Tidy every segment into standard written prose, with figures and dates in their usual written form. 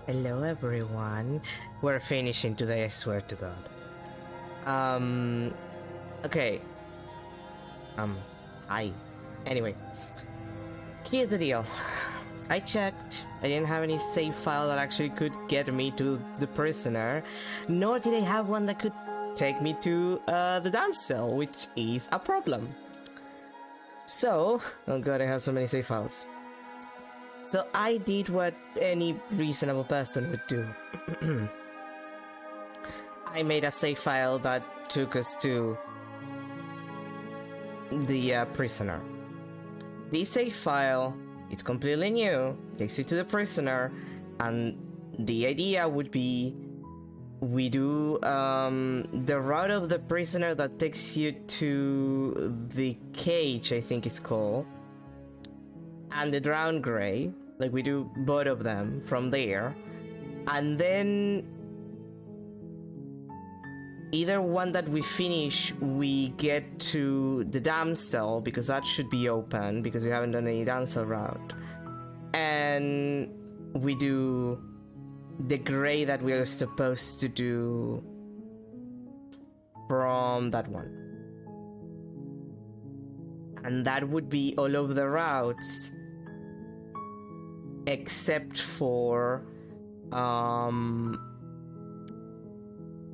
Hello everyone. We're finishing today, I swear to God. Okay. Hi. Anyway. Here's the deal. I checked. I didn't have any save file that actually could get me to the prisoner, nor did I have one that could take me to the damsel, which is a problem. So, oh god, I have so many save files. So I did what any reasonable person would do. I made a save file that took us to the prisoner. This save file, it's completely new, takes you to the prisoner, and the idea would be we do the route of the prisoner that takes you to the cage, I think it's called, and the drowned gray. Like, we do both of them from there, and then either one that we finish, we get to the damsel, because that should be open, because we haven't done any damsel route, and we do the gray that we are supposed to do from that one. And that would be all of the routes except for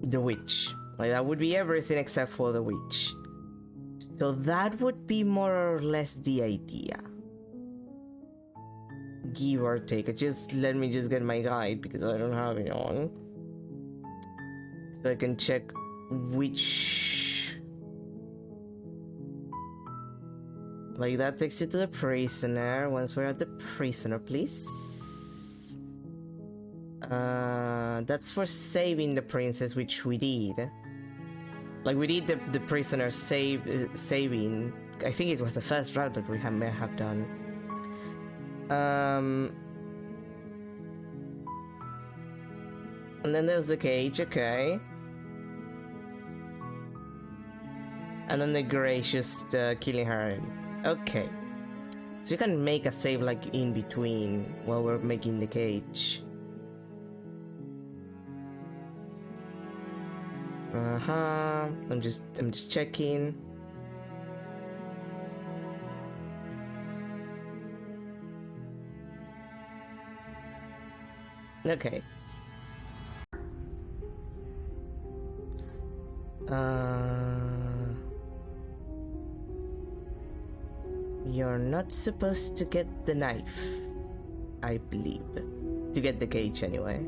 the witch. Like, that would be everything except for the witch. So that would be more or less the idea, give or take. Let me just get my guide, because I don't have it on, so I can check which, like, that takes you to the prisoner. Once we're at the prisoner, please. That's for saving the princess, which we did. Like, we did the prisoner saving. I think it was the first route that we may have done. And then there's the cage, okay. And then the gray just killing her. Okay. So you can make a save, like, in between while we're making the cage. I'm just checking. Okay. You're not supposed to get the knife, I believe. To get the cage, anyway.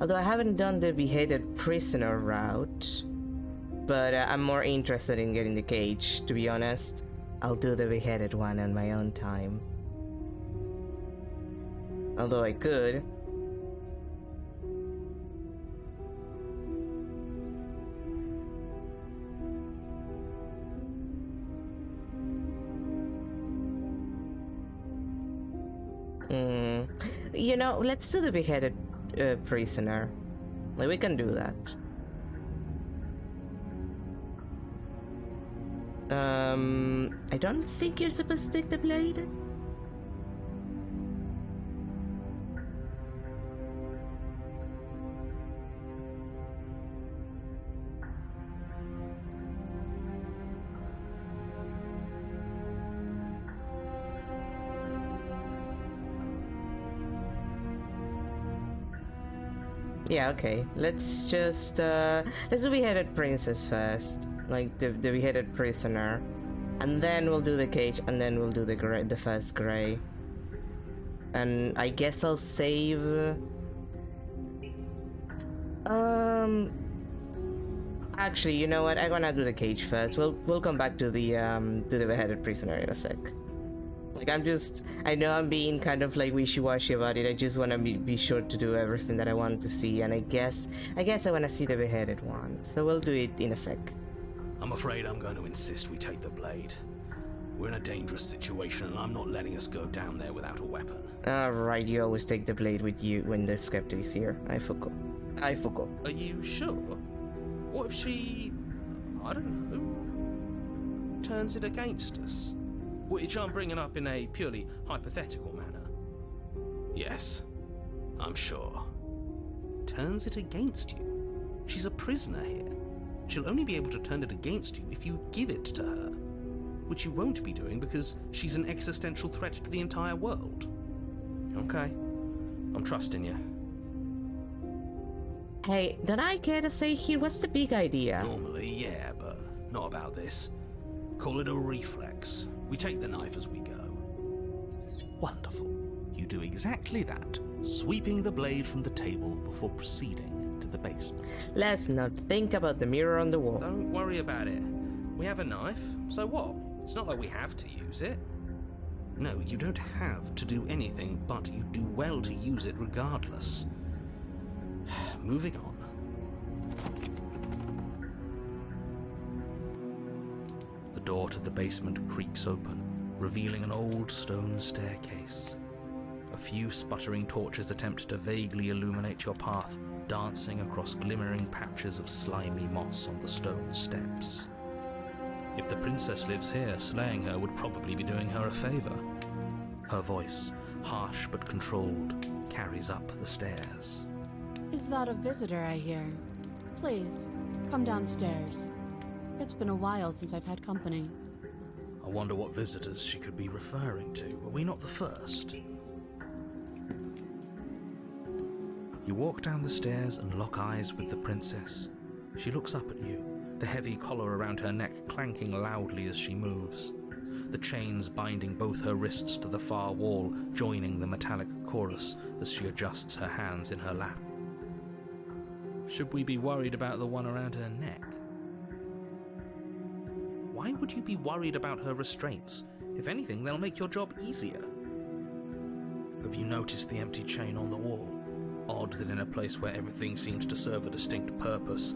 Although I haven't done the beheaded prisoner route, but I'm more interested in getting the cage, to be honest. I'll do the beheaded one on my own time. Although I could. You know, let's do the beheaded prisoner. Like, we can do that. I don't think you're supposed to take the blade. Yeah, okay. Let's just let's do beheaded princess first, like the beheaded prisoner, and then we'll do the cage, and then we'll do the first gray. And I guess I'll save. Actually, you know what? I'm gonna do the cage first. We'll come back to the beheaded prisoner in a sec. Like, I know I'm being kind of like wishy-washy about it. I just want to be sure to do everything that I want to see, and I guess I want to see the beheaded one. So we'll do it in a sec. I'm afraid I'm going to insist we take the blade. We're in a dangerous situation, and I'm not letting us go down there without a weapon. Alright, you always take the blade with you when the skeptic is here. I forgot. Are you sure? What if she, I don't know, turns it against us? Which I'm bringing up in a purely hypothetical manner. Yes, I'm sure. Turns it against you. She's a prisoner here. She'll only be able to turn it against you if you give it to her, which you won't be doing because she's an existential threat to the entire world. Okay, I'm trusting you. Hey, don't I get a say here? What's the big idea? Normally, yeah, but not about this. Call it a reflex. We take the knife as we go. Wonderful. You do exactly that, sweeping the blade from the table before proceeding to the basement. Let's not think about the mirror on the wall. Don't worry about it. We have a knife, so what? It's not like we have to use it. No, you don't have to do anything, but you do well to use it regardless. Moving on. The door to the basement creaks open, revealing an old stone staircase. A few sputtering torches attempt to vaguely illuminate your path, dancing across glimmering patches of slimy moss on the stone steps. If the princess lives here, slaying her would probably be doing her a favor. Her voice, harsh but controlled, carries up the stairs. Is that a visitor I hear? Please, come downstairs. It's been a while since I've had company. I wonder what visitors she could be referring to. Are we not the first? You walk down the stairs and lock eyes with the princess. She looks up at you, the heavy collar around her neck clanking loudly as she moves. The chains binding both her wrists to the far wall, joining the metallic chorus as she adjusts her hands in her lap. Should we be worried about the one around her neck? Why would you be worried about her restraints? If anything, they'll make your job easier. Have you noticed the empty chain on the wall? Odd that in a place where everything seems to serve a distinct purpose,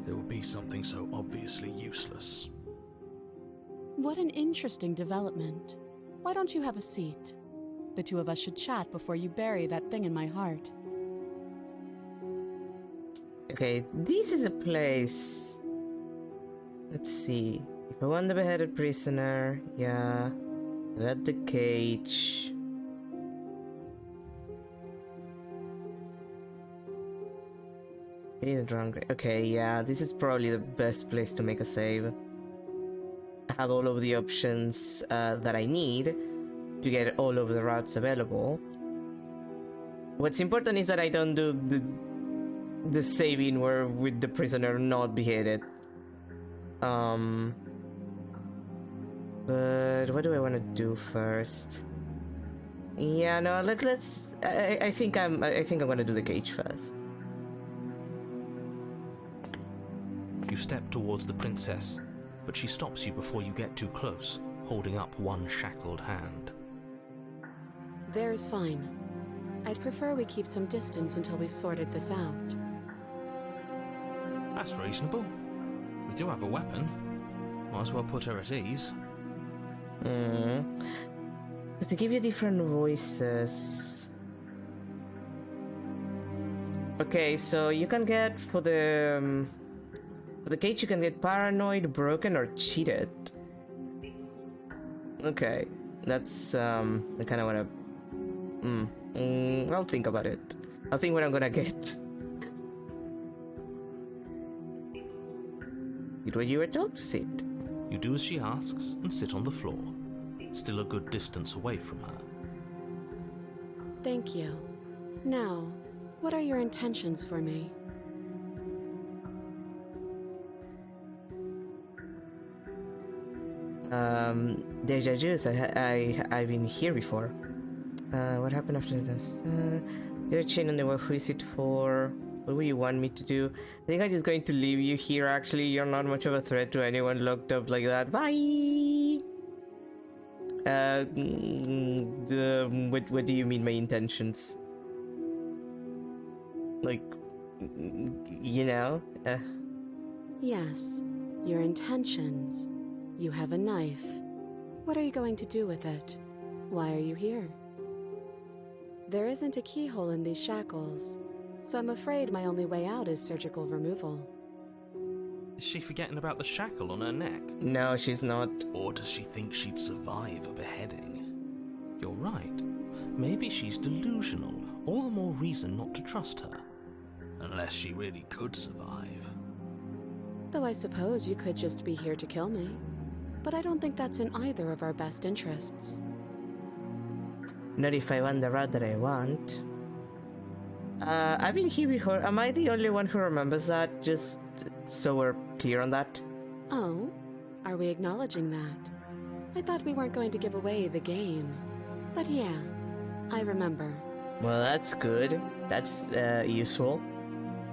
there would be something so obviously useless. What an interesting development. Why don't you have a seat? The two of us should chat before you bury that thing in my heart. Okay, this is a place. Let's see. If I want the beheaded prisoner, yeah. Let the cage. Okay, yeah, this is probably the best place to make a save. I have all of the options that I need to get all of the routes available. What's important is that I don't do the saving where with the prisoner not beheaded. But what do I want to do first? Yeah, no, let's. I think I'm gonna do the cage first. You step towards the princess, but she stops you before you get too close, holding up one shackled hand. There's fine. I'd prefer we keep some distance until we've sorted this out. That's reasonable. We do have a weapon. Might as well put her at ease. Does it give you different voices? Okay, so you can get for the cage you can get paranoid, broken, or cheated. Okay, that's I kind of want to. I'll think about it. I'll think what I'm gonna get. It what you were told to sit. You do as she asks and sit on the floor, still a good distance away from her. Thank you. Now, what are your intentions for me? Deja Juice, I've been here before. What happened after this? You're a chain on the wall. Who is it for? What will you want me to do? I think I'm just going to leave you here, actually. You're not much of a threat to anyone locked up like that. Bye! What do you mean my intentions? Like, you know? Yes, your intentions. You have a knife. What are you going to do with it? Why are you here? There isn't a keyhole in these shackles, so I'm afraid my only way out is surgical removal. Is she forgetting about the shackle on her neck? No, she's not. Or does she think she'd survive a beheading? You're right. Maybe she's delusional. All the more reason not to trust her. Unless she really could survive. Though I suppose you could just be here to kill me. But I don't think that's in either of our best interests. Not if I want the route that I want. I've been here before. Am I the only one who remembers that? Just so we're clear on that. Oh? Are we acknowledging that? I thought we weren't going to give away the game. But yeah, I remember. Well, that's good. That's useful.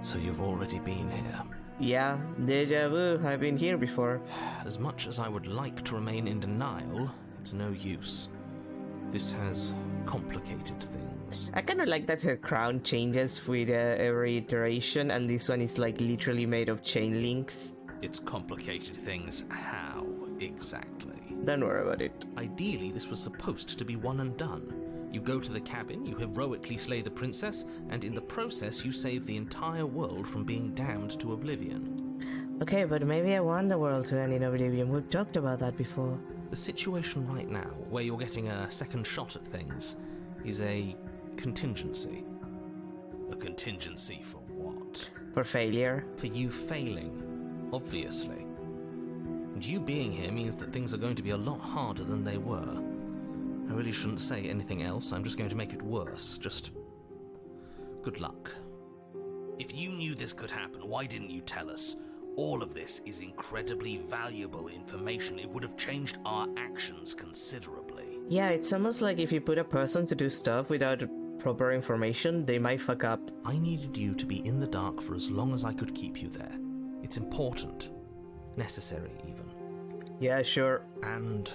So you've already been here. Yeah, deja vu. I've been here before. As much as I would like to remain in denial, it's no use. This has complicated things. I kind of like that her crown changes with every iteration, and this one is like literally made of chain links. It's complicated things. How exactly? Don't worry about it. Ideally, this was supposed to be one and done. You go to the cabin, you heroically slay the princess, and in the process you save the entire world from being damned to oblivion. Okay, but maybe I want the world to end in oblivion. We've talked about that before. The situation right now, where you're getting a second shot at things, is a contingency. A contingency for what? For failure. For you failing, obviously. And you being here means that things are going to be a lot harder than they were. I really shouldn't say anything else, I'm just going to make it worse. Just good luck. If you knew this could happen, why didn't you tell us? All of this is incredibly valuable information. It would have changed our actions considerably. Yeah, it's almost like if you put a person to do stuff without proper information, they might fuck up. I needed you to be in the dark for as long as I could keep you there. It's important. Necessary, even. Yeah, sure. And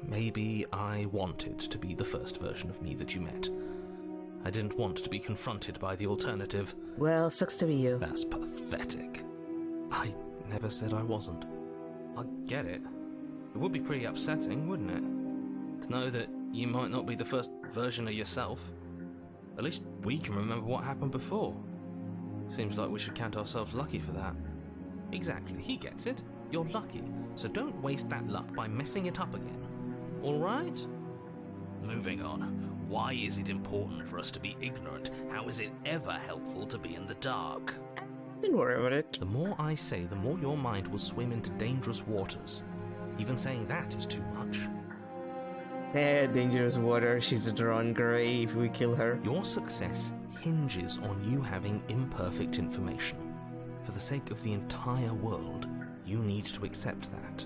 maybe I wanted to be the first version of me that you met. I didn't want to be confronted by the alternative. Well, sucks to be you. That's pathetic. I never said I wasn't. I get it. It would be pretty upsetting, wouldn't it? To know that you might not be the first version of yourself. At least we can remember what happened before. Seems like we should count ourselves lucky for that. Exactly, he gets it. You're lucky, so don't waste that luck by messing it up again. Alright? Moving on. Why is it important for us to be ignorant? How is it ever helpful to be in the dark? Don't worry about it. The more I say, the more your mind will swim into dangerous waters. Even saying that is too much. Dangerous water. She's a drawn grey if we kill her. Your success hinges on you having imperfect information. For the sake of the entire world, you need to accept that.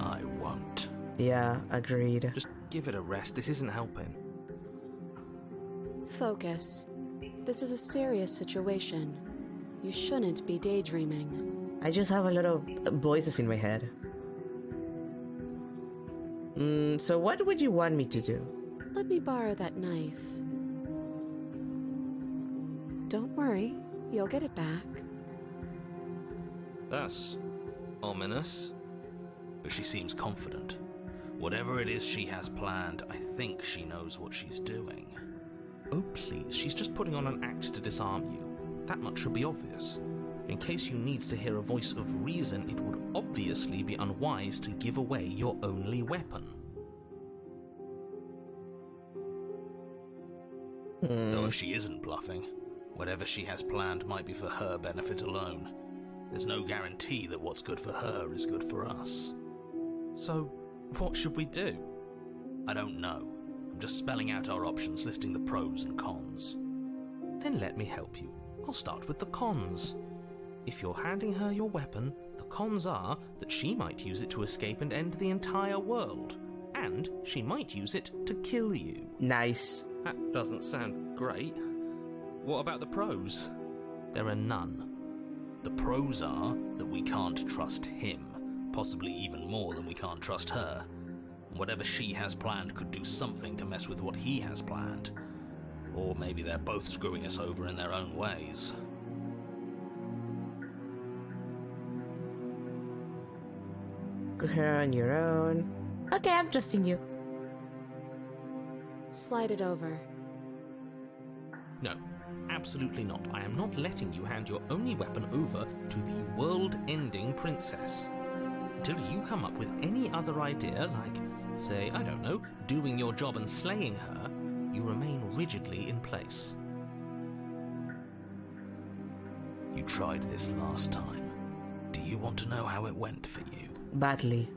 I won't. Yeah, agreed. Just give it a rest. This isn't helping. Focus. This is a serious situation. You shouldn't be daydreaming. I just have a lot of voices in my head. So what would you want me to do? Let me borrow that knife. Don't worry, you'll get it back. That's ominous. But she seems confident. Whatever it is she has planned, I think she knows what she's doing. Oh please, she's just putting on an act to disarm you. That much should be obvious. In case you need to hear a voice of reason, it would obviously be unwise to give away your only weapon. Though if she isn't bluffing, whatever she has planned might be for her benefit alone. There's no guarantee that what's good for her is good for us. So, what should we do? I don't know. I'm just spelling out our options, listing the pros and cons. Then let me help you. I'll start with the cons. If you're handing her your weapon, the cons are that she might use it to escape and end the entire world. And she might use it to kill you. Nice. That doesn't sound great. What about the pros? There are none. The pros are that we can't trust him, possibly even more than we can't trust her. And whatever she has planned could do something to mess with what he has planned. Or maybe they're both screwing us over in their own ways. Go here on your own. Okay, I'm trusting you. Slide it over. No, absolutely not. I am not letting you hand your only weapon over to the world-ending princess. Until you come up with any other idea, like, say, I don't know, doing your job and slaying her, you remain rigidly in place. You tried this last time. Do you want to know how it went for you? Badly.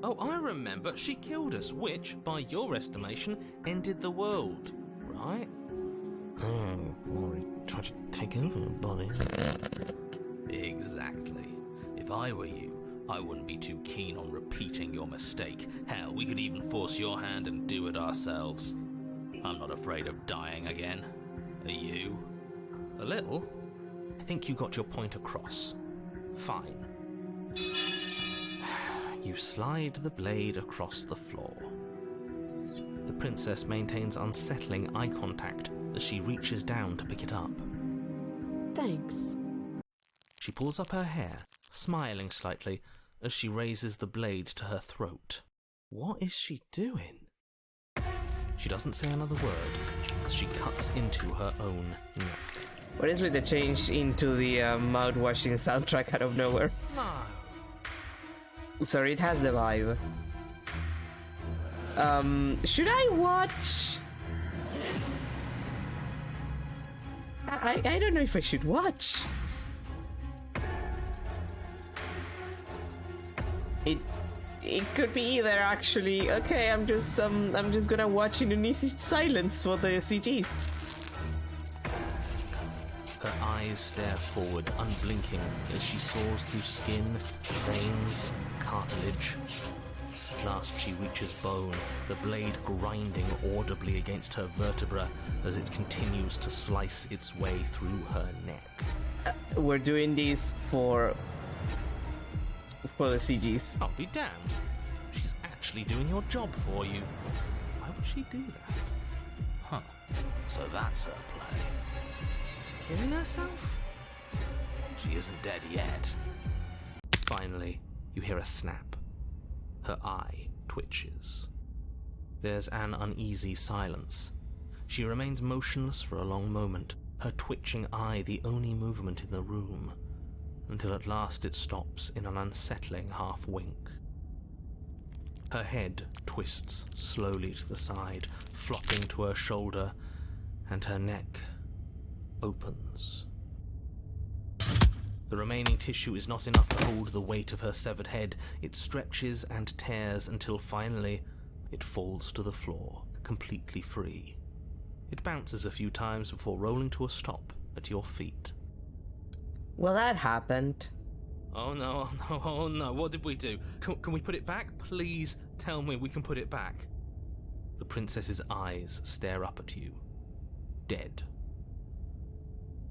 Oh, I remember. She killed us, which, by your estimation, ended the world, right? Oh, or he tried to take over her body. Exactly. If I were you, I wouldn't be too keen on repeating your mistake. Hell, we could even force your hand and do it ourselves. I'm not afraid of dying again. Are you? A little. I think you got your point across. Fine. You slide the blade across the floor. The princess maintains unsettling eye contact as she reaches down to pick it up. Thanks. She pulls up her hair, smiling slightly as she raises the blade to her throat. What is she doing? She doesn't say another word as she cuts into her own neck. What is with the change into the mouth-washing soundtrack out of nowhere? No. Sorry, it has the vibe. Should I watch? I don't know if I should watch. It could be either, actually. Okay, I'm just gonna watch in uneasy silence for the CGs. Her eyes stare forward, unblinking, as she soars through skin, veins, cartilage. At last she reaches bone, the blade grinding audibly against her vertebra as it continues to slice its way through her neck. We're doing this for the CGs. I'll be damned. She's actually doing your job for you. Why would she do that? Huh. So that's her play. Killing herself? She isn't dead yet. Finally, you hear a snap. Her eye twitches. There's an uneasy silence. She remains motionless for a long moment, her twitching eye the only movement in the room, until at last it stops in an unsettling half-wink. Her head twists slowly to the side, flopping to her shoulder, and her neck opens. The remaining tissue is not enough to hold the weight of her severed head. It stretches and tears until finally it falls to the floor, completely free. It bounces a few times before rolling to a stop at your feet. Well, that happened. Oh no, oh no, oh no, what did we do? Can we put it back? Please tell me we can put it back. The princess's eyes stare up at you. Dead.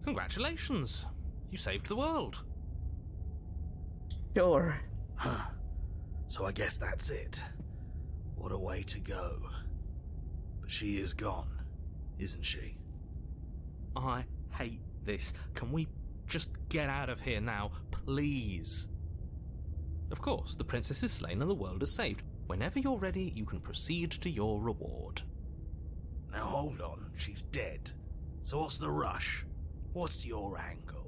Congratulations! You saved the world. Sure. Huh. So I guess that's it. What a way to go. But she is gone, isn't she? I hate this. Can we just get out of here now, please? Of course, the princess is slain and the world is saved. Whenever you're ready, you can proceed to your reward. Now hold on, she's dead. So what's the rush? What's your angle?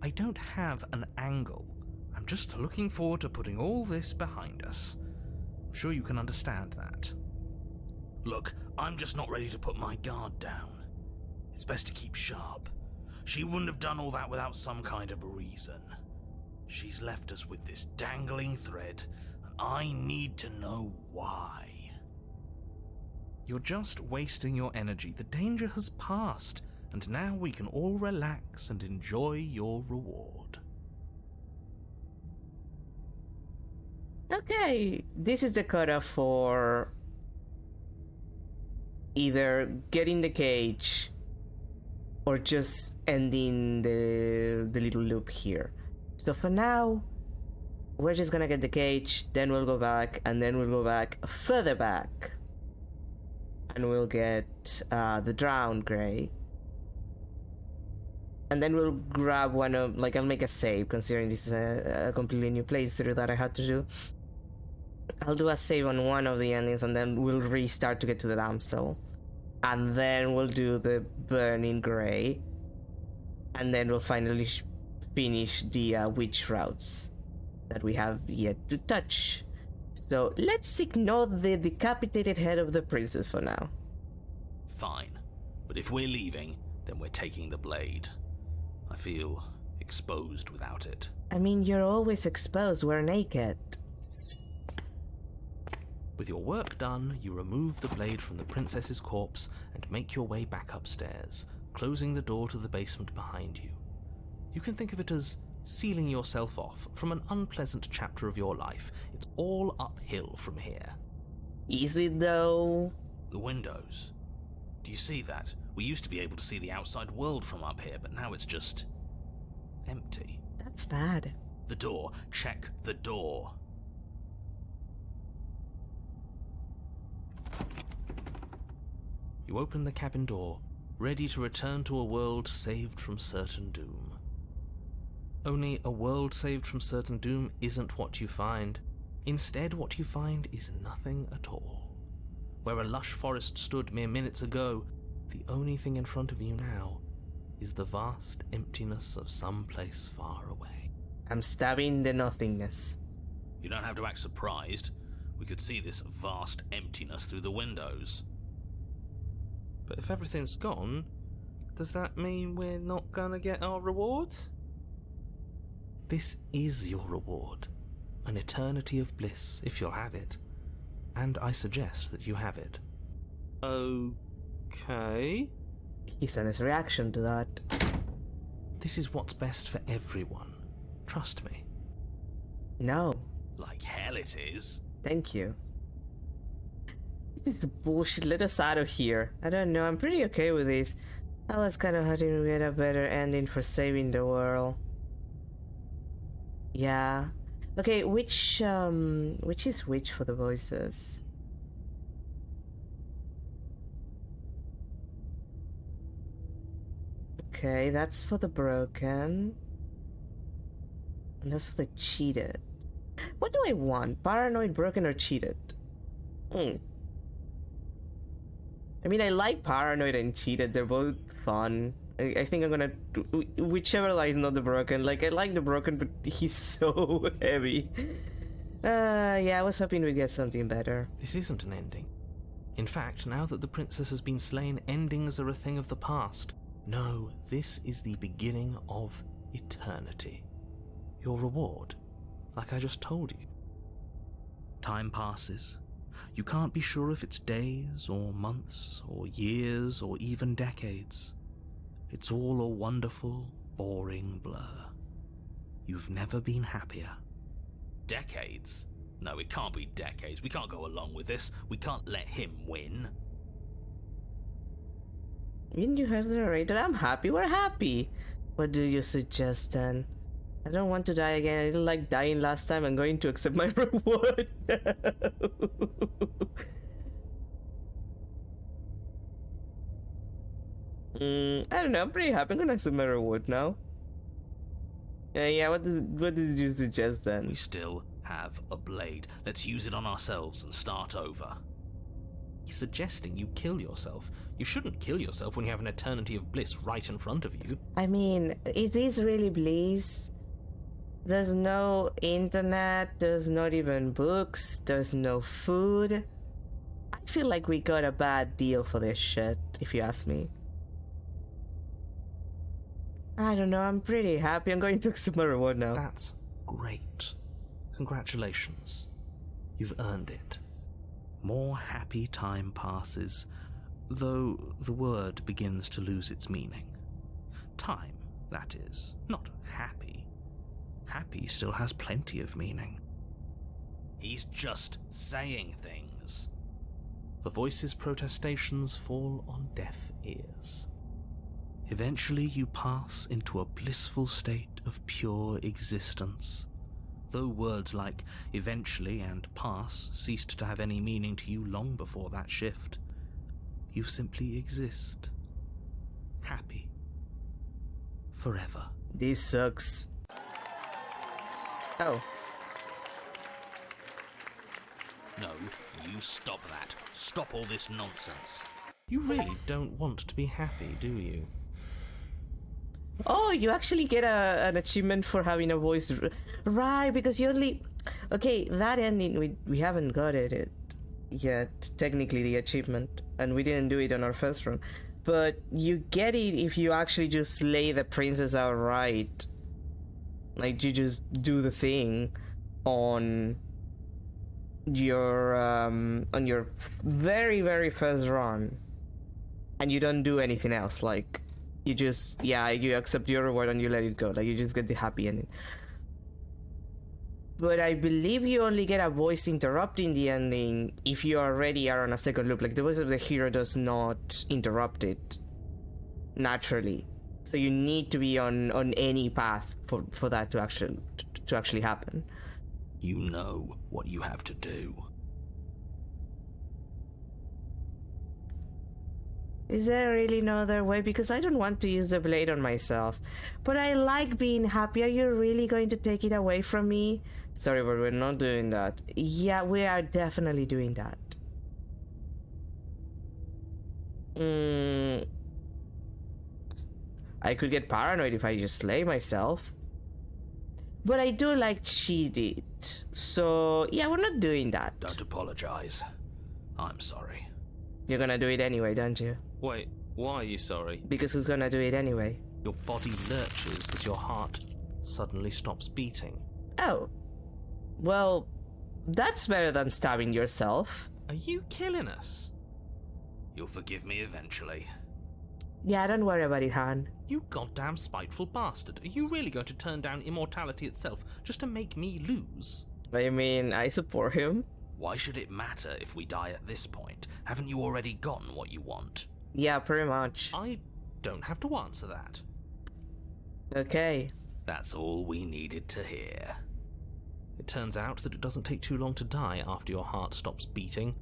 I don't have an angle. I'm just looking forward to putting all this behind us. I'm sure you can understand that. Look, I'm just not ready to put my guard down. It's best to keep sharp. She wouldn't have done all that without some kind of a reason. She's left us with this dangling thread, and I need to know why. You're just wasting your energy. The danger has passed, and now we can all relax and enjoy your reward. Okay, this is the cutoff for either getting the cage or just ending the little loop here. So for now, we're just gonna get the cage, then we'll go back, and then we'll go back further back. And we'll get the drowned Grey. And then we'll grab one of, like, I'll make a save, considering this is a completely new playthrough that I had to do. I'll do a save on one of the endings, and then we'll restart to get to the damsel. And then we'll do the burning Grey. And then we'll finally finish the witch routes that we have yet to touch. So let's ignore the decapitated head of the princess for now. Fine. But if we're leaving, then we're taking the blade. I feel exposed without it. I mean, you're always exposed. We're naked. With your work done, you remove the blade from the princess's corpse and make your way back upstairs, closing the door to the basement behind you. You can think of it as sealing yourself off from an unpleasant chapter of your life. It's all uphill from here. Is it though? The windows. Do you see that? We used to be able to see the outside world from up here, but now it's just empty. That's bad. The door. Check the door. You open the cabin door, ready to return to a world saved from certain doom. Only a world saved from certain doom isn't what you find. Instead, what you find is nothing at all. Where a lush forest stood mere minutes ago, the only thing in front of you now is the vast emptiness of some place far away. I'm stabbing the nothingness. You don't have to act surprised. We could see this vast emptiness through the windows. But if everything's gone, does that mean we're not gonna get our reward? This is your reward. An eternity of bliss, if you'll have it. And I suggest that you have it. Okay. His honest reaction to that. This is what's best for everyone. Trust me. No. Like hell it is. Thank you. This is bullshit. Let us out of here. I don't know. I'm pretty okay with this. I was kind of hoping we get a better ending for saving the world. Yeah. Okay, which is which for the voices? Okay, that's for the broken. And that's for the cheated. What do I want? Paranoid, broken, or cheated? I mean, I like paranoid and cheated. They're both fun. I think I'm gonna do whichever lies not the broken. Like, I like the broken, but he's so heavy. Yeah, I was hoping we'd get something better. This isn't an ending. In fact, now that the princess has been slain, endings are a thing of the past. No, this is the beginning of eternity. Your reward, like I just told you. Time passes. You can't be sure if it's days, or months, or years, or even decades. It's all a wonderful, boring blur. You've never been happier. Decades? No, it can't be decades. We can't go along with this. We can't let him win. Didn't you hear the narrator? I'm happy. We're happy. What do you suggest then? I don't want to die again. I didn't like dying last time. I'm going to accept my reward. I don't know. I'm pretty happy. I'm gonna accept my reward now. Yeah. What did you suggest then? We still have a blade. Let's use it on ourselves and start over. He's suggesting you kill yourself. You shouldn't kill yourself when you have an eternity of bliss right in front of you. I mean, is this really bliss? There's no internet, there's not even books, there's no food. I feel like we got a bad deal for this shit, if you ask me. I don't know, I'm pretty happy. I'm going to accept my reward now. That's great. Congratulations. You've earned it. More happy time passes, though the word begins to lose its meaning. Time, that is, not happy. Happy still has plenty of meaning. He's just saying things. The voice's protestations fall on deaf ears. Eventually you pass into a blissful state of pure existence. Though words like eventually and pass ceased to have any meaning to you long before that shift, you simply exist. Happy. Forever. This sucks. Oh. No, you stop that. Stop all this nonsense. You really don't want to be happy, do you? Oh, you actually get an achievement for having a voice. Right, because you only... Okay, that ending, we haven't got it yet, technically, the achievement, and we didn't do it on our first run. But you get it if you actually just slay the princess outright. Like, you just do the thing on your very, very first run, and you don't do anything else. Like, you just, yeah, you accept your reward and you let it go. Like, you just get the happy ending. But I believe you only get a voice interrupting the ending if you already are on a second loop. Like, the voice of the hero does not interrupt it naturally. So you need to be on any path for that to actually happen. You know what you have to do. Is there really no other way? Because I don't want to use the blade on myself. But I like being happy. Are you really going to take it away from me? Sorry, but we're not doing that. Yeah, we are definitely doing that. I could get paranoid if I just slay myself. But I do like cheat it. So, yeah, we're not doing that. Don't apologize. I'm sorry. You're gonna do it anyway, don't you? Wait, why are you sorry? Because who's gonna do it anyway? Your body lurches as your heart suddenly stops beating. Oh. Well, that's better than stabbing yourself. Are you killing us? You'll forgive me eventually. Yeah, don't worry about it, Han. You goddamn spiteful bastard. Are you really going to turn down immortality itself just to make me lose? I mean, I support him. Why should it matter if we die at this point? Haven't you already gotten what you want? Yeah, pretty much. I don't have to answer that. Okay. That's all we needed to hear. It turns out that it doesn't take too long to die after your heart stops beating.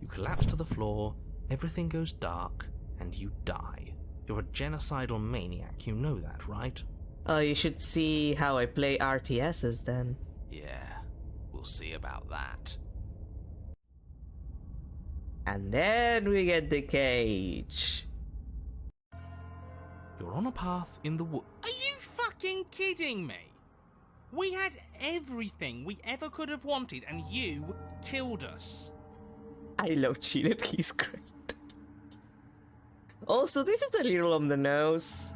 You collapse to the floor, everything goes dark, and you die. You're a genocidal maniac, you know that, right? Oh, you should see how I play RTSs then. Yeah, we'll see about that. And then we get the cage. You're on a path in the wood. Are you fucking kidding me? We had everything we ever could have wanted, and you killed us. I love Cheated, he's great. Also, this is a little on the nose.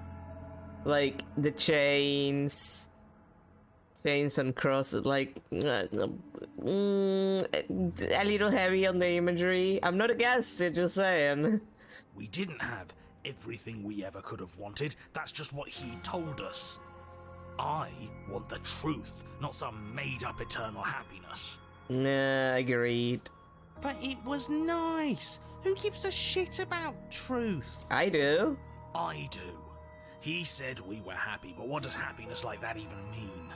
Like, the chains and crosses, like, a little heavy on the imagery. I'm not against it, just saying. We didn't have everything we ever could have wanted. That's just what he told us. I want the truth, not some made-up eternal happiness. Nah, agreed. But it was nice. Who gives a shit about truth? I do. I do. He said we were happy, but what does happiness like that even mean?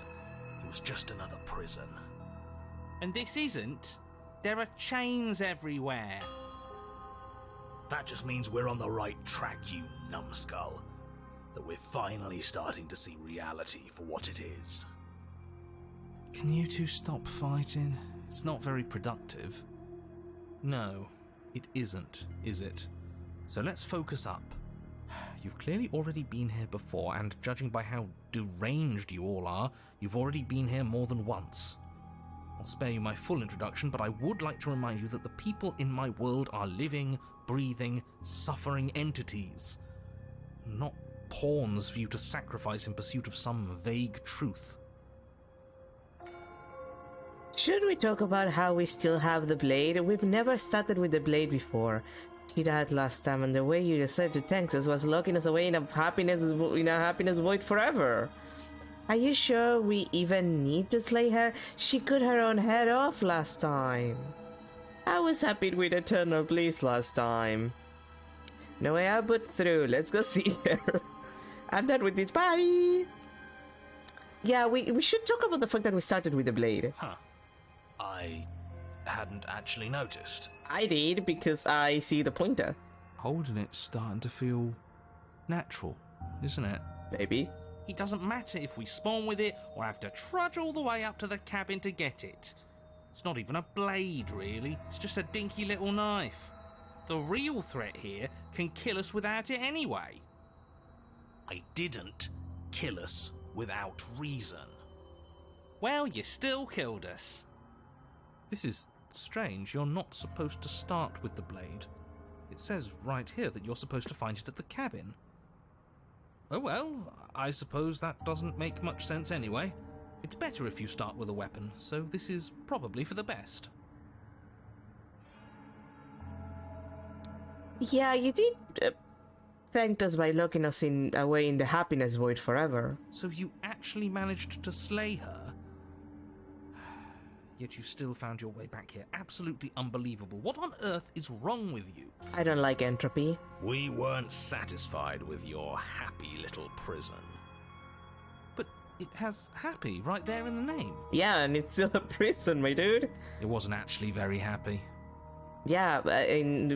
It was just another prison. And this isn't. There are chains everywhere. That just means we're on the right track, you numbskull. That we're finally starting to see reality for what it is. Can you two stop fighting? It's not very productive. No, it isn't, is it? So let's focus up. You've clearly already been here before, and judging by how deranged you all are, you've already been here more than once. I'll spare you my full introduction, but I would like to remind you that the people in my world are living, breathing, suffering entities. Not pawns for you to sacrifice in pursuit of some vague truth. Should we talk about how we still have the blade? We've never started with the blade before. She died last time, and the way you decided to thank us was locking us away in a happiness void forever. Are you sure we even need to slay her? She cut her own head off last time. I was happy with eternal bliss last time. No way out but through. Let's go see her. I'm done with this. Bye. Yeah, we should talk about the fact that we started with the blade. Huh. I hadn't actually noticed. I did, because I see the pointer. Holding it's starting to feel natural, isn't it? Maybe. It doesn't matter if we spawn with it or have to trudge all the way up to the cabin to get it. It's not even a blade, really. It's just a dinky little knife. The real threat here can kill us without it anyway. I didn't kill us without reason. Well, you still killed us. This is strange. You're not supposed to start with the blade. It says right here that you're supposed to find it at the cabin. Oh well, I suppose that doesn't make much sense anyway. It's better if you start with a weapon, so this is probably for the best. Yeah, you did thanked us by locking us away in the happiness void forever. So you actually managed to slay her? Yet you still found your way back here. Absolutely unbelievable. What on earth is wrong with you? I don't like entropy. We weren't satisfied with your happy little prison. But it has happy right there in the name. Yeah, and it's still a prison, my dude. It wasn't actually very happy. Yeah,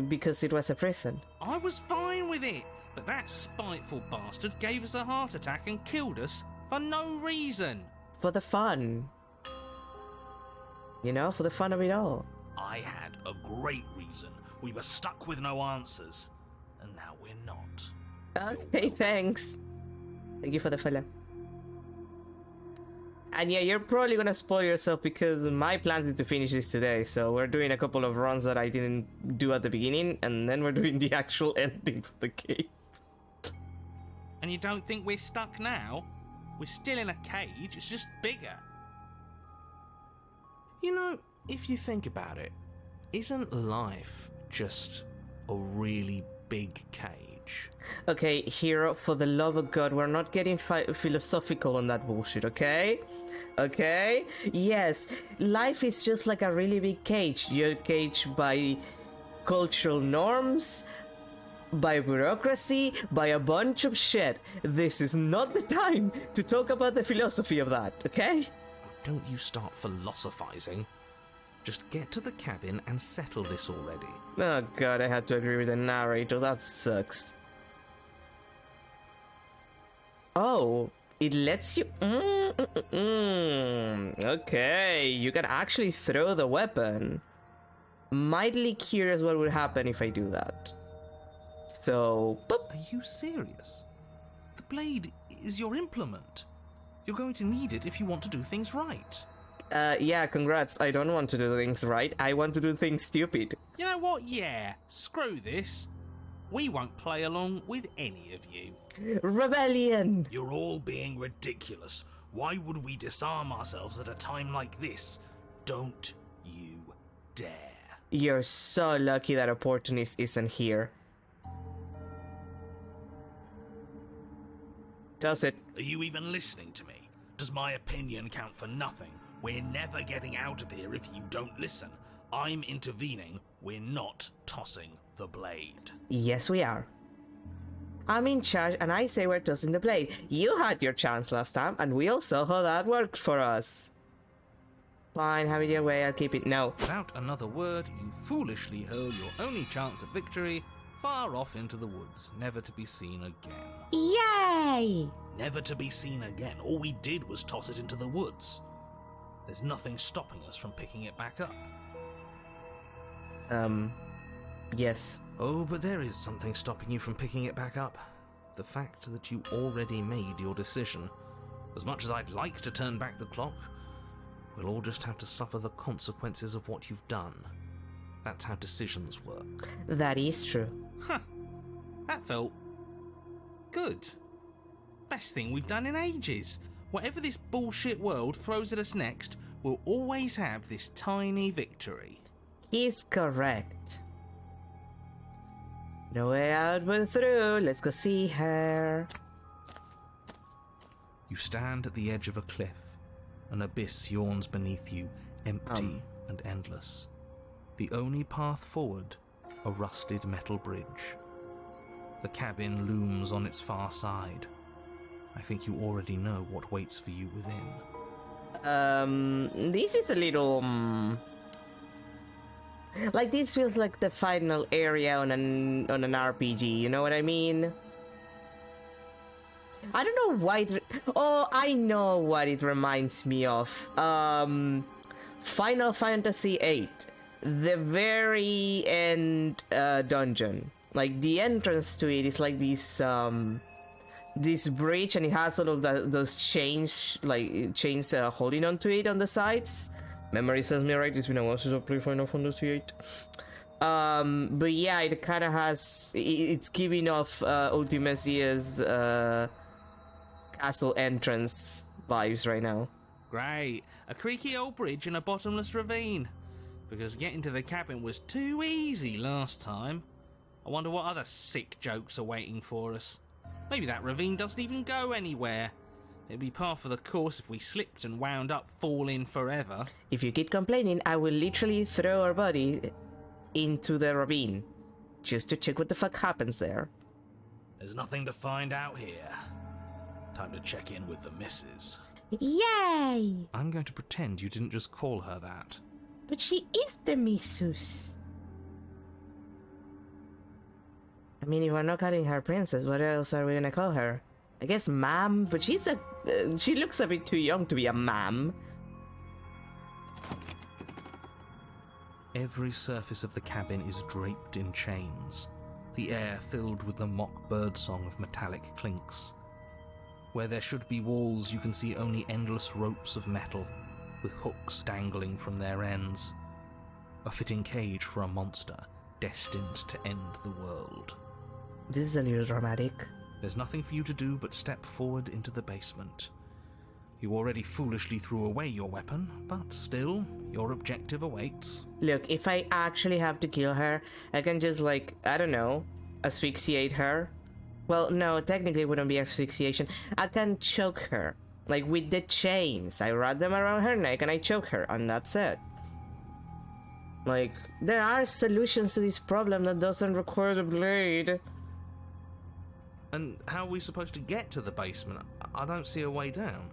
because it was a prison. I was fine with it, but that spiteful bastard gave us a heart attack and killed us for no reason. For the fun. You know, for the fun of it all. I had a great reason. We were stuck with no answers, and now we're not. Okay, thanks. Thank you for the filler. And yeah, you're probably gonna spoil yourself because my plans is to finish this today, so we're doing a couple of runs that I didn't do at the beginning, and then we're doing the actual ending for the game. And you don't think we're stuck now? We're still in a cage, it's just bigger. You know, if you think about it, isn't life just a really big cage? Okay, hero, for the love of God, we're not getting philosophical on that bullshit, okay? Okay? Yes, life is just like a really big cage. You're caged by cultural norms, by bureaucracy, by a bunch of shit. This is not the time to talk about the philosophy of that, okay? Don't you start philosophizing. Just get to the cabin and settle this already. Oh god, I had to agree with the narrator. That sucks. Oh, it lets you... Okay, you can actually throw the weapon. Mightily curious what would happen if I do that. So, boop. Are you serious? The blade is your implement. You're going to need it if you want to do things right. Yeah, congrats. I don't want to do things right. I want to do things stupid. You know what? Yeah, screw this. We won't play along with any of you. Rebellion! You're all being ridiculous. Why would we disarm ourselves at a time like this? Don't you dare. You're so lucky that Opportunist isn't here. Does it? Are you even listening to me? Does my opinion count for nothing? We're never getting out of here if you don't listen. I'm intervening. We're not tossing the blade. Yes, we are. I'm in charge, and I say we're tossing the blade. You had your chance last time, and we all saw how that worked for us. Fine, have it your way, I'll keep it. No. Without another word, you foolishly hurl your only chance at victory far off into the woods, never to be seen again. Yay! Never to be seen again. All we did was toss it into the woods. There's nothing stopping us from picking it back up. Yes. Oh, but there is something stopping you from picking it back up. The fact that you already made your decision. As much as I'd like to turn back the clock, we'll all just have to suffer the consequences of what you've done. That's how decisions work. That is true. Huh. That felt good. Best thing we've done in ages. Whatever this bullshit world throws at us next, we'll always have this tiny victory. He's correct. No way out but through. Let's go see her. You stand at the edge of a cliff. An abyss yawns beneath you, empty and endless. The only path forward, a rusted metal bridge. The cabin looms on its far side. I think you already know what waits for you within. This is a little... Like, this feels like the final area on an RPG, you know what I mean? I don't know why oh, I know what it reminds me of. Final Fantasy VIII. The very end dungeon. Like, the entrance to it is like this, this bridge, and it has all of those chains, holding onto it on the sides. Memory serves me right, it's been a while since I played Final Fantasy VIII. But yeah, it kind of has, it's giving off Ultimecia's castle entrance vibes right now. Great. A creaky old bridge and a bottomless ravine. Because getting to the cabin was too easy last time. I wonder what other sick jokes are waiting for us. Maybe that ravine doesn't even go anywhere. It'd be par for the course if we slipped and wound up falling forever. If you keep complaining, I will literally throw our body into the ravine. Just to check what the fuck happens there. There's nothing to find out here. Time to check in with the missus. Yay! I'm going to pretend you didn't just call her that. But she is the missus. I mean, if we're not calling her princess, what else are we gonna call her? I guess ma'am, but she looks a bit too young to be a ma'am. Every surface of the cabin is draped in chains, the air filled with the mock birdsong of metallic clinks. Where there should be walls, you can see only endless ropes of metal, with hooks dangling from their ends. A fitting cage for a monster destined to end the world. This is a little dramatic. There's nothing for you to do but step forward into the basement. You already foolishly threw away your weapon, but still, your objective awaits. Look, if I actually have to kill her, I can just, like, I don't know, asphyxiate her. Well, no, technically it wouldn't be asphyxiation. I can choke her. Like, with the chains. I wrap them around her neck and I choke her, and that's it. Like, there are solutions to this problem that doesn't require the blade. And how are we supposed to get to the basement? I don't see a way down.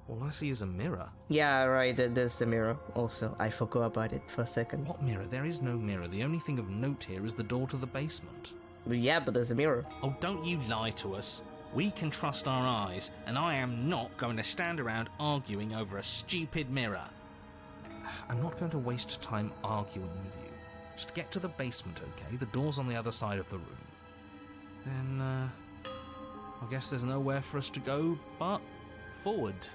All I see is a mirror. Yeah, right, there's the mirror also. I forgot about it for a second. What mirror? There is no mirror. The only thing of note here is the door to the basement. Yeah, but there's a mirror. Oh, don't you lie to us. We can trust our eyes, and I am not going to stand around arguing over a stupid mirror. I'm not going to waste time arguing with you. Just get to the basement, okay? The door's on the other side of the room. Then, I guess there's nowhere for us to go but forward.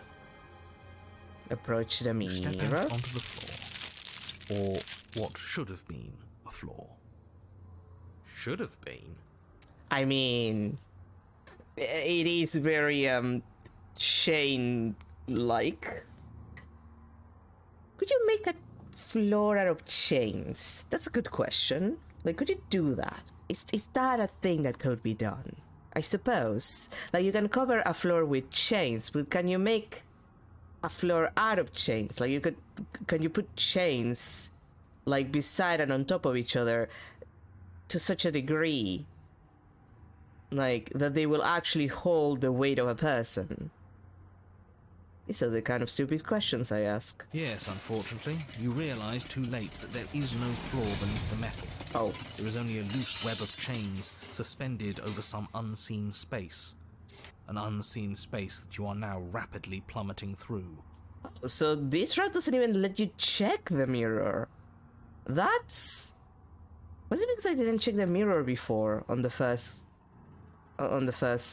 Approach the mirror. Step out onto the floor. Or what should have been a floor. Should have been? I mean, it is very, chain-like. Could you make a floor out of chains? That's a good question. Like, could you do that? Is that a thing that could be done? I suppose. Like, you can cover a floor with chains, but can you make a floor out of chains? Like, can you put chains, like, beside and on top of each other to such a degree, like, that they will actually hold the weight of a person? These are the kind of stupid questions I ask. Yes, unfortunately. You realise too late that there is no floor beneath the metal. Oh. There is only a loose web of chains suspended over some unseen space. An unseen space that you are now rapidly plummeting through. So this route doesn't even let you check the mirror. That's... Was it because I didn't check the mirror before on the first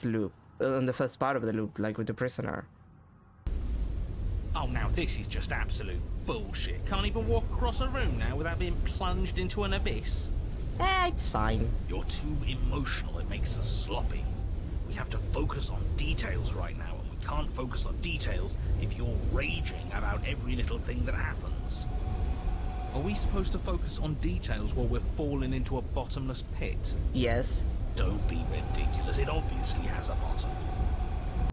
loop, on the first part of the loop, like with the prisoner? Oh, now this is just absolute bullshit. Can't even walk across a room now without being plunged into an abyss. It's fine. You're too emotional, it makes us sloppy. We have to focus on details right now, and we can't focus on details if you're raging about every little thing that happens. Are we supposed to focus on details while we're falling into a bottomless pit? Yes. Don't be ridiculous, it obviously has a bottom.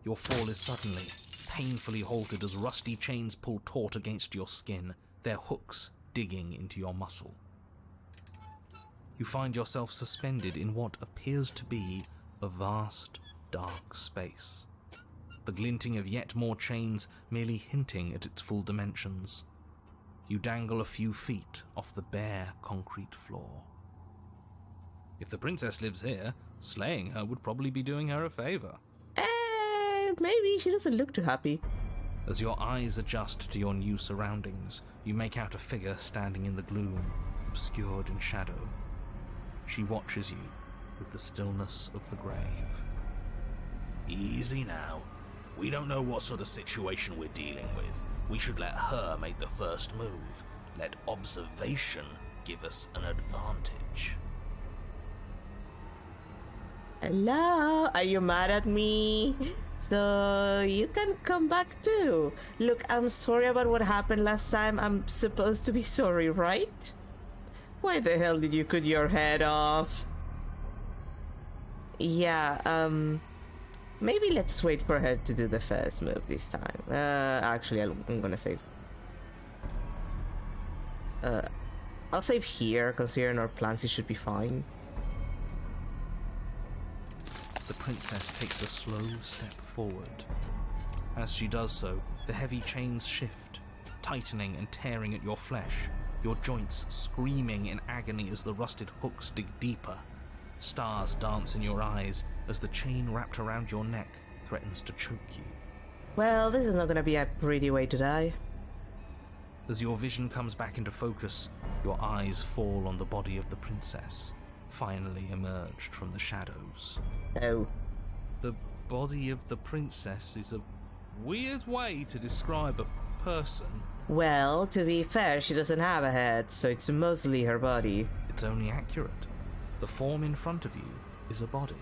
Your fall is suddenly, painfully halted as rusty chains pull taut against your skin, their hooks digging into your muscle. You find yourself suspended in what appears to be a vast, dark space, the glinting of yet more chains merely hinting at its full dimensions. You dangle a few feet off the bare concrete floor. If the princess lives here, slaying her would probably be doing her a favour. Maybe she doesn't look too happy. As your eyes adjust to your new surroundings, you make out a figure standing in the gloom, obscured in shadow. She watches you with the stillness of the grave. Easy now. We don't know what sort of situation we're dealing with. We should let her make the first move. Let observation give us an advantage. Hello? Are you mad at me? So you can come back too. Look, I'm sorry about what happened last time. I'm supposed to be sorry, right? Why the hell did you cut your head off? Yeah, maybe let's wait for her to do the first move this time. Actually, I'm gonna save. I'll save here, considering our plans, it should be fine. The princess takes a slow step forward. As she does so, the heavy chains shift, tightening and tearing at your flesh, your joints screaming in agony as the rusted hooks dig deeper. Stars dance in your eyes as the chain wrapped around your neck threatens to choke you. Well, this is not gonna be a pretty way to die. As your vision comes back into focus, your eyes fall on the body of the princess, finally emerged from the shadows. Oh. The body of the princess is a weird way to describe a person. Well, to be fair, she doesn't have a head, so it's mostly her body. It's only accurate. The form in front of you is a body,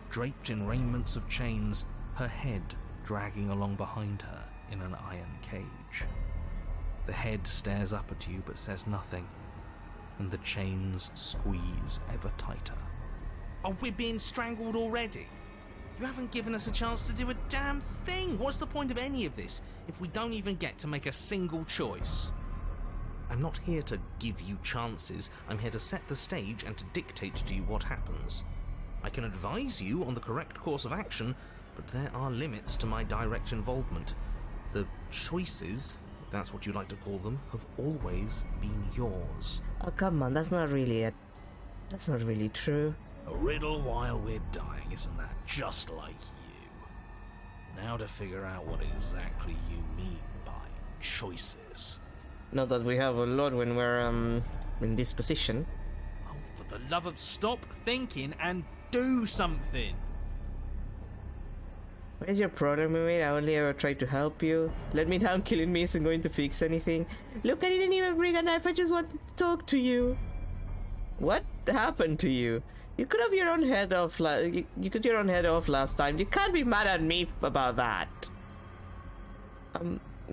draped in raiments of chains, her head dragging along behind her in an iron cage. The head stares up at you but says nothing, and the chains squeeze ever tighter. Are we being strangled already? You haven't given us a chance to do a damn thing. What's the point of any of this if we don't even get to make a single choice? I'm not here to give you chances. I'm here to set the stage and to dictate to you what happens. I can advise you on the correct course of action, but there are limits to my direct involvement. The choices, if that's what you like to call them, have always been yours. Oh, come on, that's not really true. A riddle while we're dying, isn't that just like you? Now to figure out what exactly you mean by choices. Not that we have a lot when we're, in this position. Oh, for the love of stop thinking and do something! What is your problem with me? I only ever tried to help you. Let me down, killing me isn't going to fix anything. Look, I didn't even bring a knife, I just wanted to talk to you. What happened to you? You cut off your own head off, you cut your own head off last time. You can't be mad at me about that.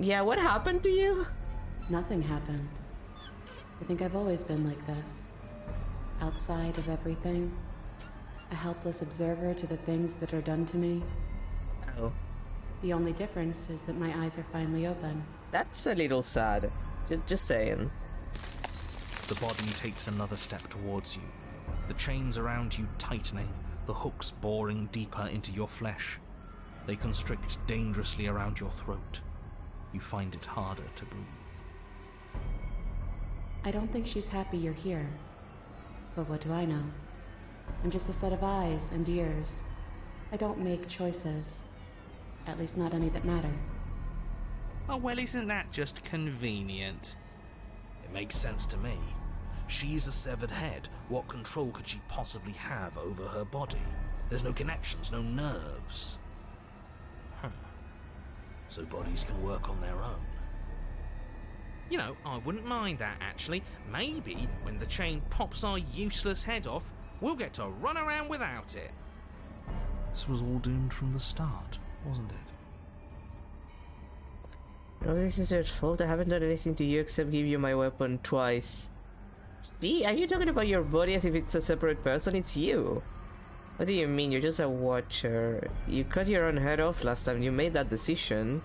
Yeah, what happened to you? Nothing happened. I think I've always been like this. Outside of everything. A helpless observer to the things that are done to me. Oh. The only difference is that my eyes are finally open. That's a little sad. Just saying. The body takes another step towards you, the chains around you tightening, the hooks boring deeper into your flesh. They constrict dangerously around your throat. You find it harder to breathe. I don't think she's happy you're here. But what do I know? I'm just a set of eyes and ears. I don't make choices. At least not any that matter. Oh, well, isn't that just convenient? It makes sense to me. She's a severed head. What control could she possibly have over her body? There's no connections, no nerves. So bodies can work on their own. You know, I wouldn't mind that, actually. Maybe when the chain pops our useless head off, we'll get to run around without it. This was all doomed from the start, wasn't it? No, this is your fault. I haven't done anything to you except give you my weapon twice. Are you talking about your body as if it's a separate person? It's you. What do you mean? You're just a watcher. You cut your own head off last time. You made that decision.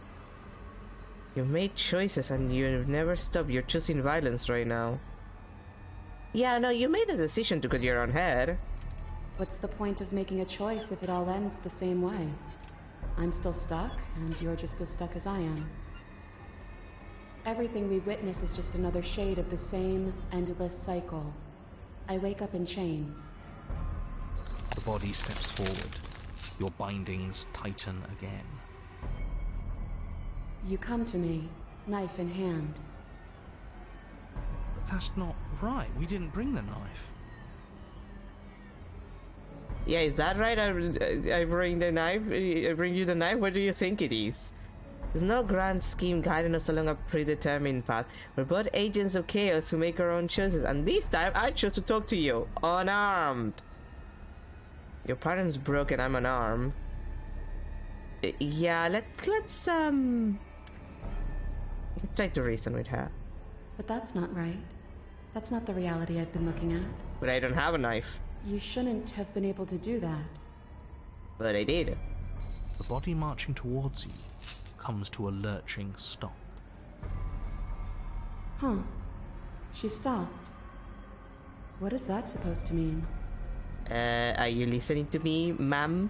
You made choices and you've never stopped. You're choosing violence right now. Yeah, no, you made the decision to cut your own head. What's the point of making a choice if it all ends the same way? I'm still stuck, and you're just as stuck as I am. Everything we witness is just another shade of the same endless cycle. I wake up in chains. The body steps forward. Your bindings tighten again. You come to me, knife in hand. That's not right. We didn't bring the knife. Yeah, is that right? I bring the knife. I bring you the knife. Where do you think it is? There's no grand scheme guiding us along a predetermined path. We're both agents of chaos who make our own choices, and this time I chose to talk to you, unarmed. Your pattern's broken. I'm unarmed. Yeah, let's try to reason with her. But that's not right. That's not the reality I've been looking at. But I don't have a knife. You shouldn't have been able to do that. But I did. The body marching towards you comes to a lurching stop. Huh. She stopped. What is that supposed to mean? Are you listening to me, ma'am?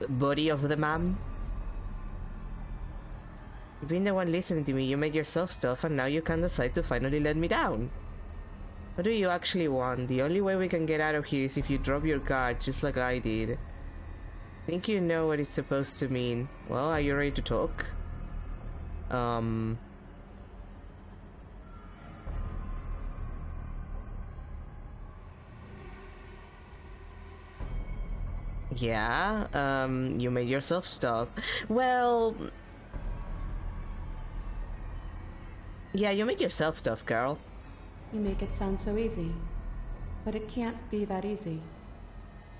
Body of the ma'am? You've been the one listening to me. You made yourself stuff, and now you can decide to finally let me down. What do you actually want? The only way we can get out of here is if you drop your guard, just like I did. Think you know what it's supposed to mean. Well, are you ready to talk? Yeah, you made yourself stop. Well... Yeah, you made yourself stuff, girl. You make it sound so easy. But it can't be that easy.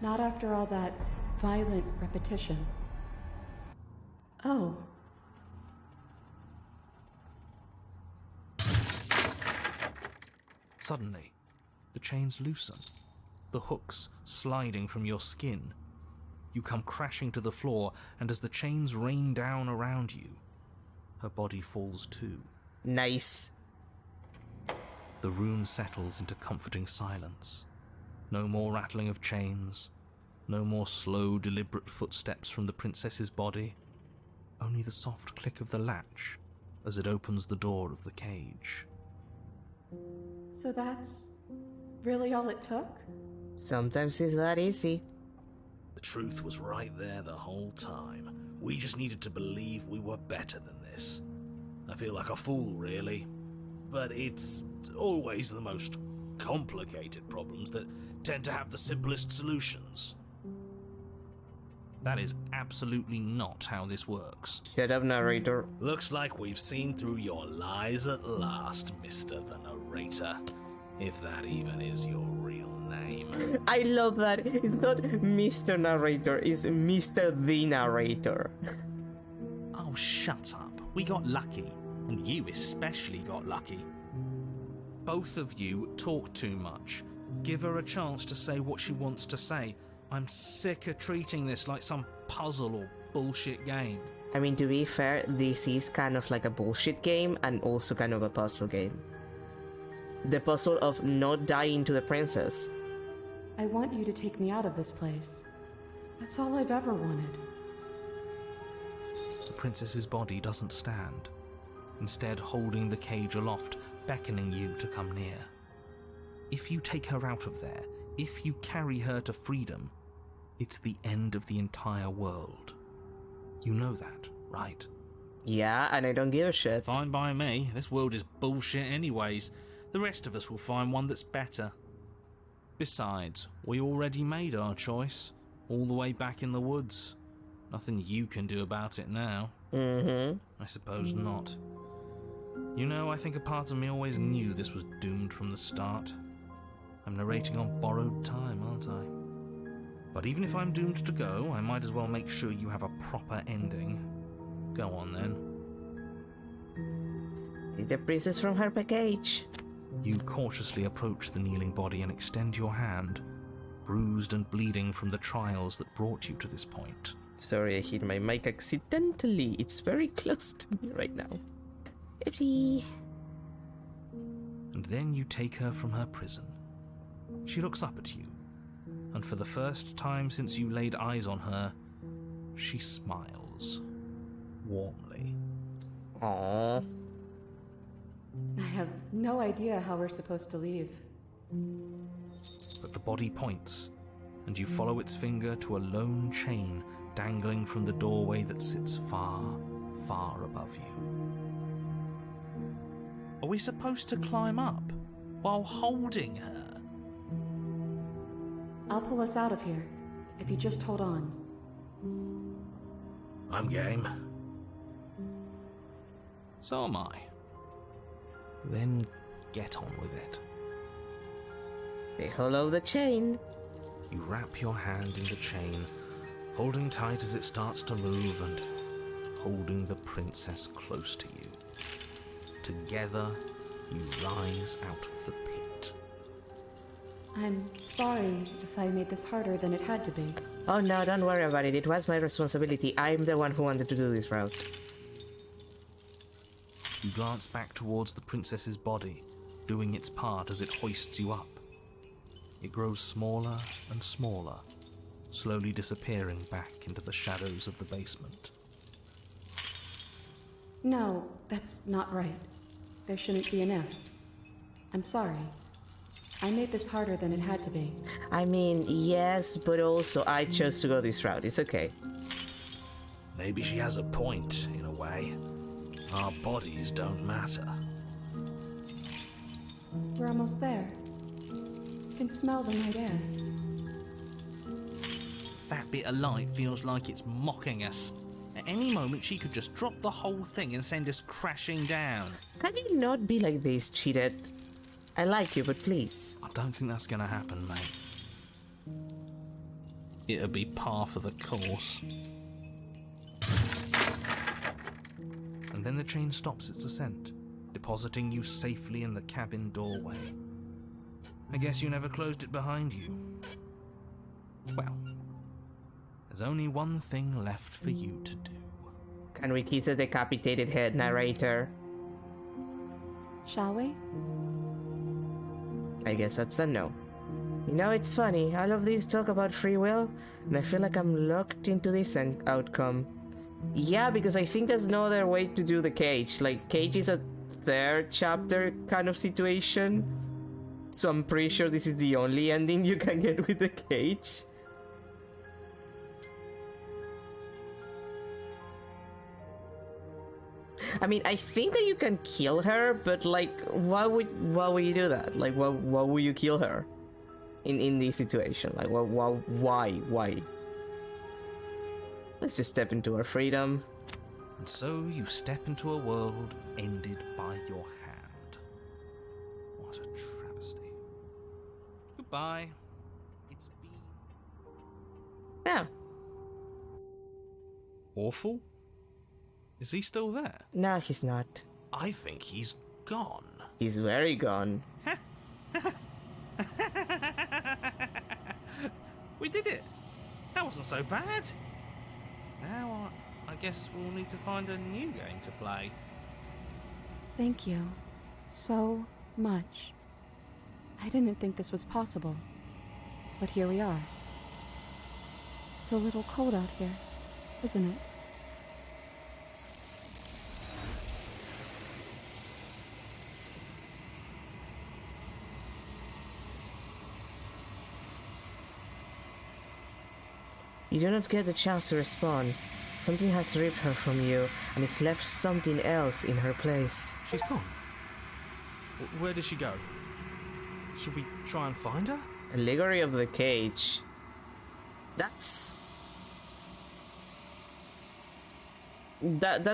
Not after all that violent repetition. Oh. Suddenly, the chains loosen, the hooks sliding from your skin. You come crashing to the floor, and as the chains rain down around you, her body falls too. Nice. The room settles into comforting silence. No more rattling of chains, no more slow, deliberate footsteps from the princess's body, only the soft click of the latch as it opens the door of the cage. So that's really all it took? Sometimes it's that easy. The truth was right there the whole time. We just needed to believe we were better than this. I feel like a fool, really. But it's always the most complicated problems that tend to have the simplest solutions. That is absolutely not how this works. Shut up, narrator. Looks like we've seen through your lies at last, Mr. the Narrator. If that even is your real name. I love that. It's not Mr. Narrator, it's Mr. the Narrator. Oh, shut up. We got lucky. And you especially got lucky. Both of you talk too much. Give her a chance to say what she wants to say. I'm sick of treating this like some puzzle or bullshit game. I mean, to be fair, this is kind of like a bullshit game and also kind of a puzzle game. The puzzle of not dying to the princess. I want you to take me out of this place. That's all I've ever wanted. The princess's body doesn't stand, instead holding the cage aloft, beckoning you to come near. If you take her out of there, if you carry her to freedom, it's the end of the entire world. You know that, right? Yeah, and I don't give a shit. Fine by me. This world is bullshit anyways. The rest of us will find one that's better. Besides, we already made our choice, all the way back in the woods. Nothing you can do about it now. I suppose not. You know, I think a part of me always knew this was doomed from the start. I'm narrating on borrowed time, aren't I? But even if I'm doomed to go, I might as well make sure you have a proper ending. Go on then. Take the princess from her cage. You cautiously approach the kneeling body and extend your hand, bruised and bleeding from the trials that brought you to this point. Sorry, I hit my mic accidentally. It's very close to me right now. Oopsie. And then you take her from her prison. She looks up at you, and for the first time since you laid eyes on her, she smiles warmly. Aww. I have no idea how we're supposed to leave. But the body points, and you follow its finger to a lone chain dangling from the doorway that sits far, far above you. Are we supposed to climb up while holding her? I'll pull us out of here, if you just hold on. I'm game. So am I. Then get on with it. They hollow the chain. You wrap your hand in the chain, holding tight as it starts to move and holding the princess close to you. Together, you rise out of the pit. I'm sorry if I made this harder than it had to be. Oh no, don't worry about it. It was my responsibility. I'm the one who wanted to do this route. You glance back towards the princess's body, doing its part as it hoists you up. It grows smaller and smaller, slowly disappearing back into the shadows of the basement. No, that's not right. There shouldn't be an F. I'm sorry. I made this harder than it had to be. I mean, yes, but also I chose to go this route. It's okay. Maybe she has a point, in a way. Our bodies don't matter. We're almost there. You can smell the night air. That bit of light feels like it's mocking us. At any moment, she could just drop the whole thing and send us crashing down. Can you not be like this, cheated? I like you, but please. I don't think that's gonna happen, mate. It'll be par for the course. And then the chain stops its ascent, depositing you safely in the cabin doorway. I guess you never closed it behind you. Well, there's only one thing left for you to do. Can we kiss a decapitated head, narrator? Shall we? I guess that's a no. You know, it's funny. All of these talk about free will, and I feel like I'm locked into this outcome. Yeah, because I think there's no other way to do the cage. Like, cage is a third chapter kind of situation. So I'm pretty sure this is the only ending you can get with the cage. I mean, I think that you can kill her, but like, why would you do that? Like, why would you kill her in this situation? Like, why? Let's just step into our freedom. And so you step into a world ended by your hand. What a travesty. Goodbye. It's been... No. Awful? Is he still there? No, he's not. I think he's gone. He's very gone. We did it! That wasn't so bad. Now I guess we'll need to find a new game to play. Thank you so much. I didn't think this was possible, but here we are. It's a little cold out here, isn't it? You do not get the chance to respond. Something has ripped her from you, and it's left something else in her place. She's gone. Where did she go? Should we try and find her? Allegory of the Cage. That's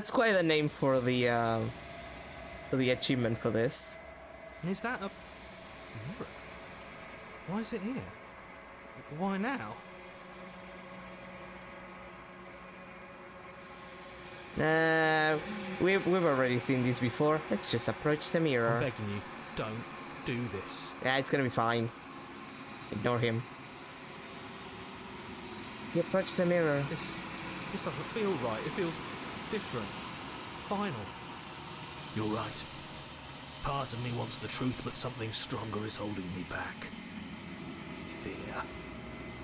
quite a name for the achievement for this. And is that a mirror? Why is it here? Why now? We've already seen this before. Let's just approach the mirror. I'm begging you, don't do this. Yeah, it's gonna be fine. Ignore him. You approach the mirror. This doesn't feel right. It feels different. Final. You're right. Part of me wants the truth, but something stronger is holding me back. Fear.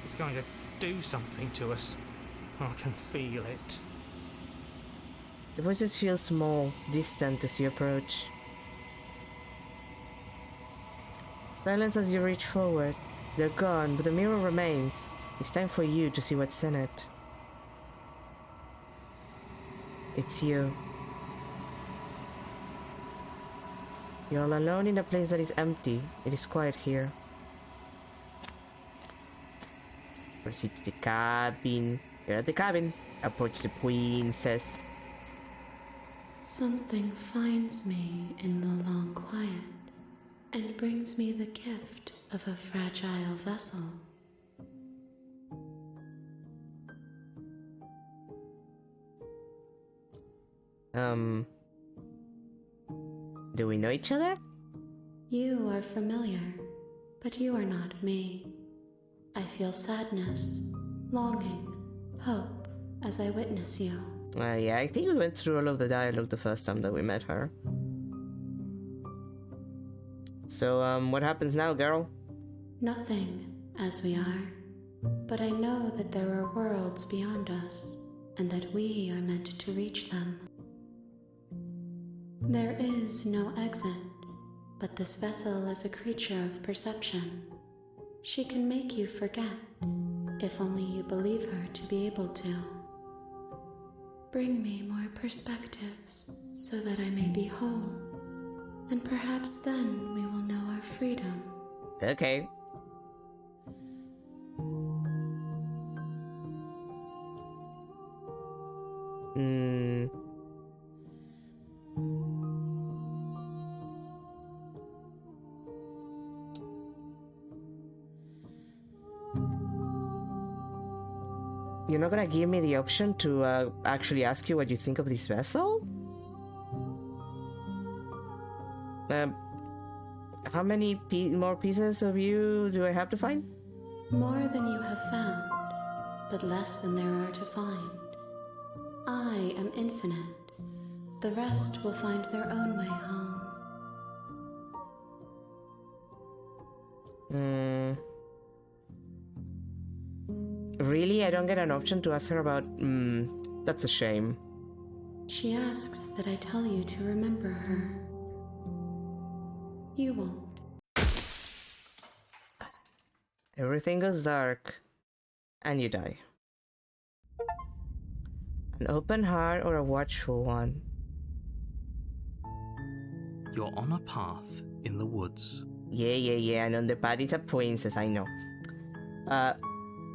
It's going to do something to us. I can feel it. The voices feel small, distant as you approach. Silence as you reach forward. They're gone, but the mirror remains. It's time for you to see what's in it. It's you. You're all alone in a place that is empty. It is quiet here. Proceed to the cabin. You're at the cabin. Approach the princess. Something finds me in the long quiet and brings me the gift of a fragile vessel. Do we know each other? You are familiar, but you are not me. I feel sadness, longing, hope as I witness you. Yeah, I think we went through all of the dialogue the first time that we met her. So, what happens now, girl? Nothing, as we are. But I know that there are worlds beyond us, and that we are meant to reach them. There is no exit, but this vessel is a creature of perception. She can make you forget, if only you believe her to be able to. Bring me more perspectives, so that I may be whole, and perhaps then we will know our freedom. Okay. You're not gonna give me the option to actually ask you what you think of this vessel? How many more pieces of you do I have to find? More than you have found, but less than there are to find. I am infinite. The rest will find their own way home. Really? I don't get an option to ask her about... that's a shame. She asks that I tell you to remember her. You won't. Everything goes dark, and you die. An open heart or a watchful one? You're on a path in the woods. Yeah, I know the path is a princess, I know.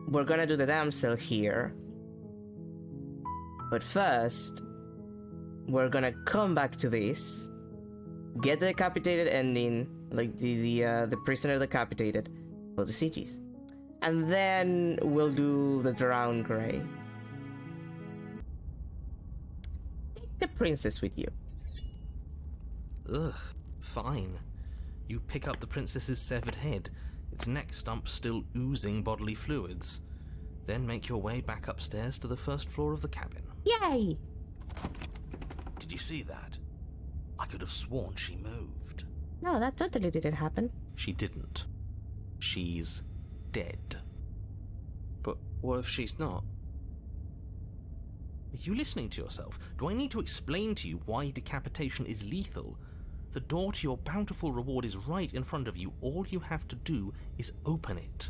We're gonna do the damsel here. But first, we're gonna come back to this, get the decapitated ending, like the prisoner decapitated, for the CGs. And then we'll do the drowned grey. Take the princess with you. Ugh, fine. You pick up the princess's severed head, its neck stump still oozing bodily fluids. Then make your way back upstairs to the first floor of the cabin. Yay! Did you see that? I could have sworn she moved. No, that totally didn't happen. She didn't. She's dead. But what if she's not? Are you listening to yourself? Do I need to explain to you why decapitation is lethal? The door to your bountiful reward is right in front of you. All you have to do is open it.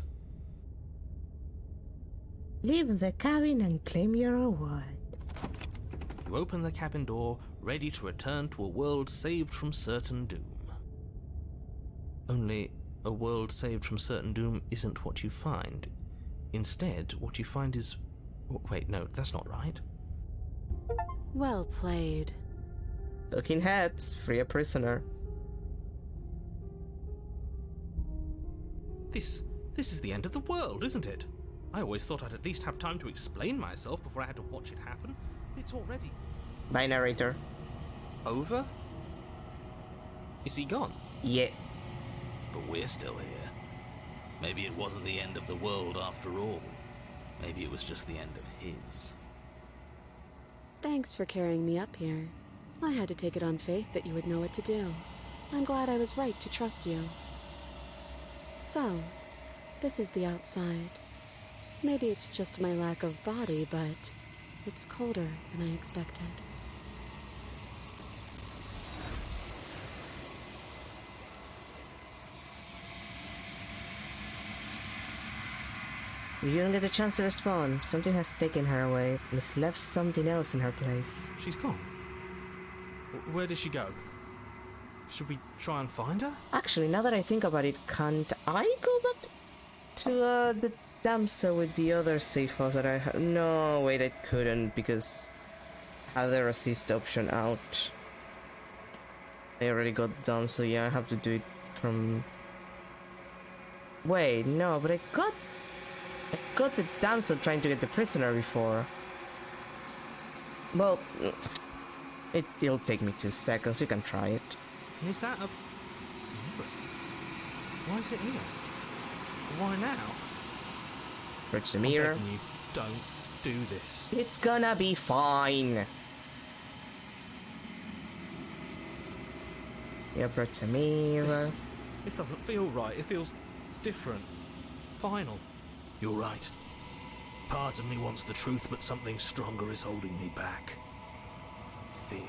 Leave the cabin and claim your reward. You open the cabin door, ready to return to a world saved from certain doom. Only, a world saved from certain doom isn't what you find. Instead, what you find is... Wait, no, that's not right. Well played. Looking heads, free a prisoner. This is the end of the world, isn't it? I always thought I'd at least have time to explain myself before I had to watch it happen. It's already... Bye, narrator. Over? Is he gone? Yeah. But we're still here. Maybe it wasn't the end of the world after all. Maybe it was just the end of his. Thanks for carrying me up here. I had to take it on faith that you would know what to do. I'm glad I was right to trust you. So, this is the outside. Maybe it's just my lack of body, but it's colder than I expected. You didn't get a chance to respond. Something has taken her away and has left something else in her place. She's gone. Where did she go? Should we try and find her? Actually, now that I think about it, can't I go back to the damsel with the other safe house that I have? No, wait, I couldn't because I had the resist option out. I already got damsel, yeah, I have to do it from... Wait, no, but I got the damsel trying to get the prisoner before. Well, it'll take me 2 seconds, you can try it. Is that a... Why is it here? Why now? Approach the I'm mirror. begging you, don't do this. It's gonna be fine. You approach the mirror. This doesn't feel right. It feels different. Final. You're right. Part of me wants the truth, but something stronger is holding me back. Fear.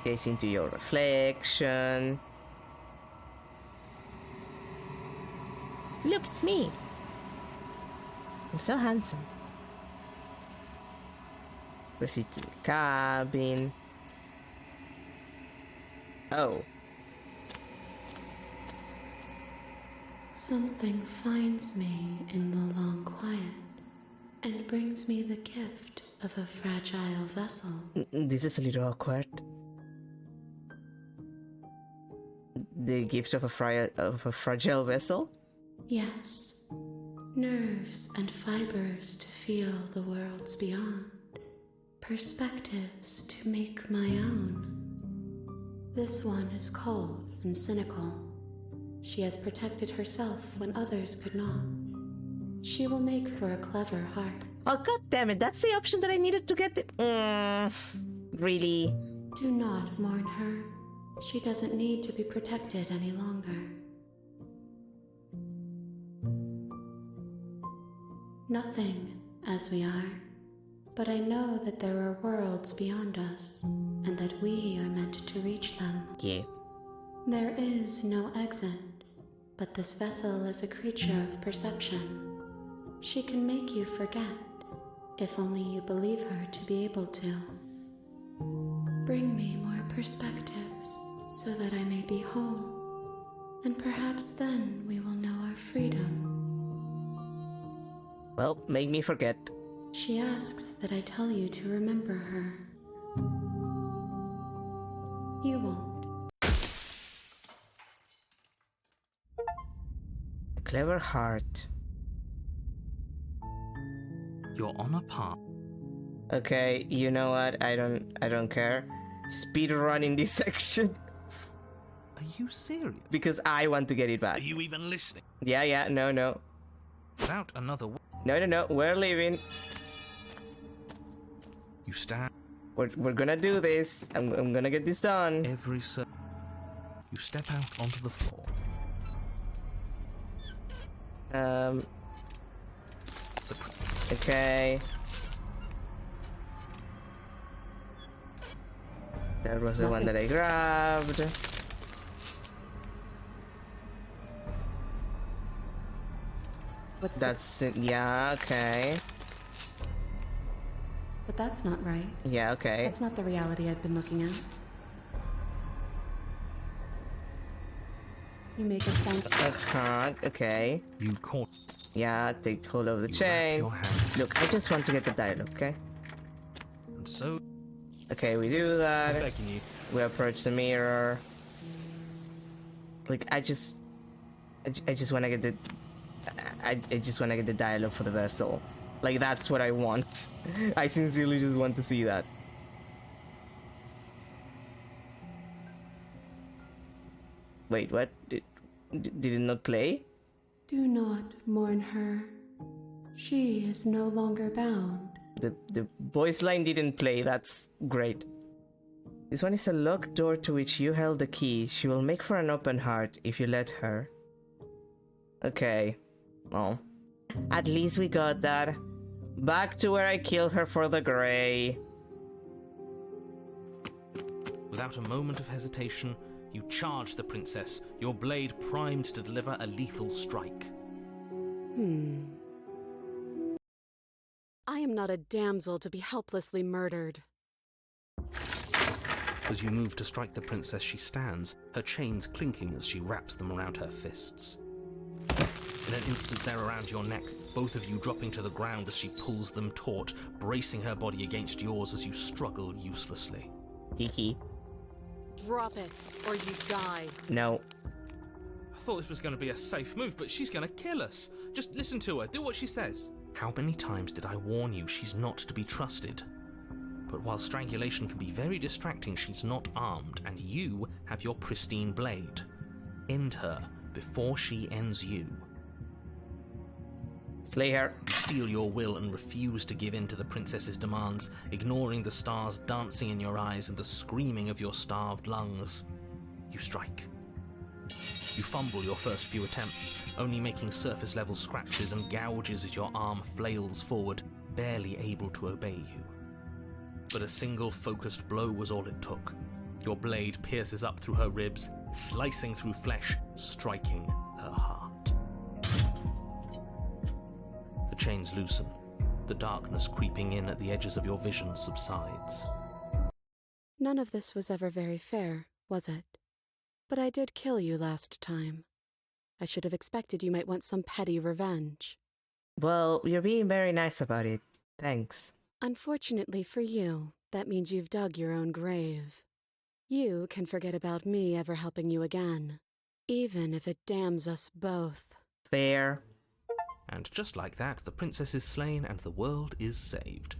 Gaze into your reflection. Look, it's me. I'm so handsome. Proceed to the cabin. Oh. Something finds me in the long quiet and brings me the gift of a fragile vessel. This is a little awkward. The gift of a fragile vessel? Yes, nerves and fibers to feel the worlds beyond, perspectives to make my own. This one is cold and cynical. She has protected herself when others could not. She will make for a clever heart. Oh, god damn it, that's the option that I needed to get really? Do not mourn her. She doesn't need to be protected any longer. Nothing, as we are, but I know that there are worlds beyond us, and that we are meant to reach them. Yeah. There is no exit, but this vessel is a creature of perception. She can make you forget, if only you believe her to be able to. Bring me more perspectives, so that I may be whole, and perhaps then we will know our freedom. Well, make me forget. She asks that I tell you to remember her. You won't. A clever heart. You're on a path. Okay, you know what? I don't care. Speed run in this section Are you serious? because I want to get it Are back. you even listening? Yeah, no. Without another word, No, we're leaving. you stand We're gonna do this. I'm gonna get this done. every You step out onto the floor. Okay. That was the one that I grabbed. What's That's it. Yeah, okay. But that's not right. Yeah, okay. That's not the reality I've been looking at. You make it sound... Okay. You caught. Yeah, take hold of the You chain. wrap your hand. Look, I just want to get the dialogue, okay? And so, Okay, we do I'm that. begging you. We approach the mirror. Like, I just want to get the... I just want to get the dialogue for the vessel. Like, that's what I want. I sincerely just want to see that. Wait, what? Did it not play? Do not mourn her. She is no longer bound. The voice line didn't play, that's great. This one is a locked door to which you held the key. She will make for an open heart if you let her. Okay. Well, at least we got that. Back to where I killed her for the gray. Without a moment of hesitation, you charge the princess, your blade primed to deliver a lethal strike. I am not a damsel to be helplessly murdered. As you move to strike the princess, she stands, her chains clinking as she wraps them around her fists. In an instant they're around your neck, both of you dropping to the ground as she pulls them taut, bracing her body against yours as you struggle uselessly. Hee. Drop it, or you die. No. I thought this was going to be a safe move, but she's going to kill us. Just listen to her, do what she says. How many times did I warn you she's not to be trusted? But while strangulation can be very distracting, she's not armed, and you have your pristine blade. End her before she ends you. Slay her. You steel your will and refuse to give in to the princess's demands, ignoring the stars dancing in your eyes and the screaming of your starved lungs. You strike. You fumble your first few attempts, only making surface-level scratches and gouges as your arm flails forward, barely able to obey you. But a single focused blow was all it took. Your blade pierces up through her ribs, slicing through flesh, striking her heart. The chains loosen. The darkness creeping in at the edges of your vision subsides. None of this was ever very fair, was it? But I did kill you last time. I should have expected you might want some petty revenge. Well, you're being very nice about it. Thanks. Unfortunately for you, that means you've dug your own grave. You can forget about me ever helping you again, even if it damns us both. Fair. And just like that, the princess is slain and the world is saved.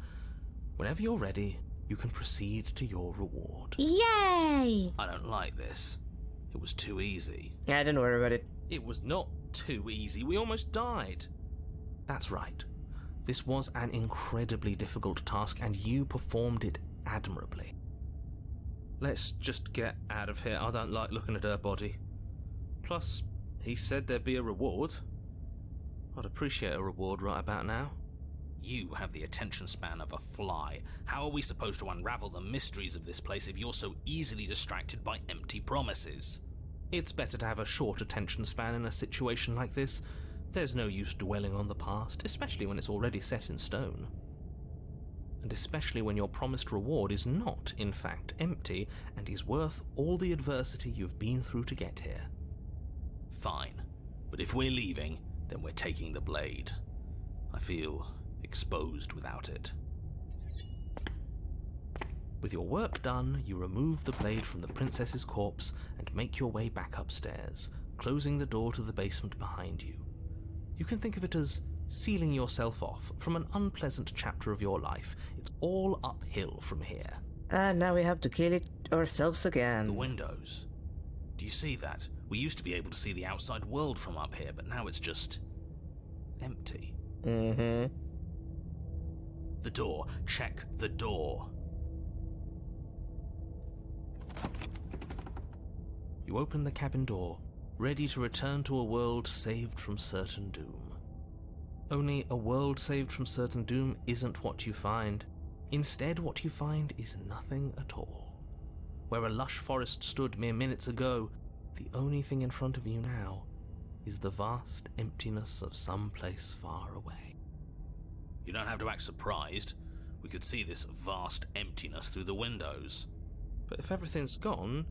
Whenever you're ready, you can proceed to your reward. Yay! I don't like this. It was too easy. Yeah, don't worry about it. It was not too easy. We almost died. That's right. This was an incredibly difficult task, and you performed it admirably. Let's just get out of here. I don't like looking at her body. Plus, he said there'd be a reward. I'd appreciate a reward right about now. You have the attention span of a fly. How are we supposed to unravel the mysteries of this place if you're so easily distracted by empty promises? It's better to have a short attention span in a situation like this. There's no use dwelling on the past, especially when it's already set in stone. And especially when your promised reward is not, in fact, empty and is worth all the adversity you've been through to get here. Fine, but if we're leaving, then we're taking the blade. I feel exposed without it. With your work done, you remove the blade from the princess's corpse and make your way back upstairs, closing the door to the basement behind you. You can think of it as sealing yourself off from an unpleasant chapter of your life. It's all uphill from here. And now we have to kill it ourselves again. The windows. Do you see that? We used to be able to see the outside world from up here, but now it's just empty. Mm-hmm. The door. Check the door. You open the cabin door, ready to return to a world saved from certain doom. Only a world saved from certain doom isn't what you find. Instead, what you find is nothing at all. Where a lush forest stood mere minutes ago, the only thing in front of you now is the vast emptiness of some place far away. You don't have to act surprised. We could see this vast emptiness through the windows. But if everything's gone,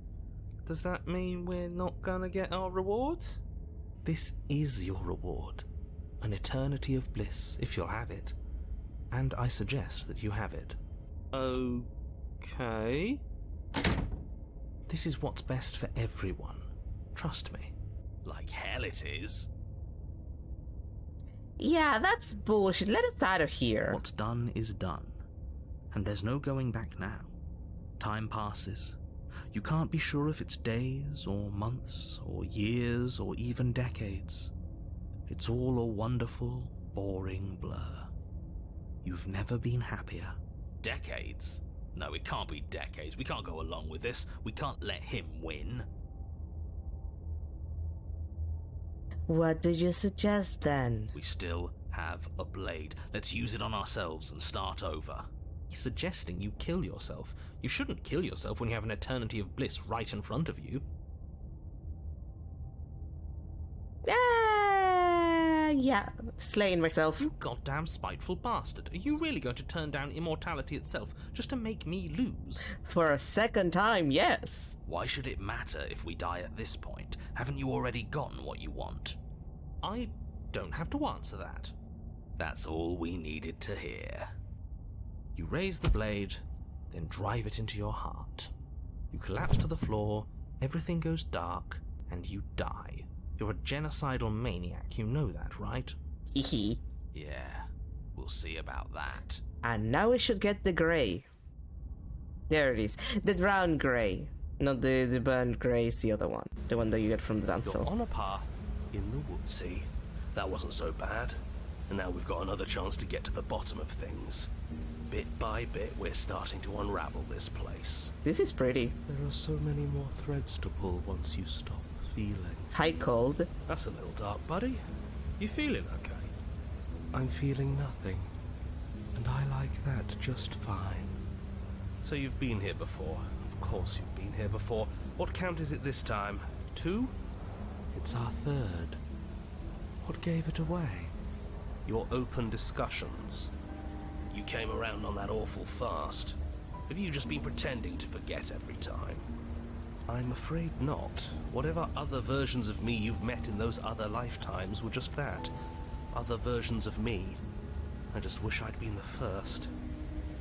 does that mean we're not gonna get our reward? This is your reward. An eternity of bliss, if you'll have it. And I suggest that you have it. Okay. This is what's best for everyone. Trust me. Like hell it is. Yeah, that's bullshit. Let us out of here. What's done is done. And there's no going back now. Time passes. You can't be sure if it's days or months or years or even decades. It's all a wonderful, boring blur. You've never been happier. Decades? No, it can't be decades. We can't go along with this. We can't let him win. What did you suggest then? We still have a blade. Let's use it on ourselves and start over. He's suggesting you kill yourself. You shouldn't kill yourself when you have an eternity of bliss right in front of you. Yeah, slaying myself. You goddamn spiteful bastard. Are you really going to turn down immortality itself just to make me lose? For a second time, yes. Why should it matter if we die at this point? Haven't you already gotten what you want? I don't have to answer that. That's all we needed to hear. You raise the blade, then drive it into your heart. You collapse to the floor, everything goes dark, and you die. You're a genocidal maniac, you know that, right? Hehe. Yeah, we'll see about that. And now we should get the grey. There it is. The drowned grey. Not the burnt grey is the other one. The one that you get from the You're dancel. on a path in the woods. See, that wasn't so bad. And now we've got another chance to get to the bottom of things. Bit by bit, we're starting to unravel this place. This is pretty. There are so many more threads to pull once you stop feeling. High cold. That's a little dark, buddy. You feeling okay? I'm feeling nothing. And I like that just fine. So you've been here before. Of course you've been here before. What count is it this time? 2? It's our third. What gave it away? Your open discussions. You came around on that awful fast. Have you just been pretending to forget every time? I'm afraid not. Whatever other versions of me you've met in those other lifetimes were just that. Other versions of me. I just wish I'd been the first.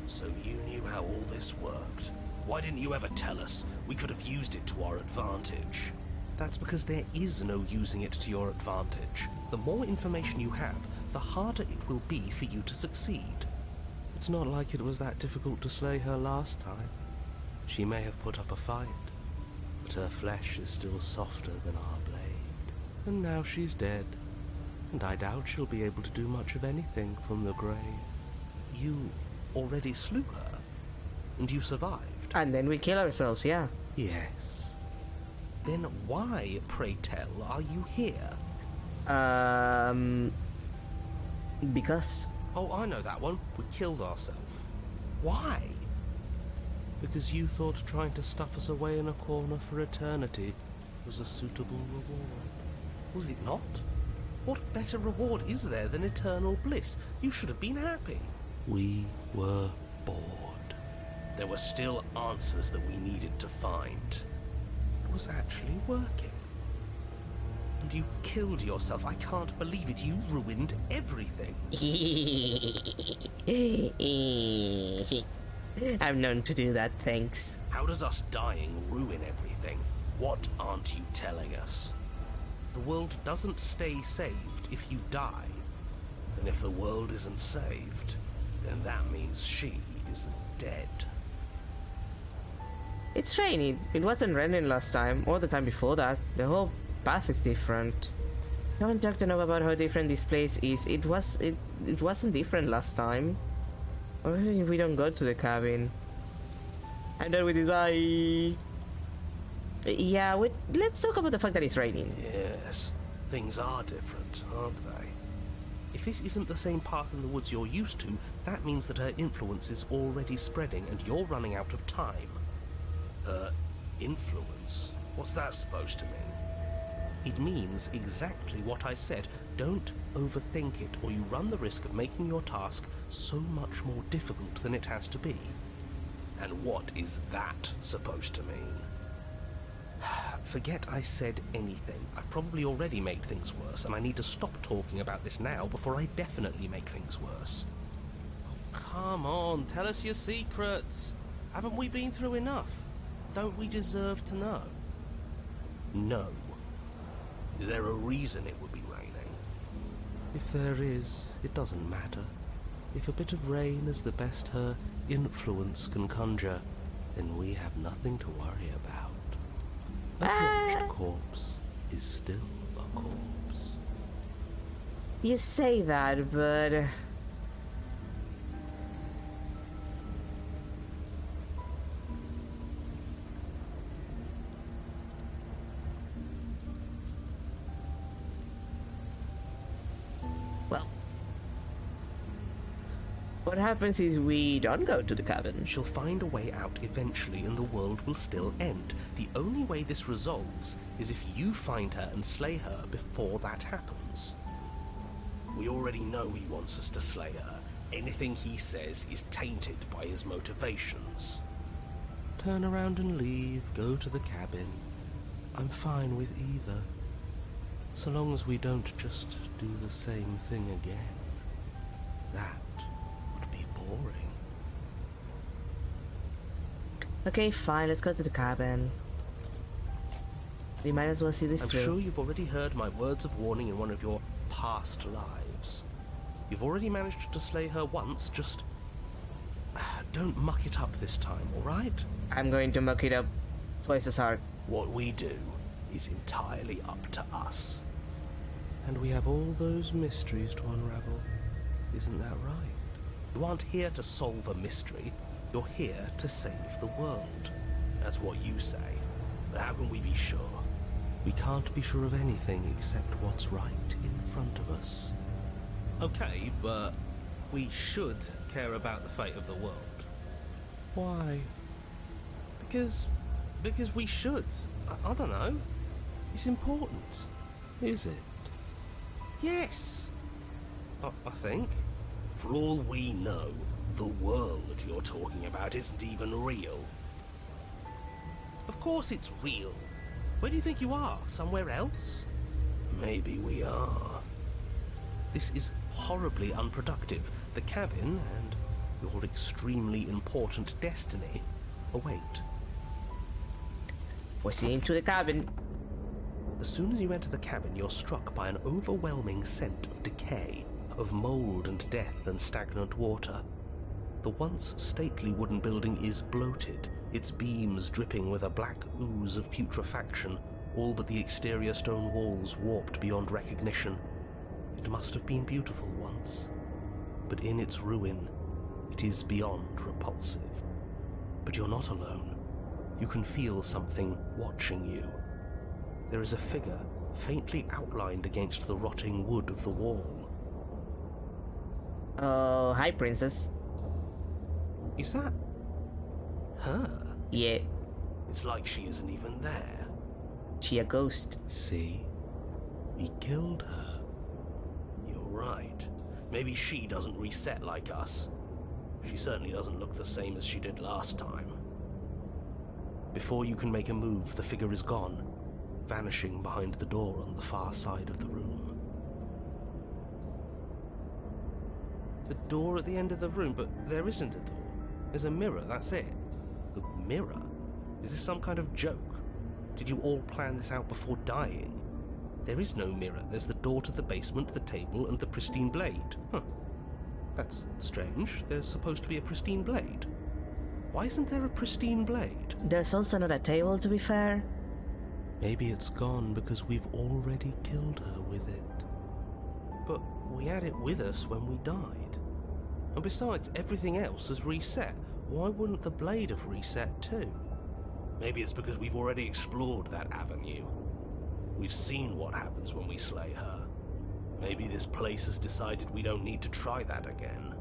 So you knew how all this worked. Why didn't you ever tell us? We could have used it to our advantage. That's because there is no using it to your advantage. The more information you have, the harder it will be for you to succeed. It's not like it was that difficult to slay her last time. She may have put up a fight, but her flesh is still softer than our blade. And now she's dead, and I doubt she'll be able to do much of anything from the grave. You already slew her, and you survived. And then we kill ourselves, yeah. Yes. Then why, pray tell, are you here? Because... Oh, I know that one. We killed ourselves. Why? Because you thought trying to stuff us away in a corner for eternity was a suitable reward. Was it not? What better reward is there than eternal bliss? You should have been happy. We were bored. There were still answers that we needed to find. It was actually working. And you killed yourself. I can't believe it. You ruined everything. I'm known to do that, thanks. How does us dying ruin everything? What aren't you telling us? The world doesn't stay saved if you die. And if the world isn't saved, then that means she is dead. It's raining. It wasn't raining last time, or the time before that. The whole path is different. I haven't talked enough about how different this place is. It wasn't different last time. Or if we don't go to the cabin. I'm done with this, bye! Yeah, let's talk about the fact that it's raining. Yes, things are different, aren't they? If this isn't the same path in the woods you're used to, that means that her influence is already spreading and you're running out of time. Her influence? What's that supposed to mean? It means exactly what I said. Don't overthink it, or you run the risk of making your task so much more difficult than it has to be. And what is that supposed to mean? Forget I said anything. I've probably already made things worse, and I need to stop talking about this now before I definitely make things worse. Oh, come on, tell us your secrets. Haven't we been through enough? Don't we deserve to know? No. Is there a reason it would be raining? If there is, it doesn't matter. If a bit of rain is the best her influence can conjure, then we have nothing to worry about. A drenched corpse is still a corpse. You say that, but... Well... What happens is we don't go to the cabin. She'll find a way out eventually and the world will still end. The only way this resolves is if you find her and slay her before that happens. We already know he wants us to slay her. Anything he says is tainted by his motivations. Turn around and leave, go to the cabin. I'm fine with either. So long as we don't just do the same thing again. That would be boring. Okay, fine, let's go to the cabin. We might as well see this I'm through. sure you've already heard my words of warning in one of your past lives. You've already managed to slay her once, just... don't muck it up this time, alright? I'm going to muck it up twice as hard. What we do is entirely up to us. And we have all those mysteries to unravel. Isn't that right? You aren't here to solve a mystery. You're here to save the world. That's what you say. But how can we be sure? We can't be sure of anything except what's right in front of us. Okay, but we should care about the fate of the world. Why? Because we should. I don't know. It's important. Is it? Yes. I think. For all we know, the world you're talking about isn't even real. Of course it's real. Where do you think you are? Somewhere else? Maybe we are. This is horribly unproductive. The cabin and your extremely important destiny await. Proceeding to the cabin. As soon as you enter the cabin, you're struck by an overwhelming scent of decay, of mold and death and stagnant water. The once stately wooden building is bloated, its beams dripping with a black ooze of putrefaction, all but the exterior stone walls warped beyond recognition. It must have been beautiful once, but in its ruin, it is beyond repulsive. But you're not alone. You can feel something watching you. There is a figure faintly outlined against the rotting wood of the wall. Oh, hi, princess. Is that her? Yeah, It's like she isn't even there. she a ghost. See? We killed her. You're right. Maybe she doesn't reset like us. She certainly doesn't look the same as she did last time. Before you can make a move, the figure is gone, vanishing behind the door on the far side of the room. The door at the end of the room, but there isn't a door. There's a mirror, that's it. The mirror? Is this some kind of joke? Did you all plan this out before dying? There is no mirror. There's the door to the basement, the table, and the pristine blade. Huh. That's strange. There's supposed to be a pristine blade. Why isn't there a pristine blade? There's also not a table, to be fair. Maybe it's gone because we've already killed her with it. But we had it with us when we died. And besides, everything else has reset. Why wouldn't the blade have reset too? Maybe it's because we've already explored that avenue. We've seen what happens when we slay her. Maybe this place has decided we don't need to try that again.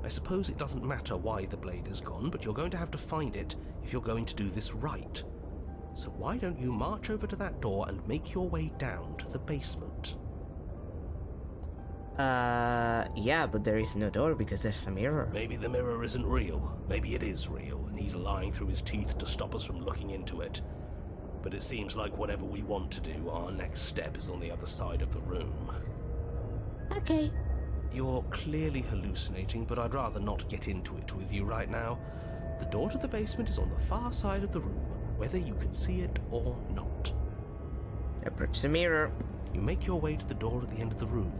I suppose it doesn't matter why the blade is gone, but you're going to have to find it if you're going to do this right. So why don't you march over to that door and make your way down to the basement? Yeah, but there is no door because there's a mirror. Maybe the mirror isn't real. Maybe it is real, and he's lying through his teeth to stop us from looking into it. But it seems like whatever we want to do, our next step is on the other side of the room. Okay. You're clearly hallucinating, but I'd rather not get into it with you right now. The door to the basement is on the far side of the room, whether you can see it or not. Approach the mirror. You make your way to the door at the end of the room,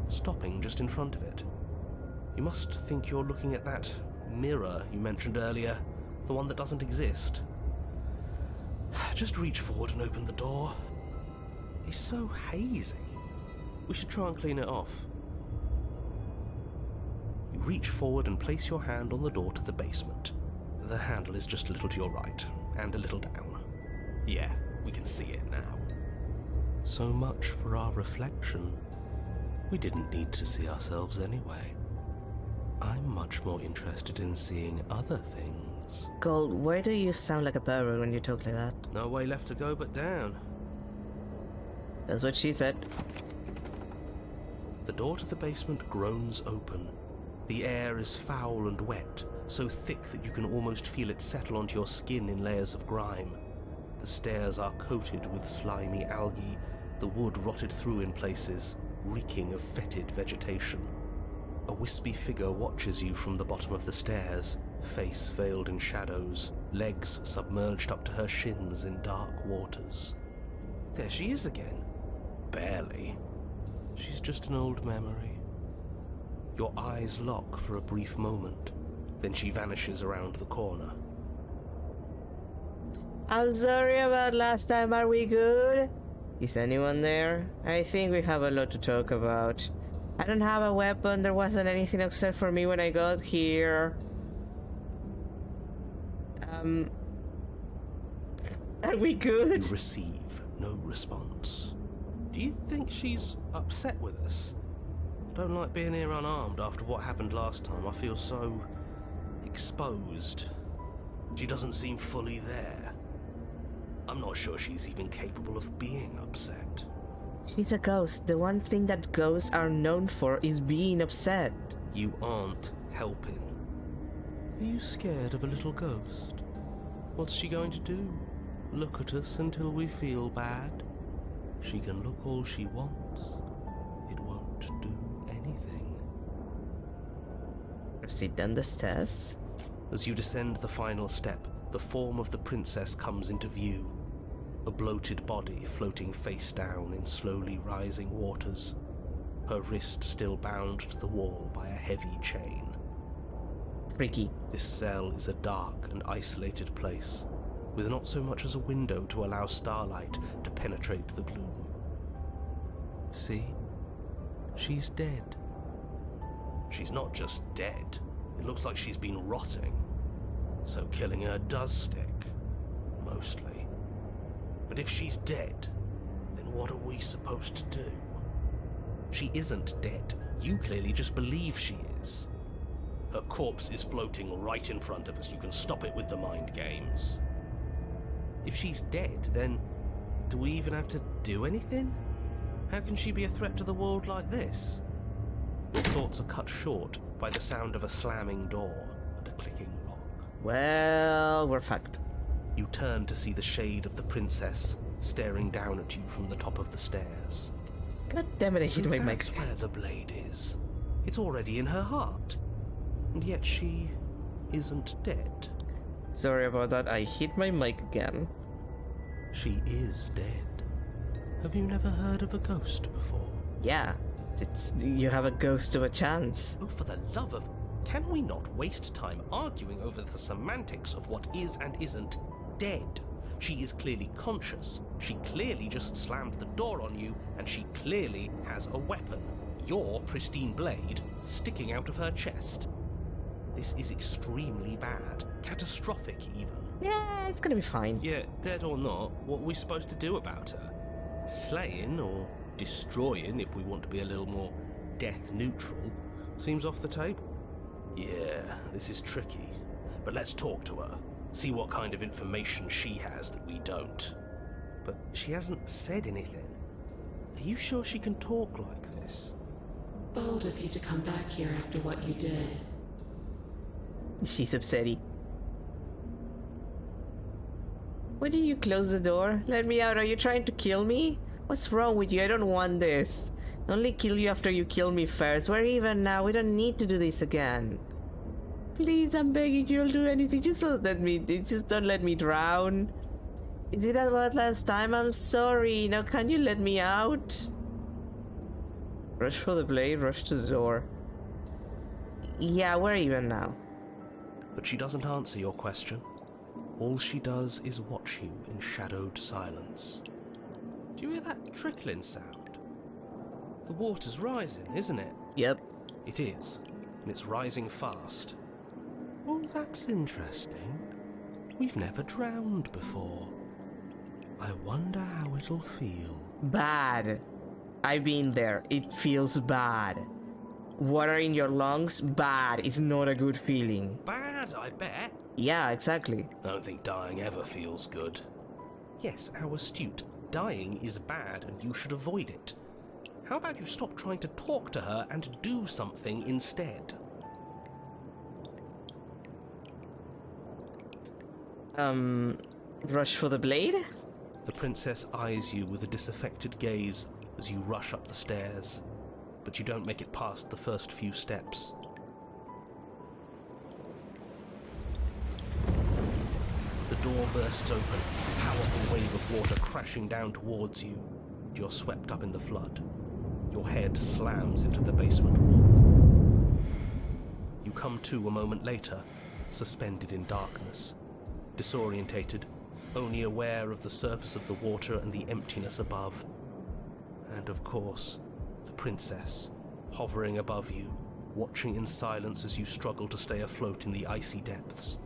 stopping just in front of it. You must think you're looking at that mirror you mentioned earlier, the one that doesn't exist. Just reach forward and open the door. It's so hazy. We should try and clean it off. You reach forward and place your hand on the door to the basement. The handle is just a little to your right, and a little down. Yeah, we can see it now. So much for our reflection. We didn't need to see ourselves anyway. I'm much more interested in seeing other things. Gold, why do you sound like a pervert when you talk like that? No way left to go but down. That's what she said. The door to the basement groans open. The air is foul and wet, so thick that you can almost feel it settle onto your skin in layers of grime. The The stairs are coated with slimy algae, the wood rotted through in places, reeking of fetid vegetation. A wispy figure watches you from the bottom of the stairs, face veiled in shadows, legs submerged up to her shins in dark waters. There she is again. Barely. She's just an old memory. Your eyes lock for a brief moment, then she vanishes around the corner. I'm sorry about last time, are we good? Is anyone there? I think we have a lot to talk about. I don't have a weapon, there wasn't anything except for me when I got here. Are we good? You receive no response. Do you think she's upset with us? I don't like being here unarmed after what happened last time. I feel so exposed. She doesn't seem fully there. I'm not sure she's even capable of being upset. She's a ghost. The one thing that ghosts are known for is being upset. You aren't helping. Are you scared of a little ghost? What's she going to do? Look at us until we feel bad? She can look all she wants. It won't do anything. Proceed down the stairs. As you descend the final step, the form of the princess comes into view. A bloated body floating face down in slowly rising waters. Her wrist still bound to the wall by a heavy chain. Freaky. This cell is a dark and isolated place, with not so much as a window to allow starlight to penetrate the gloom. See? She's dead. She's not just dead. It looks like she's been rotting. So killing her does stick. Mostly. But if she's dead, then what are we supposed to do? She isn't dead. You clearly just believe she is. Her corpse is floating right in front of us. You can stop it with the mind games. If she's dead, then do we even have to do anything? How can she be a threat to the world like this? Your thoughts are cut short by the sound of a slamming door and a clicking lock. Well, we're fucked. You turn to see the shade of the princess staring down at you from the top of the stairs. God damn it, I So hit my mic. that's where the blade is. It's already in her heart. And yet she isn't dead. Sorry about that, I hit my mic again. She is dead. Have you never heard of a ghost before? Yeah, you have a ghost of a chance. Oh, for the love of... Can we not waste time arguing over the semantics of what is and isn't dead? She is clearly conscious. She clearly just slammed the door on you, and she clearly has a weapon. Your pristine blade sticking out of her chest. This is extremely bad. Catastrophic, even. Yeah, it's gonna be fine. Yeah, dead or not, what are we supposed to do about her? Slaying, or destroying, if we want to be a little more death-neutral, seems off the table. Yeah, this is tricky. But let's talk to her. See what kind of information she has that we don't. But she hasn't said anything. Are you sure she can talk like this? Bold of you to come back here after what you did. She's upsetty. Why did you close the door? Let me out, are you trying to kill me? What's wrong with you? I don't want this. Only kill you after you kill me first. We're even now, we don't need to do this again. Please, I'm begging you, I'll do anything. Just don't let me drown. Is it about last time? I'm sorry. Now can you let me out? Rush for the blade, rush to the door. Yeah, we're even now. But she doesn't answer your question. All she does is watch you in shadowed silence. Do you hear that trickling sound? The water's rising, isn't it? Yep. It is, and it's rising fast. Oh, that's interesting. We've never drowned before. I wonder how it'll feel. Bad. I've been there. It feels bad. Water in your lungs? Bad. It's not a good feeling. Bad, I bet. Yeah, exactly. I don't think dying ever feels good. Yes, how astute. Dying is bad and you should avoid it. How about you stop trying to talk to her and do something instead? Rush for the blade? The princess eyes you with a disaffected gaze as you rush up the stairs, but you don't make it past the first few steps. The door bursts open, a powerful wave of water crashing down towards you. You're swept up in the flood. Your head slams into the basement wall. You come to a moment later, suspended in darkness, disorientated, only aware of the surface of the water and the emptiness above. And of course, the princess, hovering above you, watching in silence as you struggle to stay afloat in the icy depths.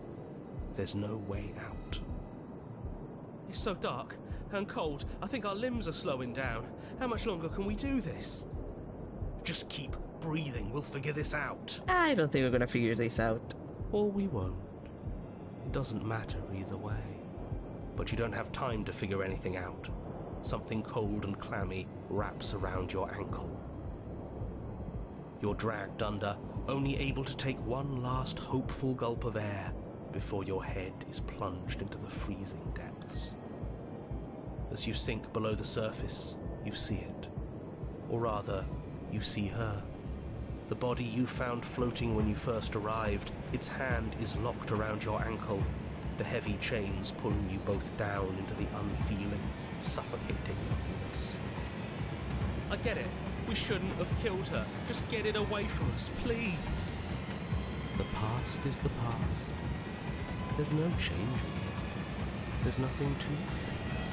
There's no way out. It's so dark and cold, I think our limbs are slowing down. How much longer can we do this? Just keep breathing, we'll figure this out. I don't think we're gonna figure this out. Or we won't. It doesn't matter either way. But you don't have time to figure anything out. Something cold and clammy wraps around your ankle. You're dragged under, only able to take one last hopeful gulp of air before your head is plunged into the freezing depths. As you sink below the surface, you see it. Or rather, you see her. The body you found floating when you first arrived, its hand is locked around your ankle, the heavy chains pulling you both down into the unfeeling, suffocating nothingness. I get it. We shouldn't have killed her. Just get it away from us, please. The past is the past. There's no changing it. There's nothing to fix.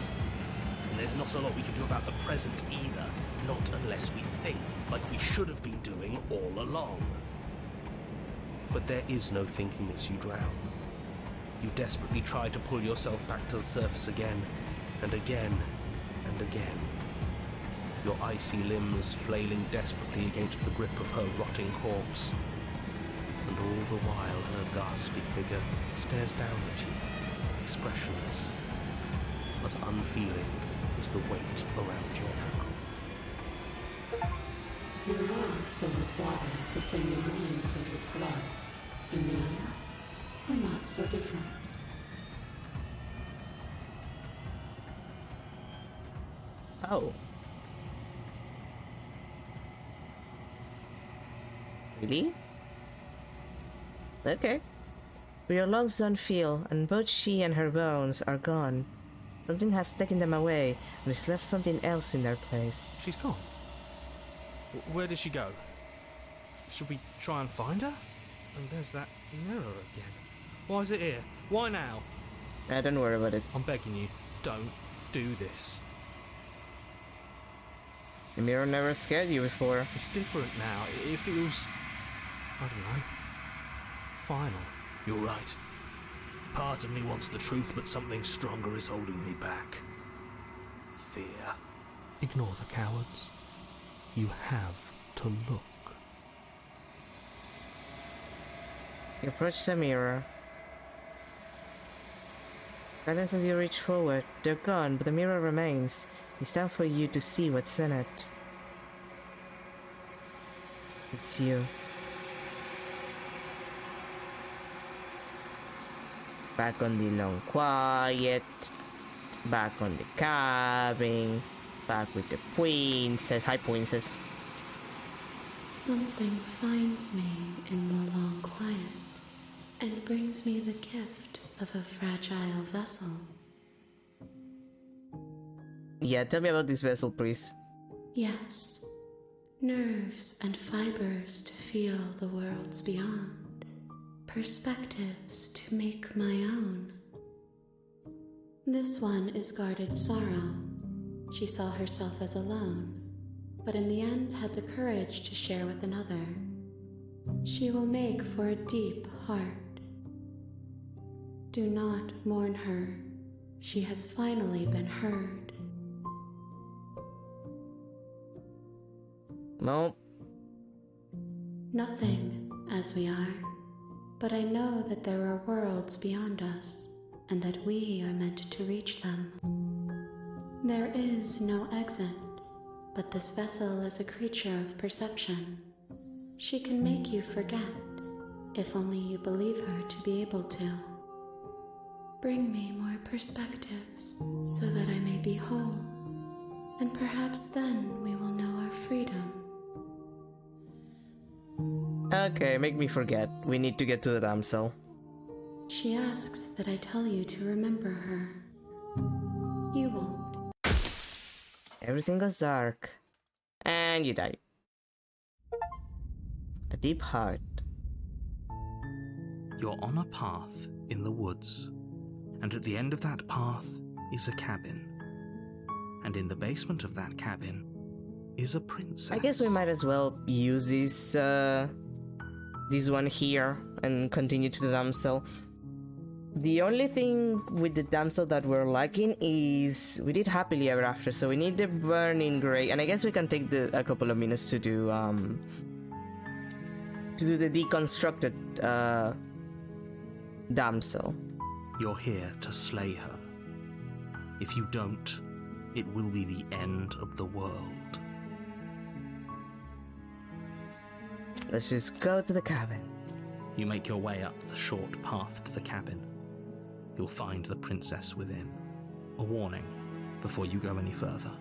And there's not a lot we can do about the present either. Not unless we think, like we should have been doing all along. But there is no thinking as you drown. You desperately try to pull yourself back to the surface again, and again, and again. Your icy limbs flailing desperately against the grip of her rotting corpse. And all the while her ghastly figure stares down at you, expressionless, as unfeeling as the weight around your ankle. Your lungs filled with water, the same your mind filled with blood. In the end, we're not so different. Oh. Really? Okay. But your lungs don't feel, and both she and her bones are gone. Something has taken them away, and has left something else in their place. She's gone. Where did she go? Should we try and find her? And there's that mirror again. Why is it here? Why now? Don't worry about it. I'm begging you, don't do this. The mirror never scared you before. It's different now. It feels... I don't know. Final. You're right. Part of me wants the truth, but something stronger is holding me back. Fear. Ignore the cowards. You have to look. You approach the mirror. Silence as you reach forward. They're gone, but the mirror remains. It's time for you to see what's in it. It's you. Back on the long quiet. Back on the cabin. Back with the princess. Hi, princess. Something finds me in the long quiet and brings me the gift of a fragile vessel. Yeah, tell me about this vessel, please. Yes, nerves and fibers to feel the worlds beyond, perspectives to make my own. This one is guarded sorrow. She saw herself as alone, but in the end had the courage to share with another. She will make for a deep heart. Do not mourn her. She has finally been heard. Nope. Nothing, as we are, but I know that there are worlds beyond us, and that we are meant to reach them. There is no exit, but this vessel is a creature of perception. She can make you forget, if only you believe her to be able to. Bring me more perspectives so that I may be whole, and perhaps then we will know our freedom. Okay, make me forget. We need to get to the damsel. She asks that I tell you to remember her. You won't. Everything goes dark. And you die. A deep heart. You're on a path in the woods, and at the end of that path is a cabin. And in the basement of that cabin is a princess. I guess we might as well use this one here and continue to the damsel. The only thing with the damsel that we're lacking is we did happily ever after, so we need the burning gray, and I guess we can take a couple of minutes to do the deconstructed damsel. You're here to slay her. If you don't, it will be the end of the world. Let's just go to the cabin. You make your way up the short path to the cabin. You'll find the princess within. A warning before you go any further.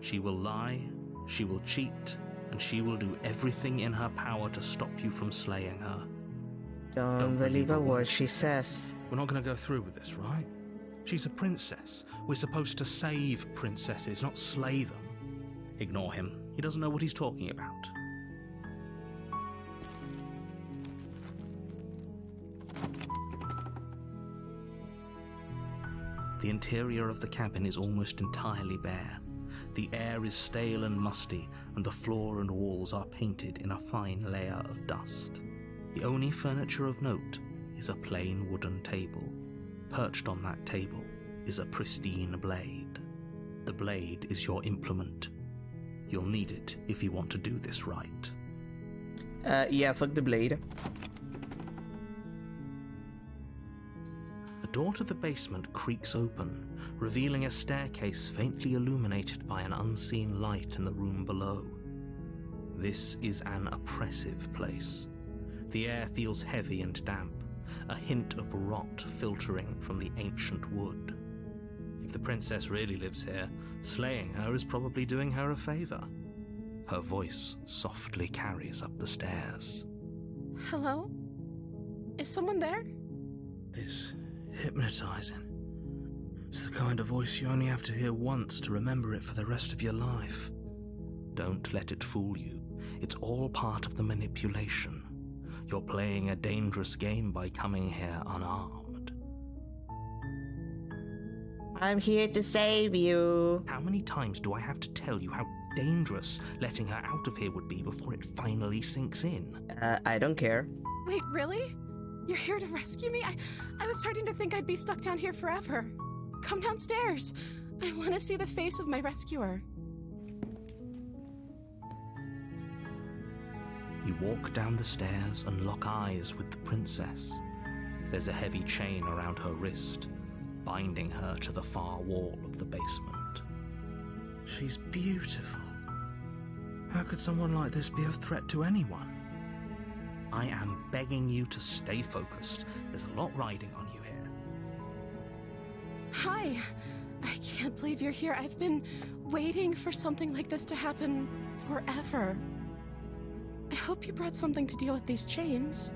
She will lie, she will cheat, and she will do everything in her power to stop you from slaying her. Don't believe a word she says. We're not going to go through with this, right? She's a princess. We're supposed to save princesses, not slay them. Ignore him. He doesn't know what he's talking about. The interior of the cabin is almost entirely bare. The air is stale and musty, and the floor and walls are painted in a fine layer of dust. The only furniture of note is a plain wooden table. Perched on that table is a pristine blade. The blade is your implement. You'll need it if you want to do this right. Yeah, fuck the blade. The door to the basement creaks open, revealing a staircase faintly illuminated by an unseen light in the room below. This is an oppressive place. The air feels heavy and damp, a hint of rot filtering from the ancient wood. If the princess really lives here, slaying her is probably doing her a favor. Her voice softly carries up the stairs. Hello? Is someone there? It's hypnotizing. It's the kind of voice you only have to hear once to remember it for the rest of your life. Don't let it fool you. It's all part of the manipulation. You're playing a dangerous game by coming here unarmed. I'm here to save you. How many times do I have to tell you how dangerous letting her out of here would be before it finally sinks in? I don't care. Wait, really? You're here to rescue me? I was starting to think I'd be stuck down here forever. Come downstairs. I want to see the face of my rescuer. You walk down the stairs and lock eyes with the princess. There's a heavy chain around her wrist, binding her to the far wall of the basement. She's beautiful. How could someone like this be a threat to anyone? I am begging you to stay focused. There's a lot riding on you here. Hi. I can't believe you're here. I've been waiting for something like this to happen forever. I hope you brought something to deal with these chains.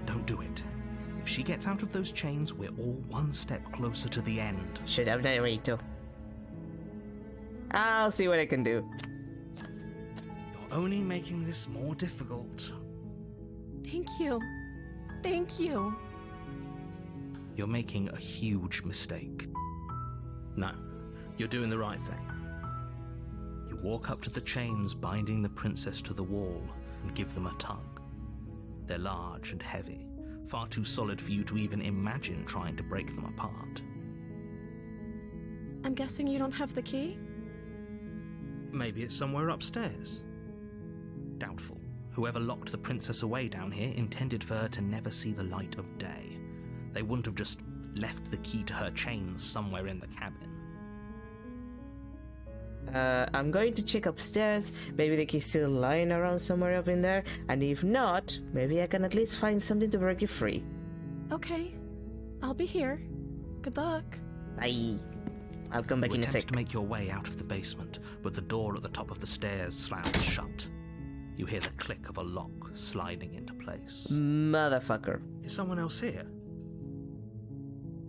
Don't do it. If she gets out of those chains, we're all one step closer to the end. Should have narrator. I'll see what I can do. You're only making this more difficult. Thank you. Thank you. You're making a huge mistake. No, you're doing the right thing. You walk up to the chains binding the princess to the wall and give them a tug. They're large and heavy, far too solid for you to even imagine trying to break them apart. I'm guessing you don't have the key? Maybe it's somewhere upstairs. Doubtful. Whoever locked the princess away down here intended for her to never see the light of day. They wouldn't have just left the key to her chains somewhere in the cabin. I'm going to check upstairs. Maybe the key's still lying around somewhere up in there. And if not, maybe I can at least find something to break you free. Okay. I'll be here. Good luck. Bye. I'll come back You in a attempt sec. to make your way out of the basement, but the door at the top of the stairs slams shut. You hear the click of a lock sliding into place. Motherfucker. Is someone else here?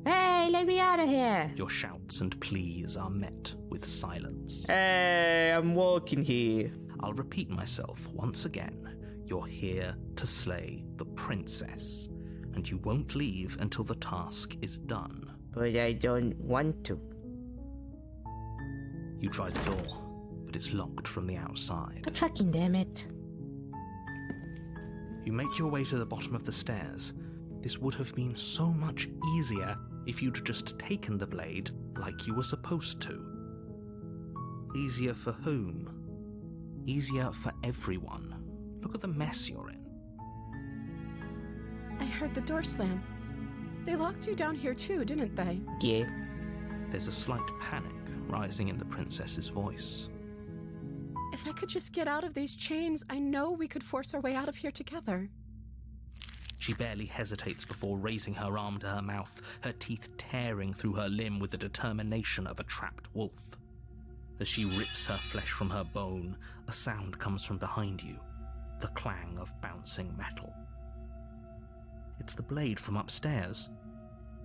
Hey, let me out of here. Your shouts and pleas are met with silence. Hey, I'm walking here. I'll repeat myself once again. You're here to slay the princess, and you won't leave until the task is done. But I don't want to. You try the door, but it's locked from the outside. God fucking damn it. You make your way to the bottom of the stairs. This would have been so much easier if you'd just taken the blade like you were supposed to. Easier for whom? Easier for everyone. Look at the mess you're in. I heard the door slam. They locked you down here too, didn't they? Yeah. There's a slight panic rising in the princess's voice. If I could just get out of these chains, I know we could force our way out of here together. She barely hesitates before raising her arm to her mouth, her teeth tearing through her limb with the determination of a trapped wolf. As she rips her flesh from her bone, a sound comes from behind you, the clang of bouncing metal. It's the blade from upstairs.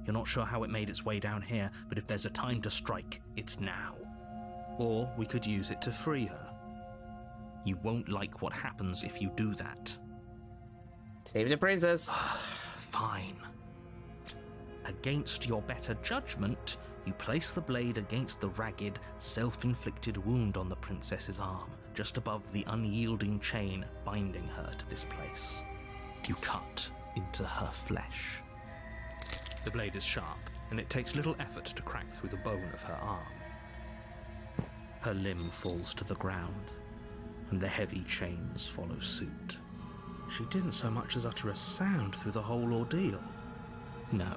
You're not sure how it made its way down here, but if there's a time to strike, it's now. Or we could use it to free her. You won't like what happens if you do that. Save the princess. Fine. Against your better judgment, you place the blade against the ragged, self-inflicted wound on the princess's arm, just above the unyielding chain binding her to this place. You cut into her flesh. The blade is sharp, and it takes little effort to crack through the bone of her arm. Her limb falls to the ground, and the heavy chains follow suit. She didn't so much as utter a sound through the whole ordeal. No,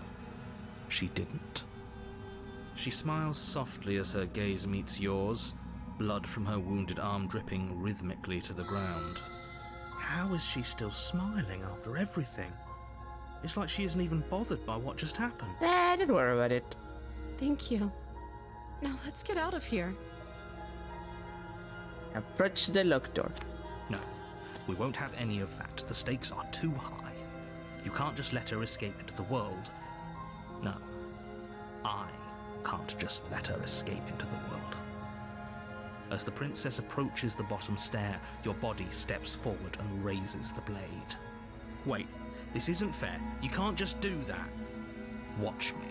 she didn't. She smiles softly as her gaze meets yours, blood from her wounded arm dripping rhythmically to the ground. How is she still smiling after everything? It's like she isn't even bothered by what just happened. Don't worry about it. Thank you. Now let's get out of here. Approach the locked door. No, we won't have any of that. The stakes are too high. You can't just let her escape into the world. No, I can't just let her escape into the world. As the princess approaches the bottom stair, your body steps forward and raises the blade. Wait, this isn't fair. You can't just do that. Watch me.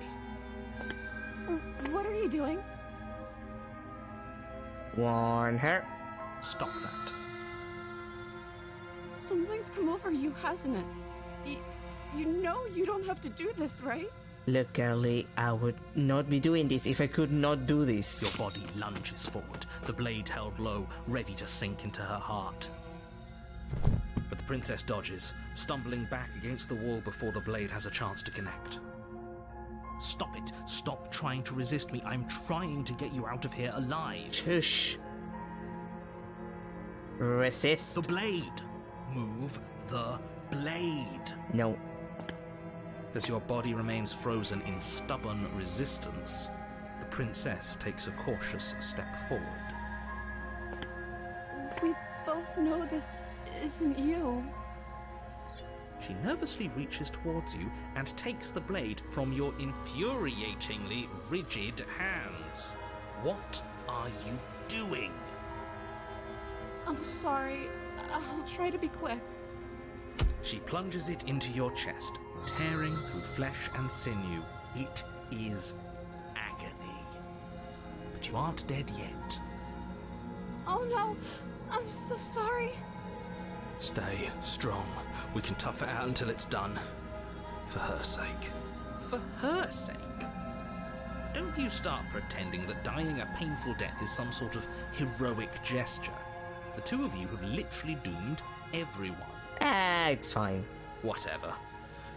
What are you doing? Warn her. Stop that. Something's come over you, hasn't it? You know you don't have to do this, right? Look, Carly, I would not be doing this if I could not do this. Your body lunges forward, the blade held low, ready to sink into her heart. But the princess dodges, stumbling back against the wall before the blade has a chance to connect. Stop it. Stop trying to resist me. I'm trying to get you out of here alive. Shush. Resist. The blade. Move the blade. No. As your body remains frozen in stubborn resistance, the princess takes a cautious step forward. We both know this isn't you. She nervously reaches towards you and takes the blade from your infuriatingly rigid hands. What are you doing? I'm sorry. I'll try to be quick. She plunges it into your chest, tearing through flesh and sinew. It is agony. But you aren't dead yet. Oh no, I'm so sorry. Stay strong. We can tough it out until it's done. For her sake. For her sake? Don't you start pretending that dying a painful death is some sort of heroic gesture. The two of you have literally doomed everyone. It's fine. Whatever.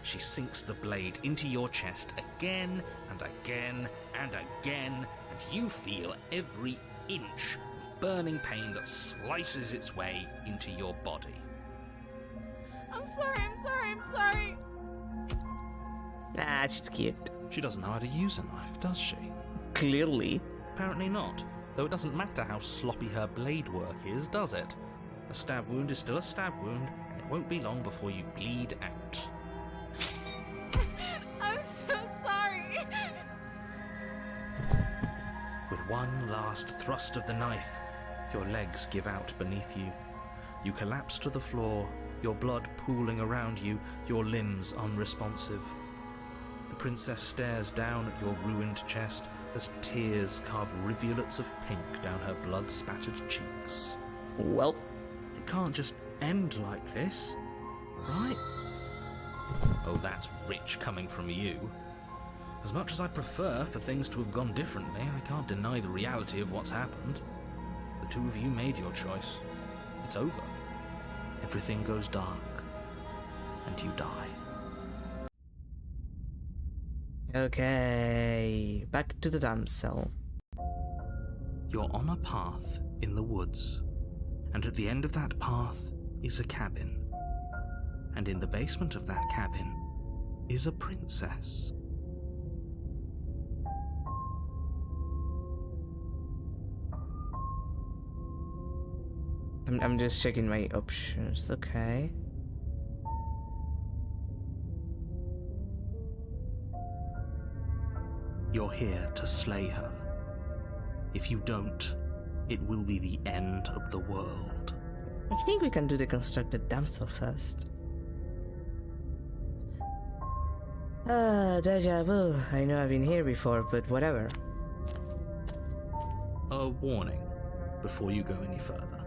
She sinks the blade into your chest again and again and again, and you feel every inch of burning pain that slices its way into your body. I'm sorry. Ah, she's cute. She doesn't know how to use a knife, does she? Clearly. Apparently not. Though it doesn't matter how sloppy her blade work is, does it? A stab wound is still a stab wound, and it won't be long before you bleed out. I'm so sorry. With one last thrust of the knife, your legs give out beneath you. You collapse to the floor, your blood pooling around you, your limbs unresponsive. The princess stares down at your ruined chest as tears carve rivulets of pink down her blood-spattered cheeks. Well, It can't just end like this, right? Oh, that's rich coming from you. As much as I prefer for things to have gone differently, I can't deny the reality of what's happened. The two of you made your choice. It's over. Everything goes dark, and you die. okay. Back to the damsel. You're on a path in the woods, and at the end of that path is a cabin. And in the basement of that cabin is a princess. I'm just checking my options, okay. You're here to slay her. If you don't, it will be the end of the world. I think we can do the constructed damsel first. Deja vu. I know I've been here before, but whatever. A warning before you go any further.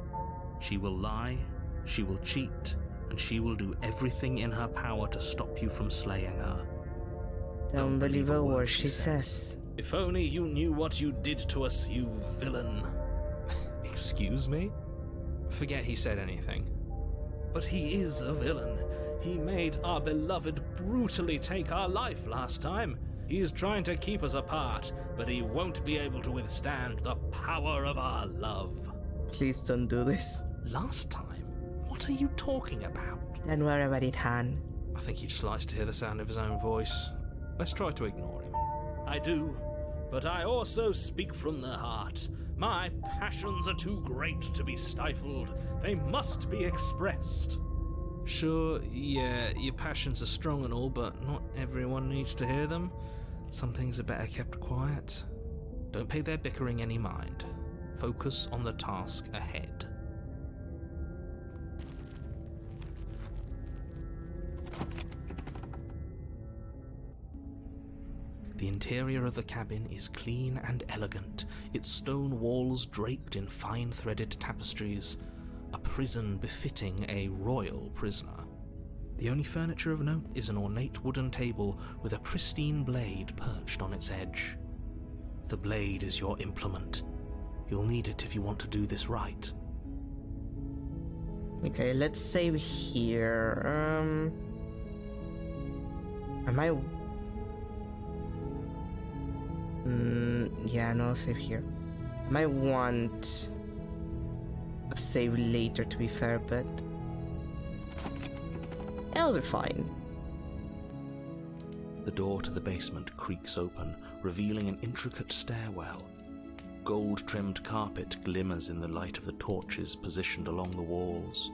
She will lie, she will cheat, and she will do everything in her power to stop you from slaying her. Don't believe a word she says. If only you knew what you did to us, you villain. Excuse me? Forget he said anything. But he is a villain. He made our beloved brutally take our life last time. He's trying to keep us apart, but he won't be able to withstand the power of our love. Please don't do this. Last time? What are you talking about? Don't worry about it, Han. I think he just likes to hear the sound of his own voice. Let's try to ignore him. I do, but I also speak from the heart. My passions are too great to be stifled. They must be expressed. Sure, yeah, your passions are strong and all, but not everyone needs to hear them. Some things are better kept quiet. Don't pay their bickering any mind. Focus on the task ahead. The interior of the cabin is clean and elegant, its stone walls draped in fine-threaded tapestries, a prison befitting a royal prisoner. The only furniture of note is an ornate wooden table with a pristine blade perched on its edge. The blade is your implement. You'll need it if you want to do this right. Okay, let's save here. Am I... yeah, no, I'll save here. I might want a save later, to be fair, but it'll be fine. The door to the basement creaks open, revealing an intricate stairwell. Gold-trimmed carpet glimmers in the light of the torches positioned along the walls.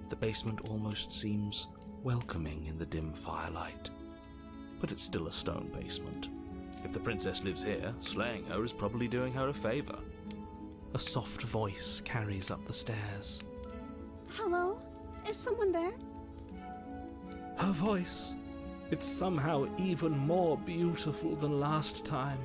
The basement almost seems welcoming in the dim firelight. But it's still a stone basement. If the princess lives here, slaying her is probably doing her a favor. A soft voice carries up the stairs. Hello? Is someone there? Her voice. It's somehow even more beautiful than last time.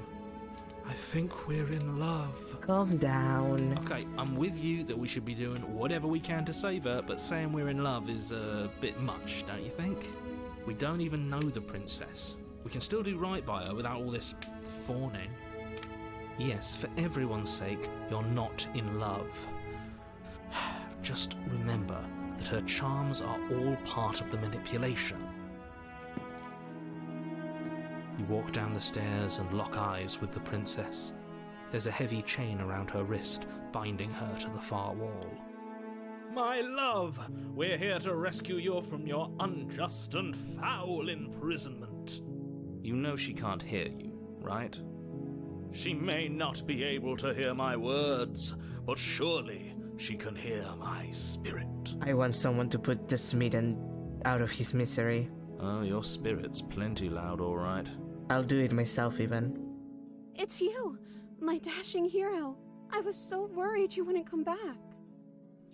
I think we're in love. Calm down. Okay, I'm with you that we should be doing whatever we can to save her, but saying we're in love is a bit much, don't you think? We don't even know the princess. We can still do right by her without all this fawning. Yes, for everyone's sake, you're not in love. Just remember that her charms are all part of the manipulation. You walk down the stairs and lock eyes with the princess. There's a heavy chain around her wrist, binding her to the far wall. My love, we're here to rescue you from your unjust and foul imprisonment. You know she can't hear you, right? She may not be able to hear my words, but surely she can hear my spirit. I want someone to put the smitten out of his misery. Oh, your spirit's plenty loud, all right. I'll do it myself, even. It's you, my dashing hero. I was so worried you wouldn't come back.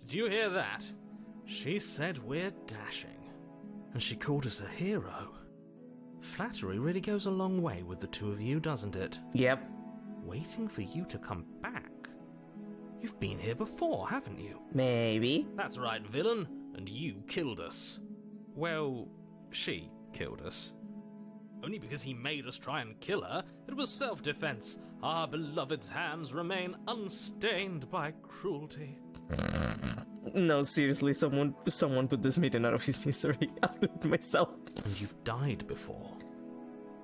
Did you hear that? She said we're dashing. And she called us a hero. Flattery really goes a long way with the two of you, doesn't it? Yep. Waiting for you to come back? You've been here before, haven't you? Maybe. That's right, villain. And you killed us. Well, she killed us. Only because he made us try and kill her. It was self-defense. Our beloved's hands remain unstained by cruelty. No, seriously, someone put the smitten out of his misery. I'll do it myself. And you've died before.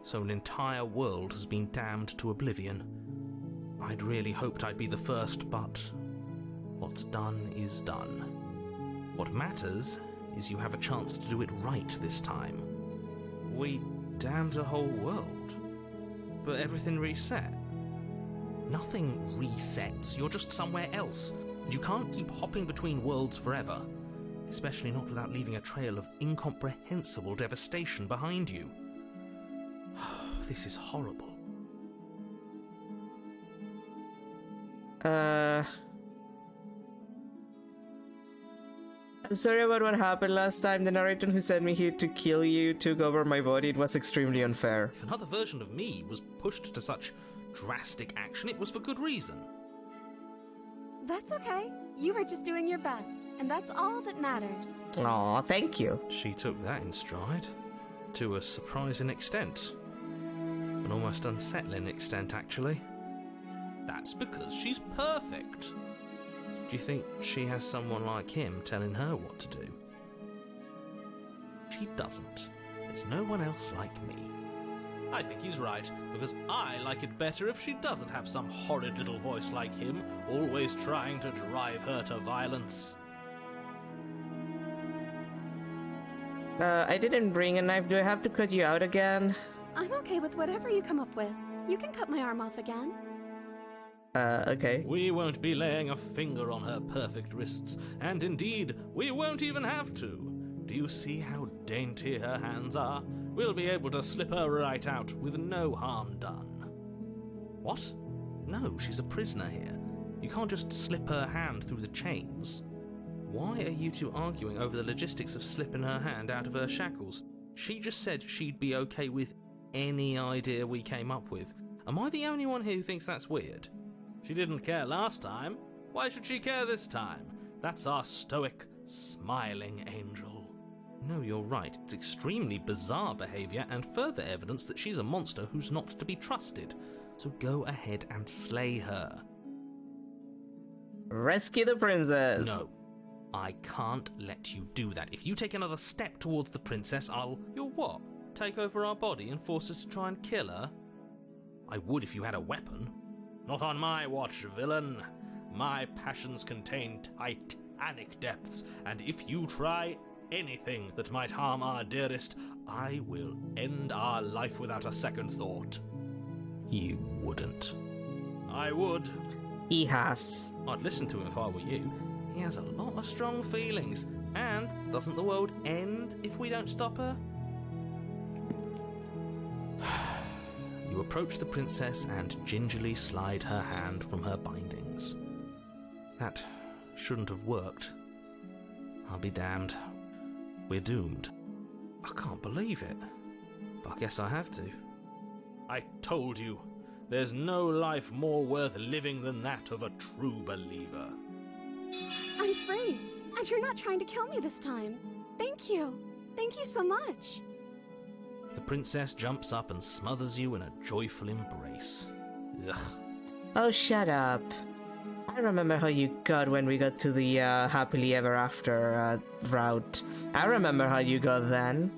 So an entire world has been damned to oblivion. I'd really hoped I'd be the first, but what's done is done. What matters is you have a chance to do it right this time. We damned a whole world, but everything reset. Nothing resets, you're just somewhere else. You can't keep hopping between worlds forever, especially not without leaving a trail of incomprehensible devastation behind you. This is horrible. I'm sorry about what happened last time. The narrator who sent me here to kill you took over my body. It was extremely unfair. If another version of me was pushed to such drastic action, it was for good reason. That's okay. You were just doing your best, and that's all that matters. Aw, thank you. She took that in stride. To a surprising extent. An almost unsettling extent, actually. That's because she's perfect. Do you think she has someone like him telling her what to do? She doesn't. There's no one else like me. I think he's right, because I like it better if she doesn't have some horrid little voice like him, always trying to drive her to violence. I didn't bring a knife. Do I have to cut you out again? I'm okay with whatever you come up with. You can cut my arm off again. Okay. We won't be laying a finger on her perfect wrists, and indeed, we won't even have to. Do you see how dainty her hands are? We'll be able to slip her right out with no harm done. What? No, she's a prisoner here. You can't just slip her hand through the chains. Why are you two arguing over the logistics of slipping her hand out of her shackles? She just said she'd be okay with any idea we came up with. Am I the only one here who thinks that's weird? She didn't care last time. Why should she care this time? That's our stoic, smiling angel. No, you're right. It's extremely bizarre behaviour and further evidence that she's a monster who's not to be trusted. So go ahead and slay her. Rescue the princess. No. I can't let you do that. If you take another step towards the princess, You'll what? Take over our body and force us to try and kill her? I would if you had a weapon. Not on my watch, villain. My passions contain titanic depths, and if you try anything that might harm our dearest, I will end our life without a second thought. You wouldn't. I would. He has. I'd listen to him if I were you. He has a lot of strong feelings. And doesn't the world end if we don't stop her? You approach the princess and gingerly slide her hand from her bindings. That shouldn't have worked. I'll be damned. We're doomed. I can't believe it. But I guess I have to. I told you, there's no life more worth living than that of a true believer. I'm free, and you're not trying to kill me this time. Thank you. Thank you so much. The princess jumps up and smothers you in a joyful embrace. Ugh. Oh, shut up. I remember how you got when we got to the happily ever after route. I remember how you got then.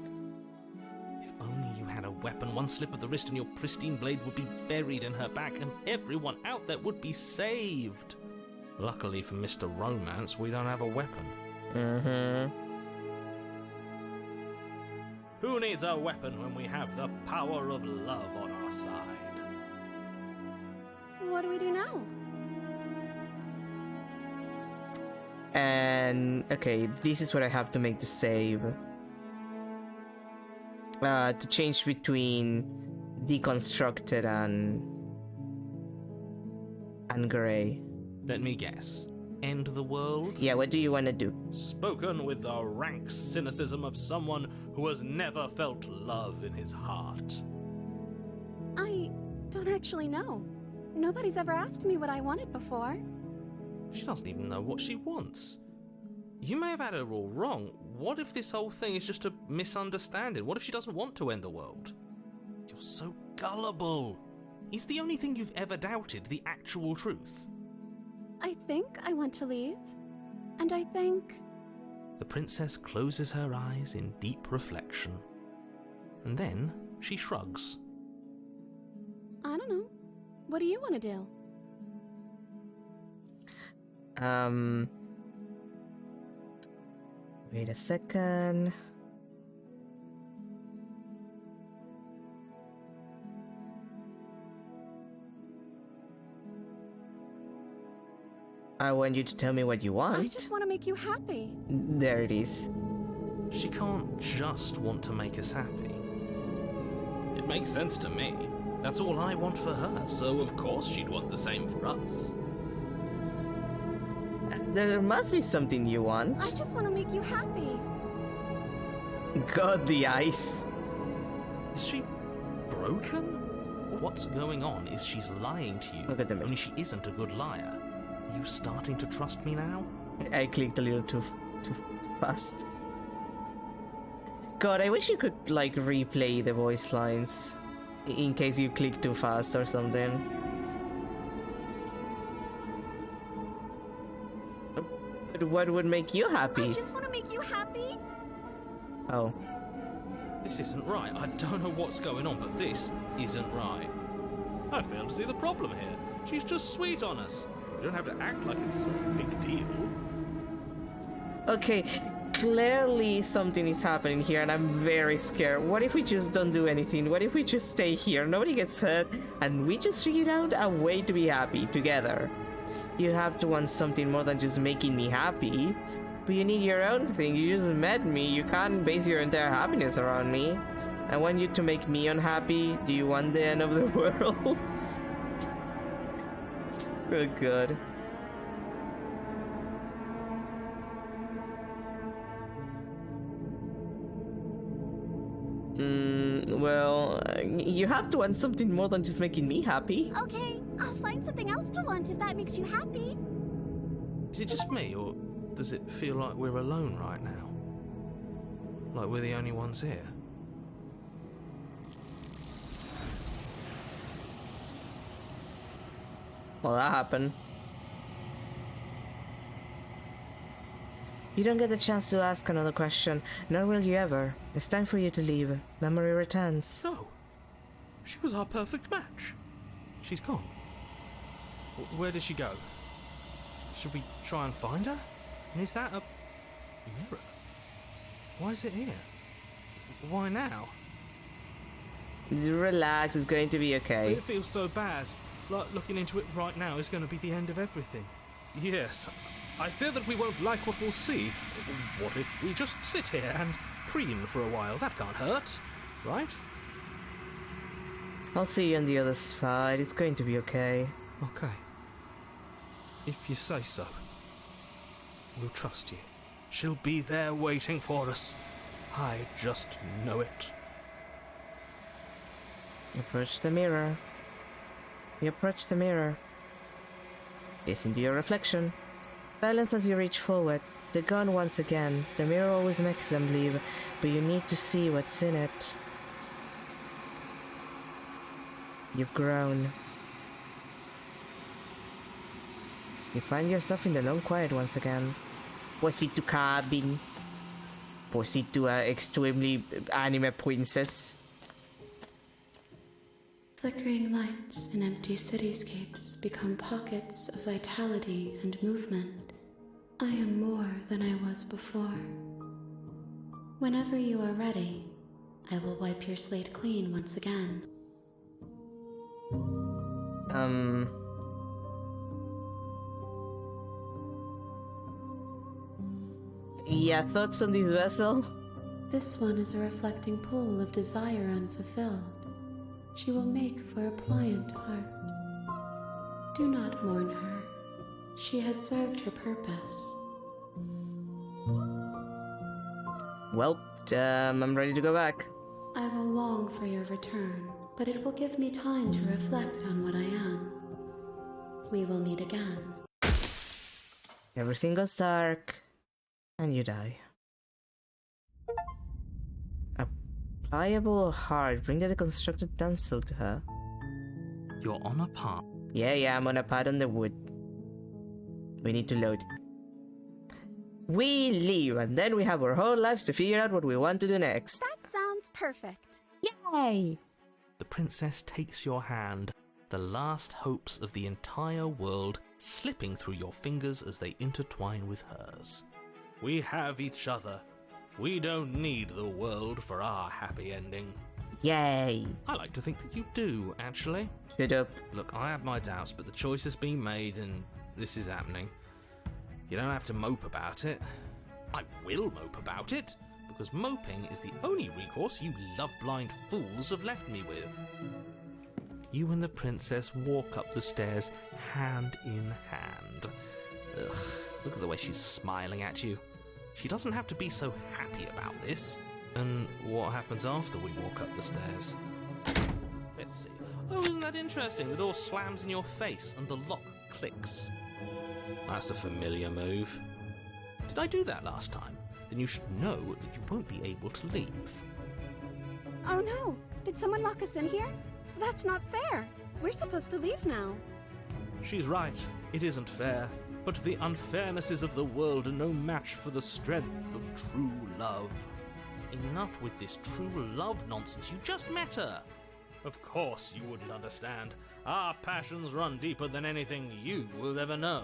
If only you had a weapon, one slip of the wrist and your pristine blade would be buried in her back and everyone out there would be saved. Luckily for Mr. Romance, we don't have a weapon. Who needs a weapon when we have the power of love on our side? What do we do now? And okay, this is where I have to make the save. To change between deconstructed and gray. Let me guess. End the world? Yeah, what do you want to do? Spoken with the rank cynicism of someone who has never felt love in his heart. I don't actually know. Nobody's ever asked me what I wanted before. She doesn't even know what she wants. You may have had her all wrong. What if this whole thing is just a misunderstanding? What if she doesn't want to end the world? You're so gullible. Is the only thing you've ever doubted the actual truth? I think I want to leave. And I think... The princess closes her eyes in deep reflection. And then she shrugs. I don't know. What do you want to do? Wait a second. I want you to tell me what you want. I just want to make you happy. There it is. She can't just want to make us happy. It makes sense to me. That's all I want for her, so of course she'd want the same for us. There must be something you want. I just want to make you happy. God, the ice. Is she broken? What's going on is she's lying to you, Look at them. only she isn't a good liar. Are you starting to trust me now? I clicked a little too fast. God, I wish you could, like, replay the voice lines. In case you click too fast or something. But what would make you happy? I just want to make you happy. Oh. This isn't right. I don't know what's going on, but this isn't right. I fail to see the problem here. She's just sweet on us. You don't have to act like it's a big deal. Okay, clearly something is happening here and I'm very scared. What if we just don't do anything? What if we just stay here, nobody gets hurt, and we just figured out a way to be happy together? You have to want something more than just making me happy. But you need your own thing. You just met me. You can't base your entire happiness around me. I want you to make me unhappy. Do you want the end of the world? Oh god. Well, you have to want something more than just making me happy. Okay, I'll find something else to want if that makes you happy. Is it just me, or does it feel like we're alone right now? Like we're the only ones here? Well, that happened. You don't get the chance to ask another question, nor will you ever. It's time for you to leave. Memory returns. No. She was our perfect match. She's gone. Where did she go? Should we try and find her? And is that a mirror? Why is it here? Why now? Relax, it's going to be okay. It feels so bad. Like looking into it right now is going to be the end of everything. Yes, I fear that we won't like what we'll see. What if we just sit here and preen for a while? That can't hurt, right? I'll see you on the other side. It's going to be okay. Okay. If you say so. We'll trust you. She'll be there waiting for us. I just know it. Approach the mirror. You approach the mirror. Gaze into your reflection. Silence as you reach forward. They're gone once again. The mirror always makes them leave, but you need to see what's in it. You've grown. You find yourself in the lone quiet once again. Posito cabin. Posito extremely anime princess. Flickering lights in empty cityscapes become pockets of vitality and movement. I am more than I was before. Whenever you are ready, I will wipe your slate clean once again. Yeah, thoughts on this vessel? This one is a reflecting pool of desire unfulfilled. She will make for a pliant heart. Do not mourn her. She has served her purpose. Well, I'm ready to go back. I will long for your return, but it will give me time to reflect on what I am. We will meet again. Everything goes dark, and you die. A pliable heart. Bring the deconstructed damsel to her. You're on a path. Yeah, I'm on a pad on the wood. We need to load. We leave, and then we have our whole lives to figure out what we want to do next. That sounds perfect. Yay! The princess takes your hand, the last hopes of the entire world slipping through your fingers as they intertwine with hers. We have each other. We don't need the world for our happy ending. Yay! I like to think that you do, actually. Shut up. Look, I have my doubts, but the choice has been made and this is happening. You don't have to mope about it. I will mope about it, because moping is the only recourse you love-blind fools have left me with. You and the princess walk up the stairs hand in hand. Ugh, look at the way she's smiling at you. She doesn't have to be so happy about this. And what happens after we walk up the stairs? Let's see. Oh, isn't that interesting? The door slams in your face and the lock clicks. That's a familiar move. Did I do that last time? Then you should know that you won't be able to leave. Oh no! Did someone lock us in here? That's not fair. We're supposed to leave now. She's right. It isn't fair. But the unfairnesses of the world are no match for the strength of true love. Enough with this true love nonsense. You just met her. Of course you wouldn't understand. Our passions run deeper than anything you will ever know.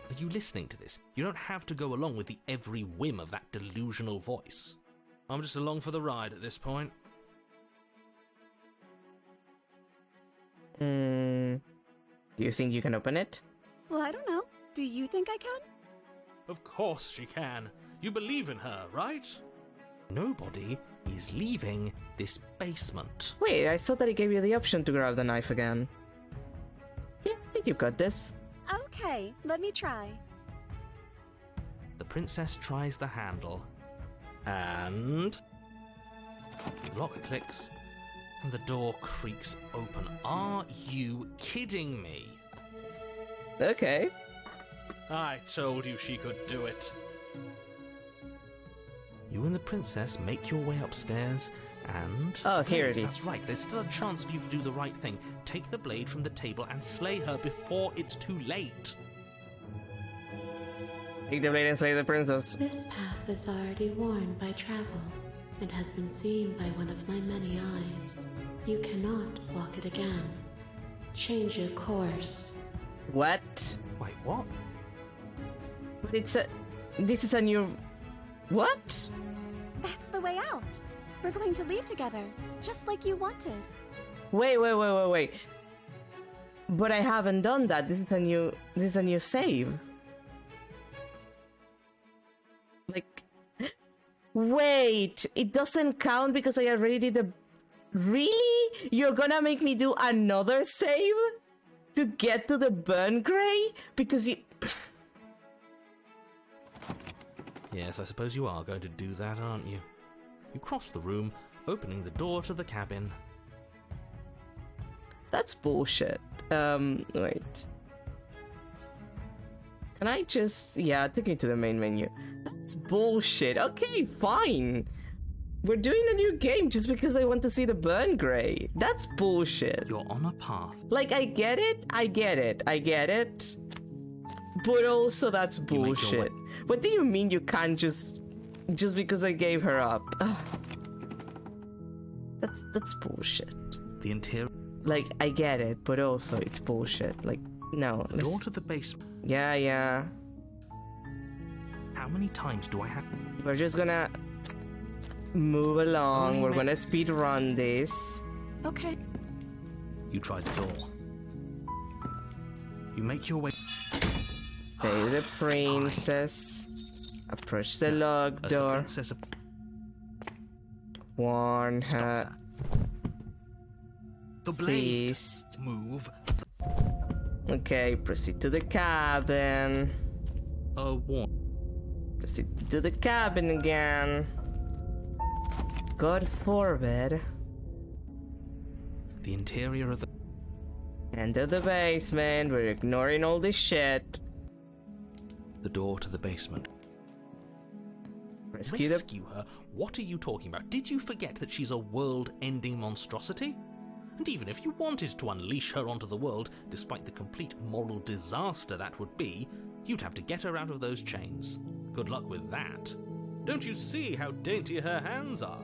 Are you listening to this? You don't have to go along with the every whim of that delusional voice. I'm just along for the ride at this point. Do you think you can open it? Well, I don't know. Do you think I can? Of course she can. You believe in her, right? Nobody is leaving this basement. Wait, I thought that it gave you the option to grab the knife again. Yeah, I think you've got this. Okay, let me try. The princess tries the handle. And the lock clicks and the door creaks open. Are you kidding me? Okay. I told you she could do it. You and the princess make your way upstairs and... Oh, here it is. That's right, there's still a chance for you to do the right thing. Take the blade from the table and slay her before it's too late. Take the blade and slay the princess. This path is already worn by travel and has been seen by one of my many eyes. You cannot walk it again. Change your course. What? Wait, what? But it's a... This is a new... What? That's the way out. We're going to leave together, just like you wanted. Wait. But I haven't done that. This is a new save. Like... Wait, it doesn't count because I already did the... Really? You're gonna make me do another save? To get to the burn gray? Because you... Yes, I suppose you are going to do that, aren't you? You cross the room, opening the door to the cabin. That's bullshit. Wait. Can I just... Yeah, take me to the main menu. That's bullshit. Okay, fine. We're doing a new game just because I want to see the burn gray. That's bullshit. You're on a path. Like, I get it. But also that's bullshit. What do you mean you can't just because I gave her up? Ugh. That's bullshit. The interior... Like, I get it, but also it's bullshit. Like, no. The door to the basement. Yeah. How many times do I have... We're just gonna... move along. We're gonna speed run this. Okay. You try the door. You make your way. Save the princess. Approach the locked As the door. princess Warn Stop her. that. The blade. Ceased. Move. Okay, proceed to the cabin. Warn. Proceed to the cabin again. God forbid. The interior of the. Enter the basement. We're ignoring all this shit. The door to the basement. Rescue Her? What are you talking about? Did you forget that she's a world-ending monstrosity? And even if you wanted to unleash her onto the world, despite the complete moral disaster that would be, you'd have to get her out of those chains. Good luck with that. Don't you see how dainty her hands are?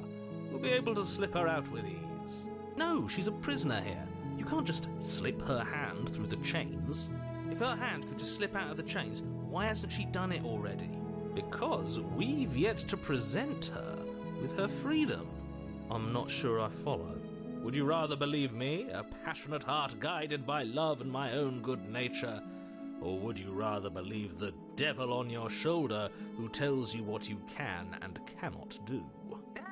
We'll be able to slip her out with ease. No, she's a prisoner here. You can't just slip her hand through the chains. If her hand could just slip out of the chains, why hasn't she done it already? Because we've yet to present her with her freedom. I'm not sure I follow. Would you rather believe me, a passionate heart guided by love and my own good nature? Or would you rather believe the devil on your shoulder who tells you what you can and cannot do?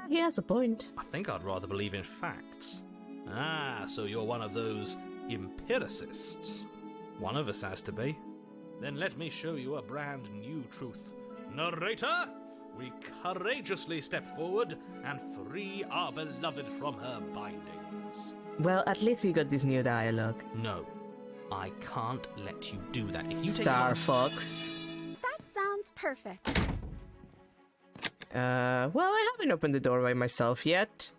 He has a point. I think I'd rather believe in facts. Ah, so you're one of those empiricists. One of us has to be. Then let me show you a brand new truth. Narrator, we courageously step forward and free our beloved from her bindings. Well, at least we got this new dialogue. No, I can't let you do that. If you Star take Fox. That sounds perfect. Well, I haven't opened the door by myself yet.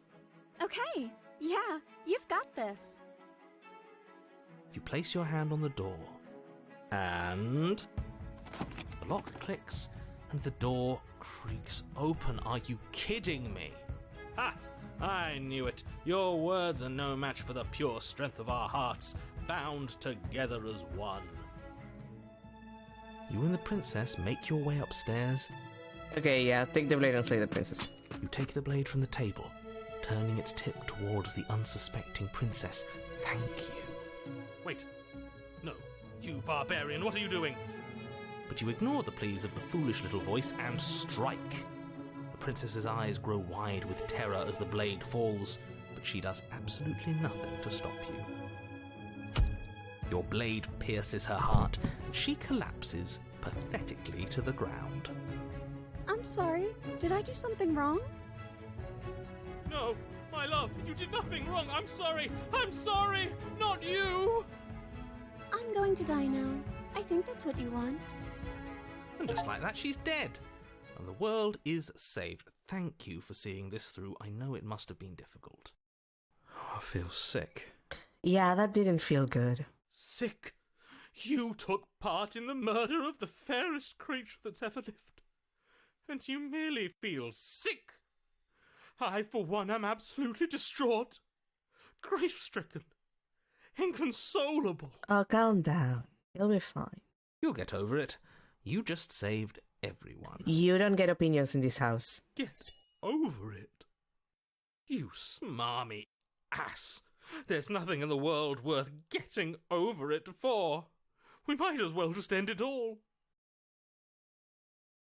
Okay, yeah, you've got this. You place your hand on the door, and the lock clicks, and the door creaks open. Are you kidding me? Ha! I knew it. Your words are no match for the pure strength of our hearts, bound together as one. You and the princess make your way upstairs. Okay, yeah, take the blade and slay the princess. You take the blade from the table, turning its tip towards the unsuspecting princess. Thank you. Wait. No. You barbarian, what are you doing? But you ignore the pleas of the foolish little voice and strike. The princess's eyes grow wide with terror as the blade falls, but she does absolutely nothing to stop you. Your blade pierces her heart, and she collapses pathetically to the ground. I'm sorry, did I do something wrong? No, my love, you did nothing wrong. I'm sorry, not you. I'm going to die now. I think that's what you want. And just like that, she's dead. And the world is saved. Thank you for seeing this through. I know it must have been difficult. I feel sick. Yeah, that didn't feel good. Sick? You took part in the murder of the fairest creature that's ever lived. And you merely feel sick? I, for one, am absolutely distraught. Grief-stricken. Inconsolable. Oh, calm down. You'll be fine. You'll get over it. You just saved everyone. You don't get opinions in this house. Get over it? You smarmy ass. There's nothing in the world worth getting over it for. We might as well just end it all.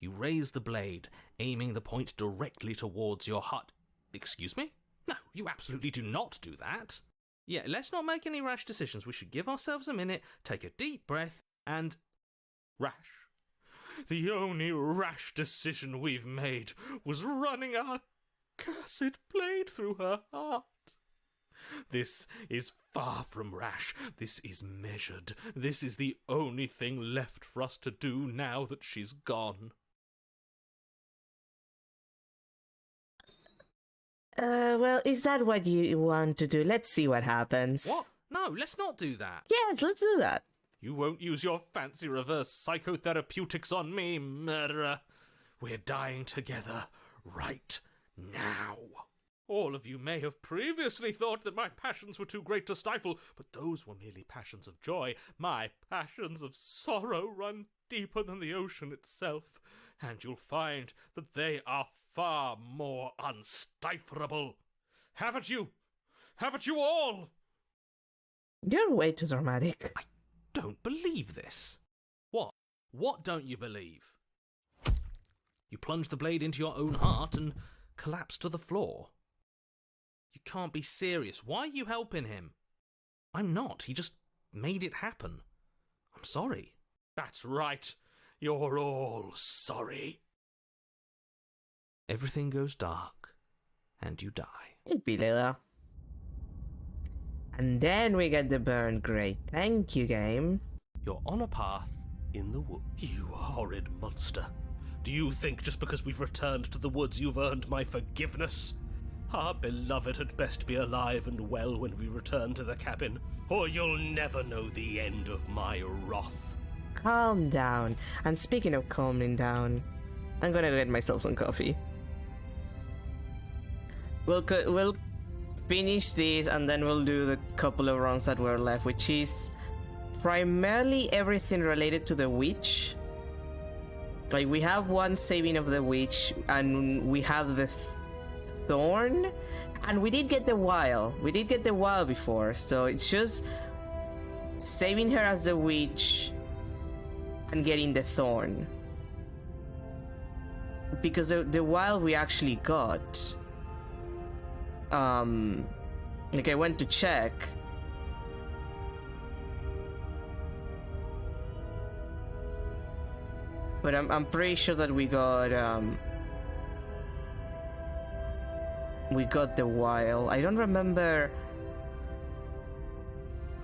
You raise the blade, aiming the point directly towards your heart. Excuse me? No, you absolutely do not do that. Yeah, let's not make any rash decisions. We should give ourselves a minute, take a deep breath, and... Rash. The only rash decision we've made was running our cursed blade through her heart. This is far from rash. This is measured. This is the only thing left for us to do now that she's gone. Well, is that what you want to do? Let's see what happens. What? No, let's not do that. Yes, let's do that. You won't use your fancy reverse psychotherapeutics on me, murderer. We're dying together right now. All of you may have previously thought that my passions were too great to stifle, but those were merely passions of joy. My passions of sorrow run deeper than the ocean itself, and you'll find that they are far more unstiflable. Haven't you? Haven't you all? You're way too dramatic. I don't believe this. What? What don't you believe? You plunge the blade into your own heart and collapse to the floor. You can't be serious. Why are you helping him? I'm not. He just made it happen. I'm sorry. That's right. You're all sorry. Everything goes dark, and you die. It'd be later. And then we get the burn. Great. Thank you, game. You're on a path in the woods. You horrid monster. Do you think just because we've returned to the woods you've earned my forgiveness? Our beloved had best be alive and well when we return to the cabin, or you'll never know the end of my wrath. Calm down. And speaking of calming down, I'm gonna get myself some coffee. We'll finish this and then we'll do the couple of rounds that were left, which is primarily everything related to the witch. Like, we have one saving of the witch, and we have the thorn, and we did get the vial. We did get the vial before, so it's just saving her as the witch and getting the thorn. Because the vial we actually got. Like, I went to check. But I'm pretty sure that we got the vial. I don't remember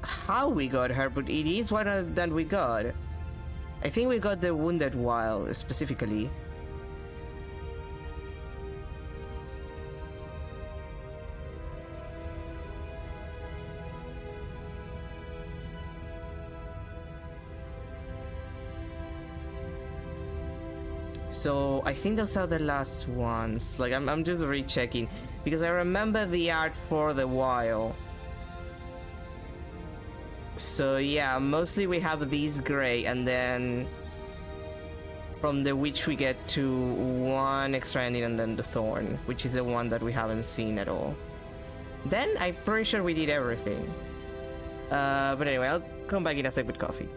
how we got her, but it is one that we got. I think we got the wounded vial specifically. So I think those are the last ones. Like, I'm just rechecking because I remember the art for the vial. So yeah, mostly we have these gray, and then from the witch we get to one extra ending and then the thorn, which is the one that we haven't seen at all. Then I'm pretty sure we did everything. But anyway, I'll come back in a sec with coffee.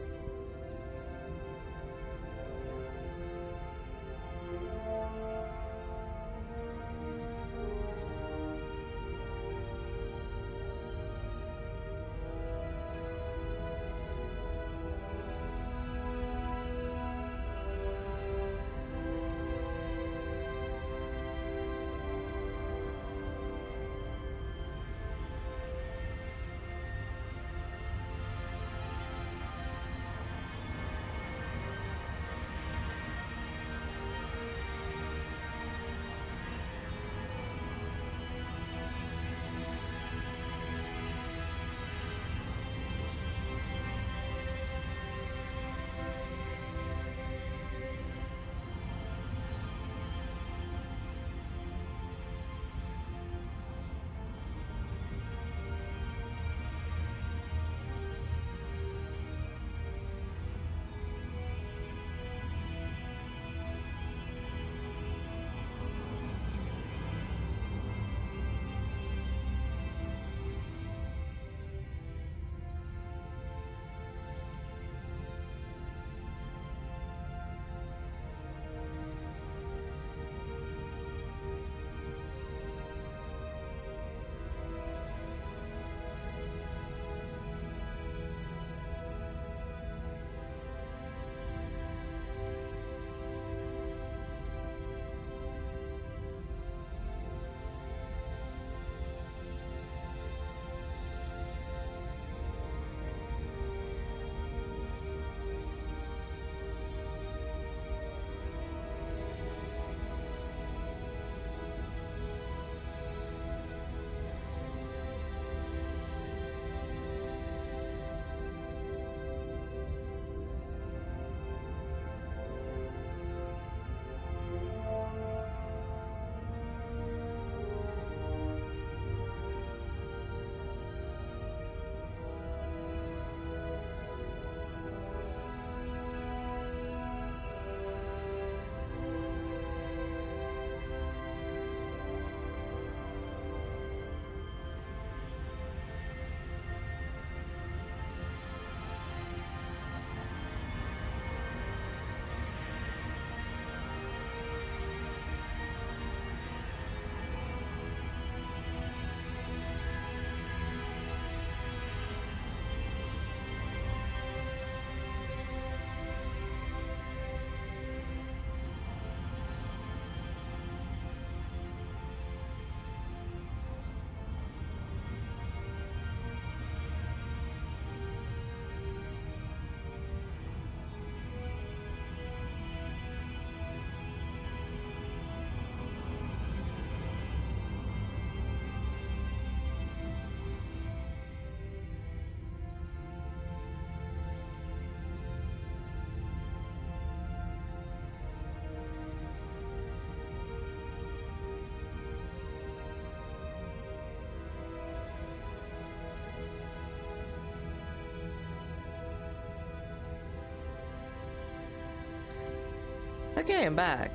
Okay, I'm back.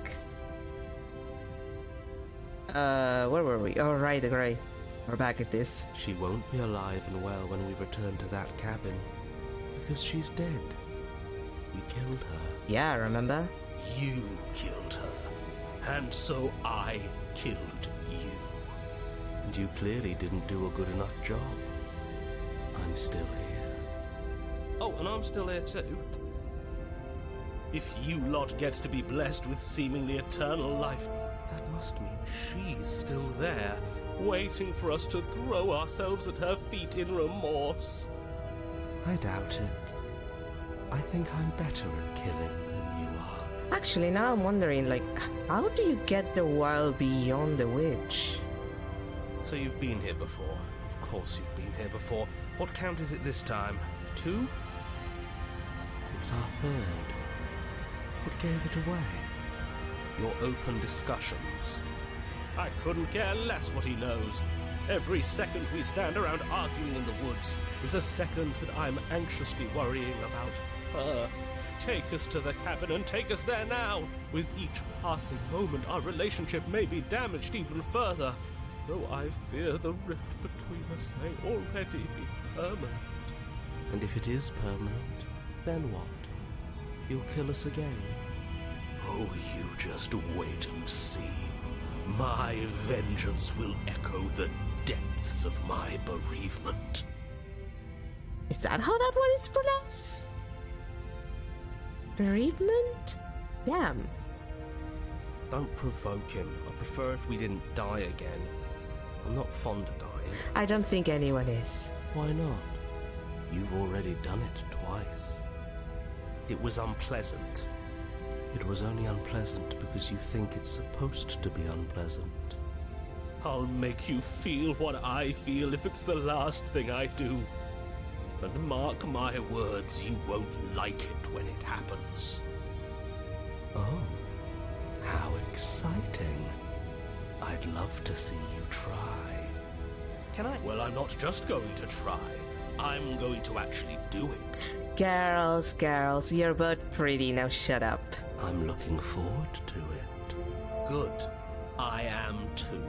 Where were we? Oh, right, great. We're back at this. She won't be alive and well when we return to that cabin, because she's dead. We killed her. Yeah, remember? You killed her, and so I killed you. And you clearly didn't do a good enough job. I'm still here. Oh, and I'm still here too. If you lot get to be blessed with seemingly eternal life, that must mean she's still there, waiting for us to throw ourselves at her feet in remorse. I doubt it. I think I'm better at killing than you are. Actually, now I'm wondering, like, how do you get the wild beyond the witch? So you've been here before. Of course you've been here before. What count is it this time? 2? It's our 3rd. What gave it away? Your open discussions. I couldn't care less what he knows. Every second we stand around arguing in the woods is a second that I'm anxiously worrying about her. Take us to the cabin and take us there now. With each passing moment, our relationship may be damaged even further, though I fear the rift between us may already be permanent. And if it is permanent, then what? You'll kill us again? Oh, you just wait and see. My vengeance will echo the depths of my bereavement. Is that how that one is pronounced? Bereavement? Damn. Don't provoke him. I prefer if we didn't die again. I'm not fond of dying. I don't think anyone is. Why not? You've already done it twice. It was unpleasant. It was only unpleasant because you think it's supposed to be unpleasant. I'll make you feel what I feel if it's the last thing I do. And mark my words, you won't like it when it happens. Oh, how exciting. I'd love to see you try. Can I? Well, I'm not just going to try. I'm going to actually do it. Girls, you're both pretty, now shut up. I'm looking forward to it. Good. I am too.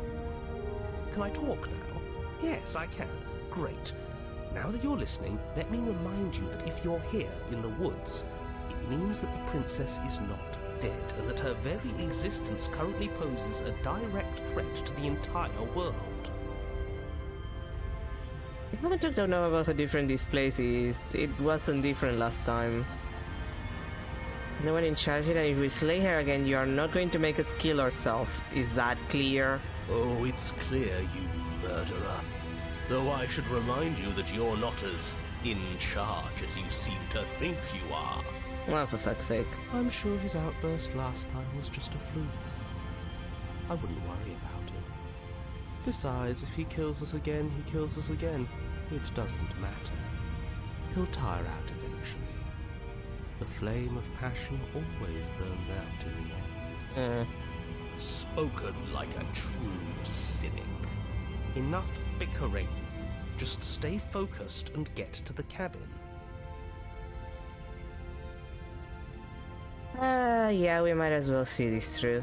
Can I talk now? Yes, I can. Great. Now that you're listening, let me remind you that if you're here in the woods, it means that the princess is not dead, and that her very existence currently poses a direct threat to the entire world. We haven't talked enough about how different this place is. It wasn't different last time. No one in charge, and if we slay her again, you are not going to make us kill ourselves. Is that clear? Oh, it's clear, you murderer. Though I should remind you that you're not as in charge as you seem to think you are. Well, for fuck's sake. I'm sure his outburst last time was just a fluke. I wouldn't worry about him. Besides, if he kills us again, he kills us again. It doesn't matter. He'll tire out eventually. The flame of passion always burns out in the end. Spoken like a true cynic. Enough bickering. Just stay focused and get to the cabin. Yeah, we might as well see this through.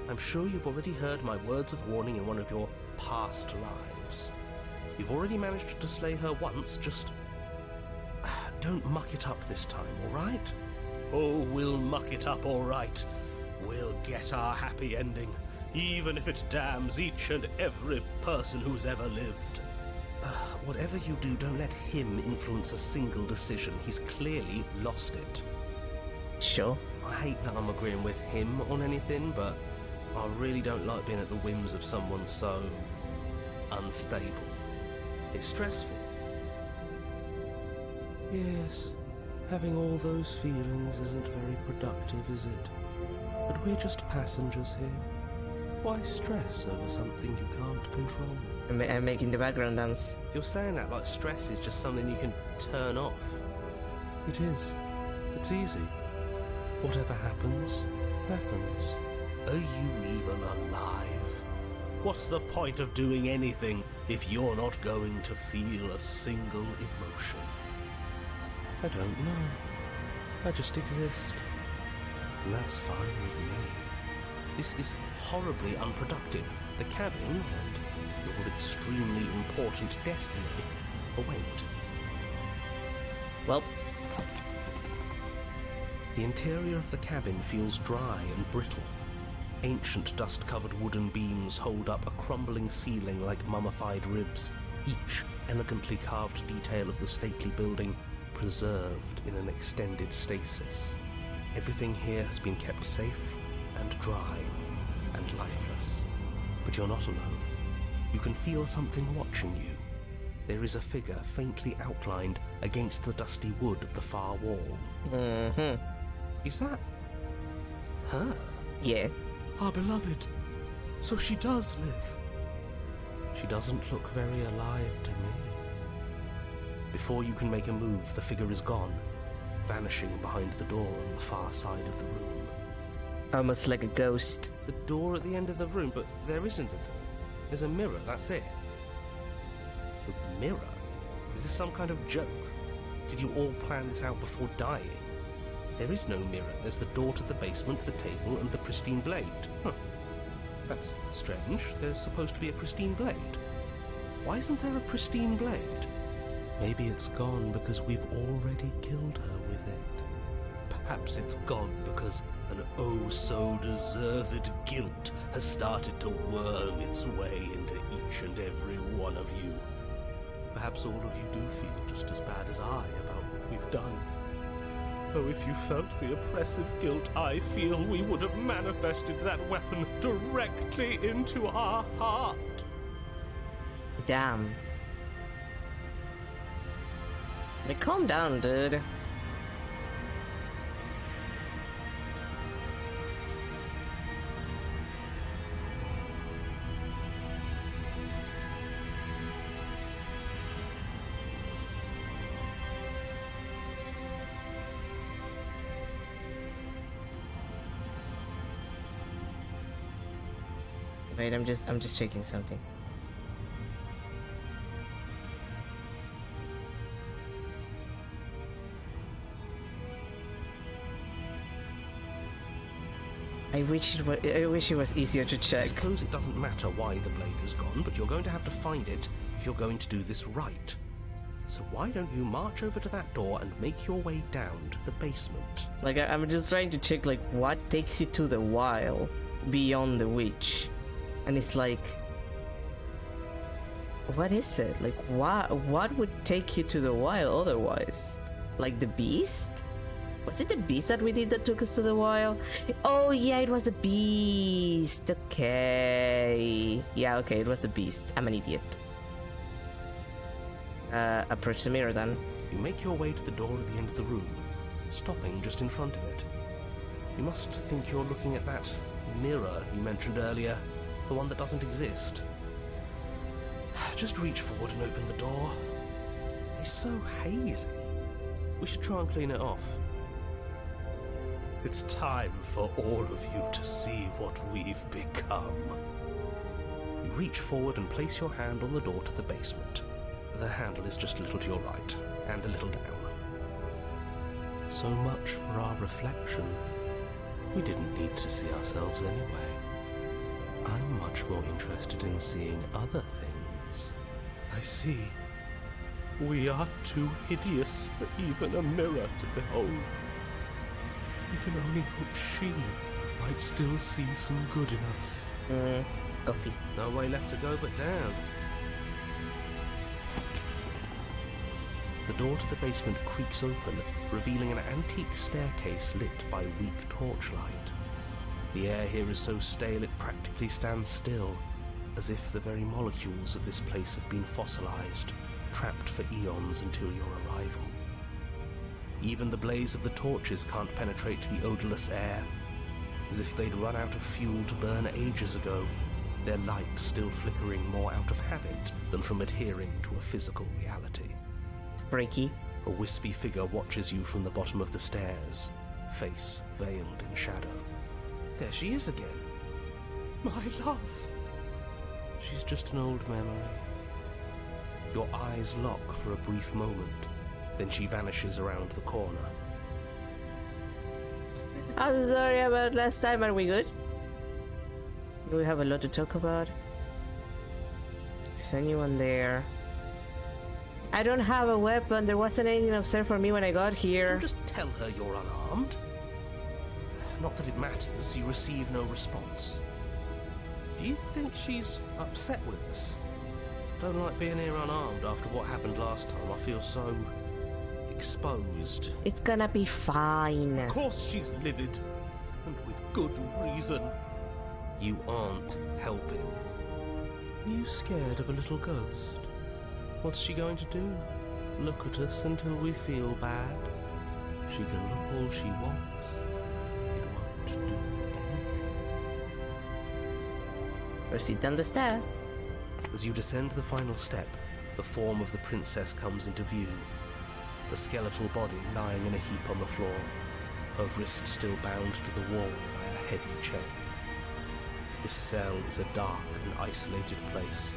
I'm sure you've already heard my words of warning in one of your past lives. You've already managed to slay her once, just don't muck it up this time, alright? Oh, we'll muck it up alright. We'll get our happy ending, even if it damns each and every person who's ever lived. Whatever you do, don't let him influence a single decision. He's clearly lost it. Sure. I hate that I'm agreeing with him on anything, but I really don't like being at the whims of someone so unstable. It's stressful. Yes, having all those feelings isn't very productive, is it? But we're just passengers here. Why stress over something you can't control? I'm making the background dance. You're saying that like stress is just something you can turn off. It is. It's easy. Whatever happens, happens. Are you even alive? What's the point of doing anything if you're not going to feel a single emotion? I don't know. I just exist. and that's fine with me. This is horribly unproductive. The cabin and your extremely important destiny await. Well, The interior of the cabin feels dry and brittle. Ancient dust-covered wooden beams hold up a crumbling ceiling like mummified ribs, each elegantly carved detail of the stately building preserved in an extended stasis. Everything here has been kept safe and dry and lifeless. But you're not alone. You can feel something watching you. There is a figure faintly outlined against the dusty wood of the far wall. mm-hmm. Is that her? Yeah. Our beloved. So she does live. She doesn't look very alive to me. Before you can make a move, the figure is gone, vanishing behind the door on the far side of the room. Almost like a ghost. The door at the end of the room, but there isn't a door. There's a mirror, that's it. The mirror? Is this some kind of joke? Did you all plan this out before dying? There is no mirror. There's the door to the basement, the table, and the pristine blade. Huh. That's strange. There's supposed to be a pristine blade. Why isn't there a pristine blade? Maybe it's gone because we've already killed her with it. Perhaps it's gone because an oh-so-deserved guilt has started to worm its way into each and every one of you. Perhaps all of you do feel just as bad as I about what we've done. Though if you felt the oppressive guilt I feel, we would have manifested that weapon directly into our heart. Damn. Like, calm down, dude. Wait, I'm just checking something. I wish it was easier to I check. suppose it doesn't matter why the blade is gone, but you're going to have to find it if you're going to do this right. So why don't you march over to that door and make your way down to the basement? Like, I'm just trying to check, like, what takes you to the wild beyond the witch. And it's like, what is it? Like, what would take you to the wild otherwise? Like the beast? Was it the beast that we did that took us to the wild? Oh yeah, it was a beast. Okay. Yeah, okay, it was a beast. I'm an idiot. Approach the mirror then. You make your way to the door at the end of the room, stopping just in front of it. You must think you're looking at that mirror you mentioned earlier, the one that doesn't exist. Just reach forward and open the door. It's so hazy. We should try and clean it off. It's time for all of you to see what we've become. You reach forward and place your hand on the door to the basement. The handle is just a little to your right, and a little down. So much for our reflection. We didn't need to see ourselves anyway. I'm much more interested in seeing other things. I see. We are too hideous for even a mirror to behold. We can only hope she might still see some good in us. Coffee. No way left to go but down. The door to the basement creaks open, revealing an antique staircase lit by weak torchlight. The air here is so stale it practically stands still, as if the very molecules of this place have been fossilized, trapped for eons until your arrival. Even the blaze of the torches can't penetrate the odorless air, as if they'd run out of fuel to burn ages ago, their light still flickering more out of habit than from adhering to a physical reality. Freaky. A wispy figure watches you from the bottom of the stairs, face veiled in shadow. There she is again. My love. She's just an old memory. Your eyes lock for a brief moment, then she vanishes around the corner. I'm sorry about last time. Are we good? Do we have a lot to talk about? Is anyone there? I don't have a weapon. There wasn't anything upstairs for me when I got here. You just tell her you're unarmed. Not that it matters, you receive no response. Do you think she's upset with us? Don't like being here unarmed after what happened last time. I feel so exposed. It's gonna be fine. Of course she's livid, and with good reason. You aren't helping. Are you scared of a little ghost? What's she going to do? Look at us until we feel bad? She can look all she wants. It won't do anything. Proceed down the stair. As you descend the final step, the form of the princess comes into view. The skeletal body lying in a heap on the floor, her wrist still bound to the wall by a heavy chain. This cell is a dark and isolated place,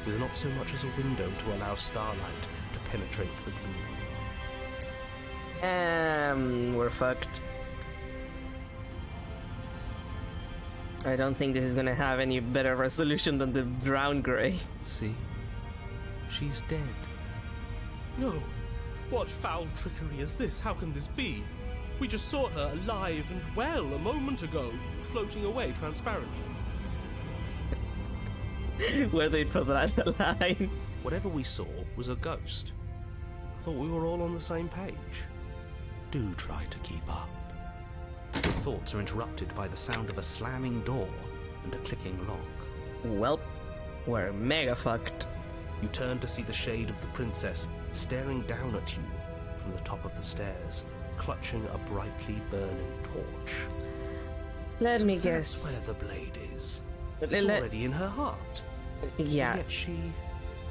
with not so much as a window to allow starlight to penetrate the gloom. We're fucked. I don't think this is gonna have any better resolution than the drowned grey. See? She's dead. No! What foul trickery is this? How can this be? We just saw her alive and well a moment ago, floating away transparently. Where they put that line? Whatever we saw was a ghost. Thought we were all on the same page. Do try to keep up. Your thoughts are interrupted by the sound of a slamming door and a clicking lock. Well, we're mega fucked. You turn to see the shade of the princess staring down at you from the top of the stairs, clutching a brightly burning torch. Let me that's guess. Where the blade is. It's already in her heart. Yeah. And yet she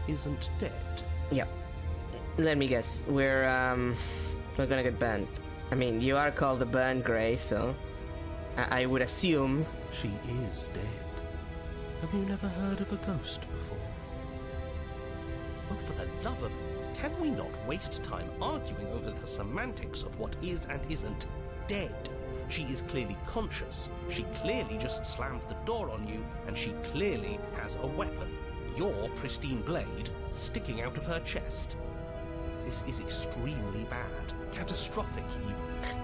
isn't dead. Yeah. Let me guess. We're gonna get burned. I mean, you are called the Burn Grey, so I would assume she is dead. Have you never heard of a ghost before? Oh, for the love of... Can we not waste time arguing over the semantics of what is and isn't dead? She is clearly conscious. She clearly just slammed the door on you, and she clearly has a weapon. Your pristine blade sticking out of her chest. This is extremely bad. Catastrophic, even.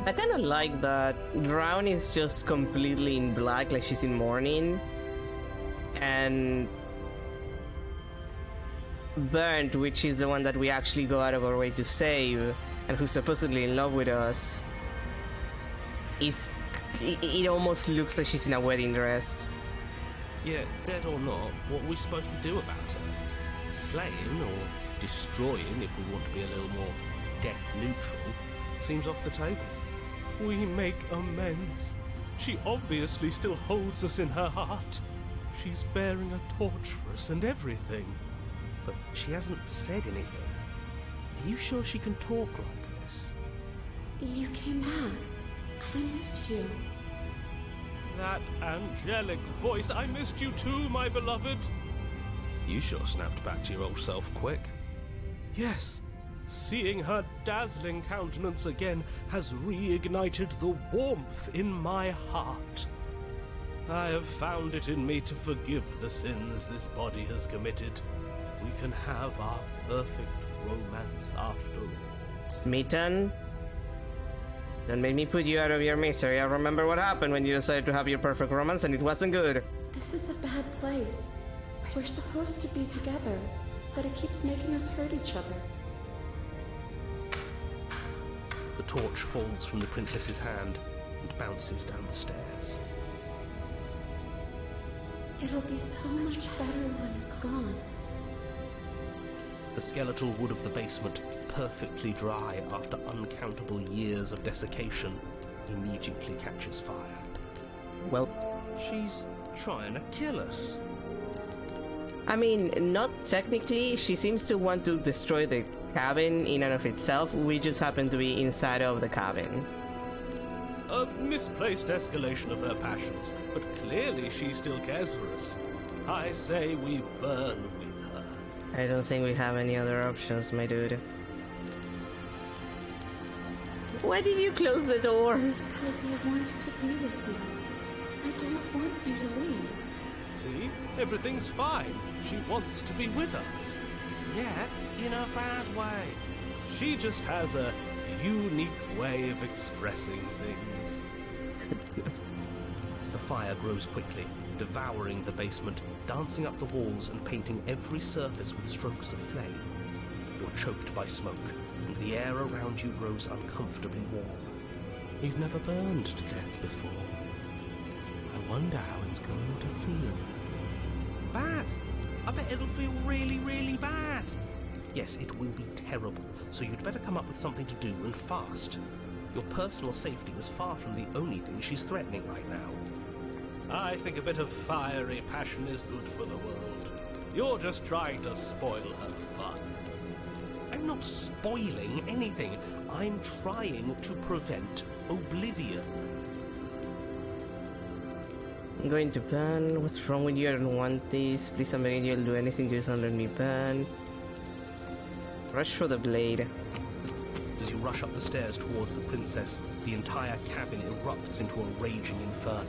I kind of like that Drown is just completely in black, like she's in mourning. And Burnt, which is the one that we actually go out of our way to save, and who's supposedly in love with us, it almost looks like she's in a wedding dress. Yeah, dead or not, what are we supposed to do about her? Slaying or destroying, if we want to be a little more death neutral, seems off the table. We make amends. She obviously still holds us in her heart. She's bearing a torch for us and everything. But she hasn't said anything. Are you sure she can talk like this? You came back. I missed you. That angelic voice. I missed you too, my beloved. You sure snapped back to your old self quick. Yes, seeing her dazzling countenance again has reignited the warmth in my heart. I have found it in me to forgive the sins this body has committed. We can have our perfect romance after all. Smitten? Don't make me put you out of your misery. I remember what happened when you decided to have your perfect romance and it wasn't good. This is a bad place. We're supposed to be together, but it keeps making us hurt each other. The torch falls from the princess's hand and bounces down the stairs. It'll be so much better when it's gone. The skeletal wood of the basement, perfectly dry after uncountable years of desiccation, immediately catches fire. Well, she's trying to kill us. I mean, not technically. She seems to want to destroy the cabin in and of itself. We just happen to be inside of the cabin. A misplaced escalation of her passions, but clearly she still cares for us. I say we burn with her. I don't think we have any other options, my dude. Why did you close the door? Because I want to be with you. I don't want you to leave. See? Everything's fine. She wants to be with us. Yeah, in a bad way. She just has a unique way of expressing things. The fire grows quickly, devouring the basement, dancing up the walls and painting every surface with strokes of flame. You're choked by smoke, and the air around you grows uncomfortably warm. You've never burned to death before. I wonder how it's going to feel. Bad! I bet it'll feel really, really bad. Yes, it will be terrible, so you'd better come up with something to do and fast. Your personal safety is far from the only thing she's threatening right now. I think a bit of fiery passion is good for the world. You're just trying to spoil her fun. I'm not spoiling anything. I'm trying to prevent oblivion. I'm going to burn. What's wrong with you? I don't want this. Please, I'm begging you. I'll do anything. Just don't let me burn. Rush for the blade. As you rush up the stairs towards the princess, the entire cabin erupts into a raging inferno.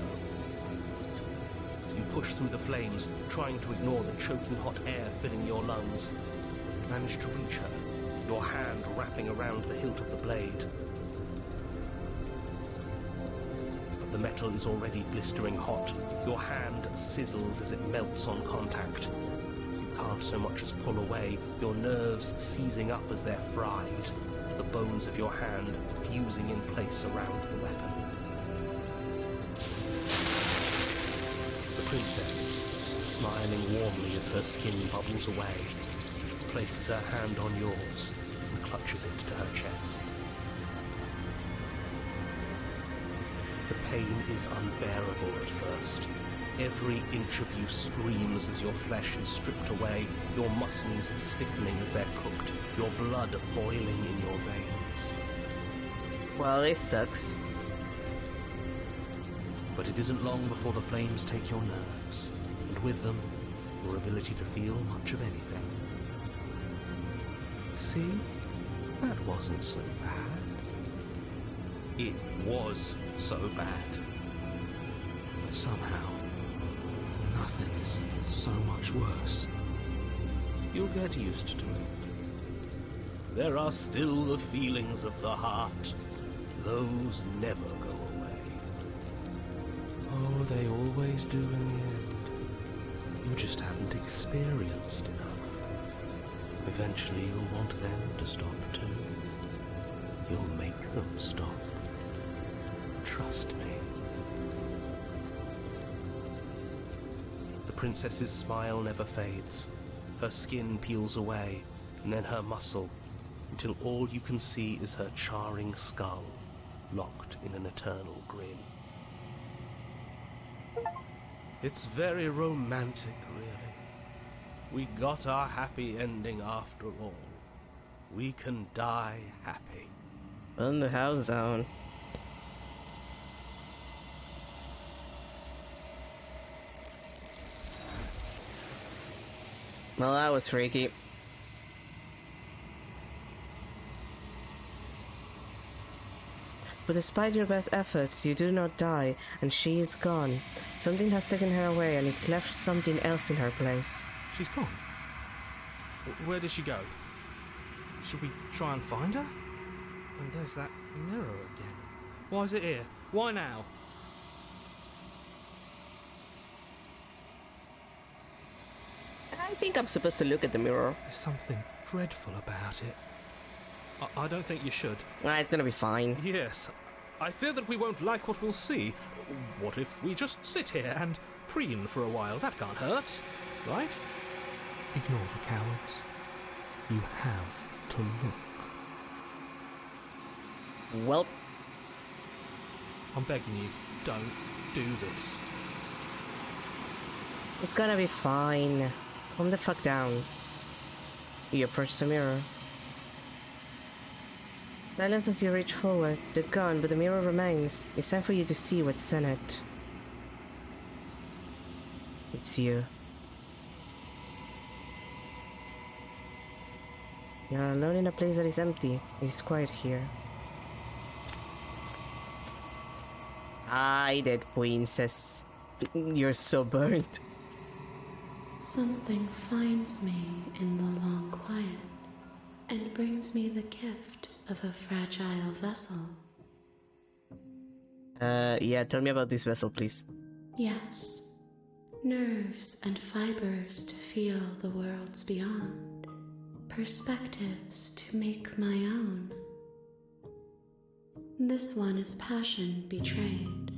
You push through the flames, trying to ignore the choking hot air filling your lungs. You manage to reach her, your hand wrapping around the hilt of the blade. But the metal is already blistering hot. Your hand sizzles as it melts on contact. You can't so much as pull away, your nerves seizing up as they're fried, the bones of your hand fusing in place around the weapon. The princess, smiling warmly as her skin bubbles away, places her hand on yours and clutches it to her chest. The pain is unbearable at first. Every inch of you screams as your flesh is stripped away, your muscles stiffening as they're cooked, your blood boiling in your veins. Well, it sucks. But it isn't long before the flames take your nerves, and with them, your ability to feel much of anything. See? That wasn't so bad. It was so bad. But somehow, nothing is so much worse. You'll get used to it. There are still the feelings of the heart. Those never go away. Oh, they always do in the end. You just haven't experienced enough. Eventually you'll want them to stop too. You'll make them stop. Trust me. The princess's smile never fades. Her skin peels away, and then her muscle, until all you can see is her charring skull, locked in an eternal grin. It's very romantic, really. We got our happy ending after all. We can die happy. Burn the house down. Well, that was freaky. But despite your best efforts, you do not die, and she is gone. Something has taken her away, and it's left something else in her place. She's gone. Where did she go? Should we try and find her? And there's that mirror again. Why is it here? Why now? I think I'm supposed to look at the mirror. There's something dreadful about it. I don't think you should. It's gonna be fine. Yes. I fear that we won't like what we'll see. What if we just sit here and preen for a while? That can't hurt, right? Ignore the cowards. You have to look. Well, I'm begging you, don't do this. it's gonna be fine. Calm the fuck down. You approach the mirror. Silence as you reach forward, the gun, but the mirror remains. It's time for you to see what's in it. It's you. You're alone in a place that is empty. It is quiet here. I did, princess. You're so burnt. Something finds me in the long quiet and brings me the gift of a fragile vessel. Yeah, tell me about this vessel, please. Yes, nerves and fibers to feel the worlds beyond, perspectives to make my own. This one is passion betrayed,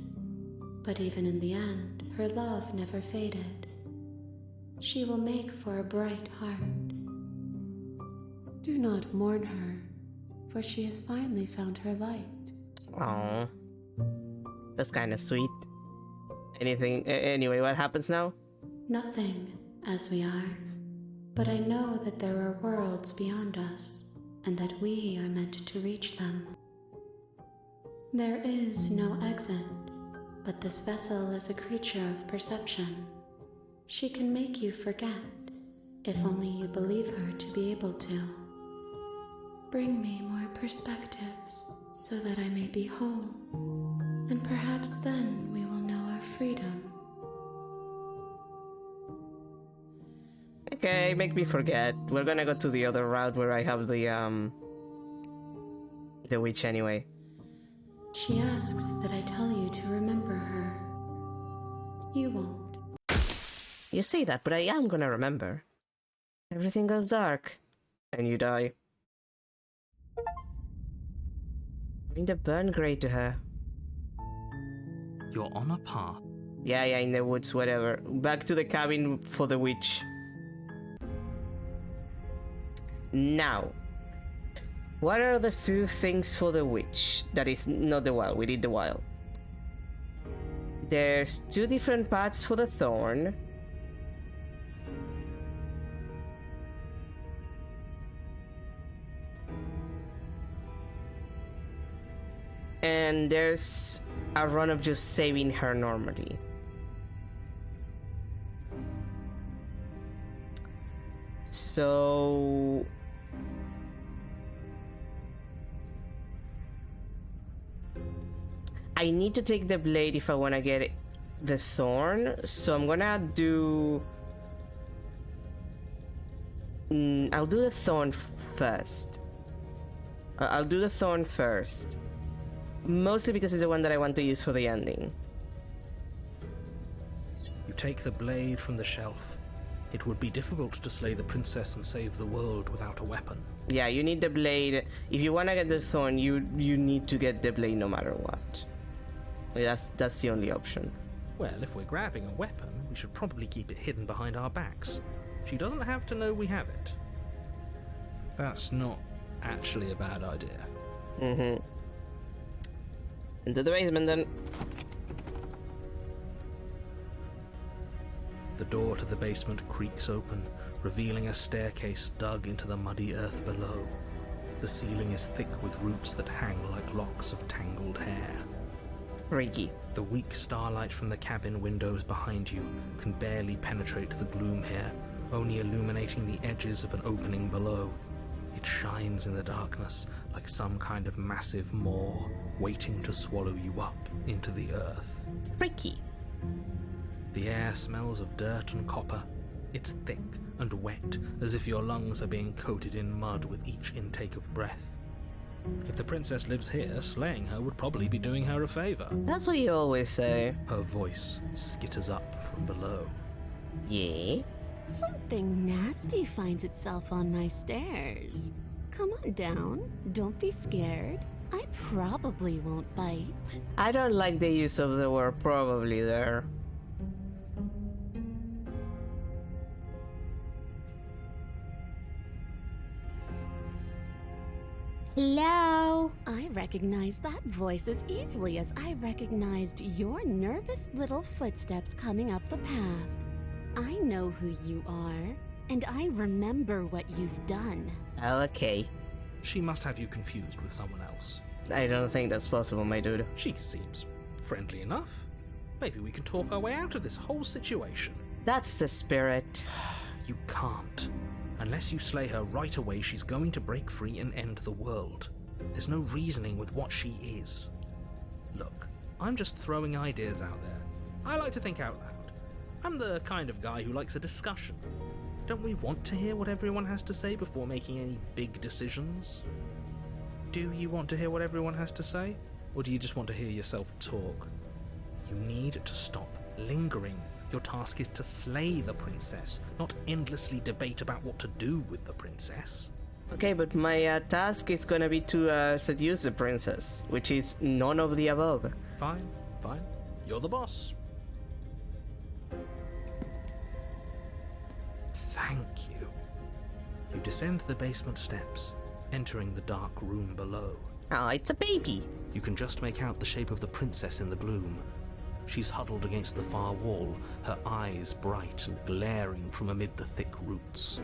but even in the end, her love never faded. She will make for a bright heart. Do not mourn her, for she has finally found her light. Aww. That's kind of sweet. Anyway, what happens now? Nothing, as we are, but I know that there are worlds beyond us, and that we are meant to reach them. There is no exit, but this vessel is a creature of perception. She can make you forget, if only you believe her to be able to. Bring me more perspectives, so that I may be whole, and perhaps then we will know our freedom. Okay, make me forget. We're gonna go to the other route where I have the witch anyway. She asks that I tell you to remember her. You won't. You say that, but I am gonna remember. Everything goes dark, and you die. Bring the burn grade to her. You're on a path. Yeah, in the woods, whatever. Back to the cabin for the witch. Now, what are the two things for the witch? That is not the wild, we did the wild. There's two different paths for the thorn. And there's a run of just saving her normally. So I need to take the blade if I want to get the thorn, so I'm gonna do I'll do the thorn first. I'll do the thorn first. Mostly because it's the one that I want to use for the ending. You take the blade from the shelf. It would be difficult to slay the princess and save the world without a weapon. Yeah, you need the blade. If you want to get the thorn, you need to get the blade no matter what. That's the only option. Well, if we're grabbing a weapon, we should probably keep it hidden behind our backs. She doesn't have to know we have it. That's not actually a bad idea. Mm-hmm. Into the basement then. The door to the basement creaks open, revealing a staircase dug into the muddy earth below. The ceiling is thick with roots that hang like locks of tangled hair. Freaky. The weak starlight from the cabin windows behind you can barely penetrate the gloom here, only illuminating the edges of an opening below. It shines in the darkness like some kind of massive maw waiting to swallow you up into the earth. Freaky. The air smells of dirt and copper. It's thick and wet, as if your lungs are being coated in mud with each intake of breath. If the princess lives here, slaying her would probably be doing her a favor. That's what you always say. Her voice skitters up from below. Yeah? Something nasty finds itself on my stairs. Come on down. Don't be scared. I probably won't bite. I don't like the use of the word probably there. Hello? I recognize that voice as easily as I recognized your nervous little footsteps coming up the path. I know who you are, and I remember what you've done. Okay. She must have you confused with someone else. I don't think that's possible, my dude. She seems friendly enough. Maybe we can talk our way out of this whole situation. That's the spirit. You can't. Unless you slay her right away, she's going to break free and end the world. There's no reasoning with what she is. Look, I'm just throwing ideas out there. I like to think out loud. I'm the kind of guy who likes a discussion. Don't we want to hear what everyone has to say before making any big decisions? Do you want to hear what everyone has to say? Or do you just want to hear yourself talk? You need to stop lingering. Your task is to slay the princess, not endlessly debate about what to do with the princess. Okay, but my task is gonna be to seduce the princess, which is none of the above. Fine, fine. You're the boss. Thank you. You descend the basement steps, entering the dark room below. Oh, it's a baby. You can just make out the shape of the princess in the gloom. She's huddled against the far wall, her eyes bright and glaring from amid the thick roots.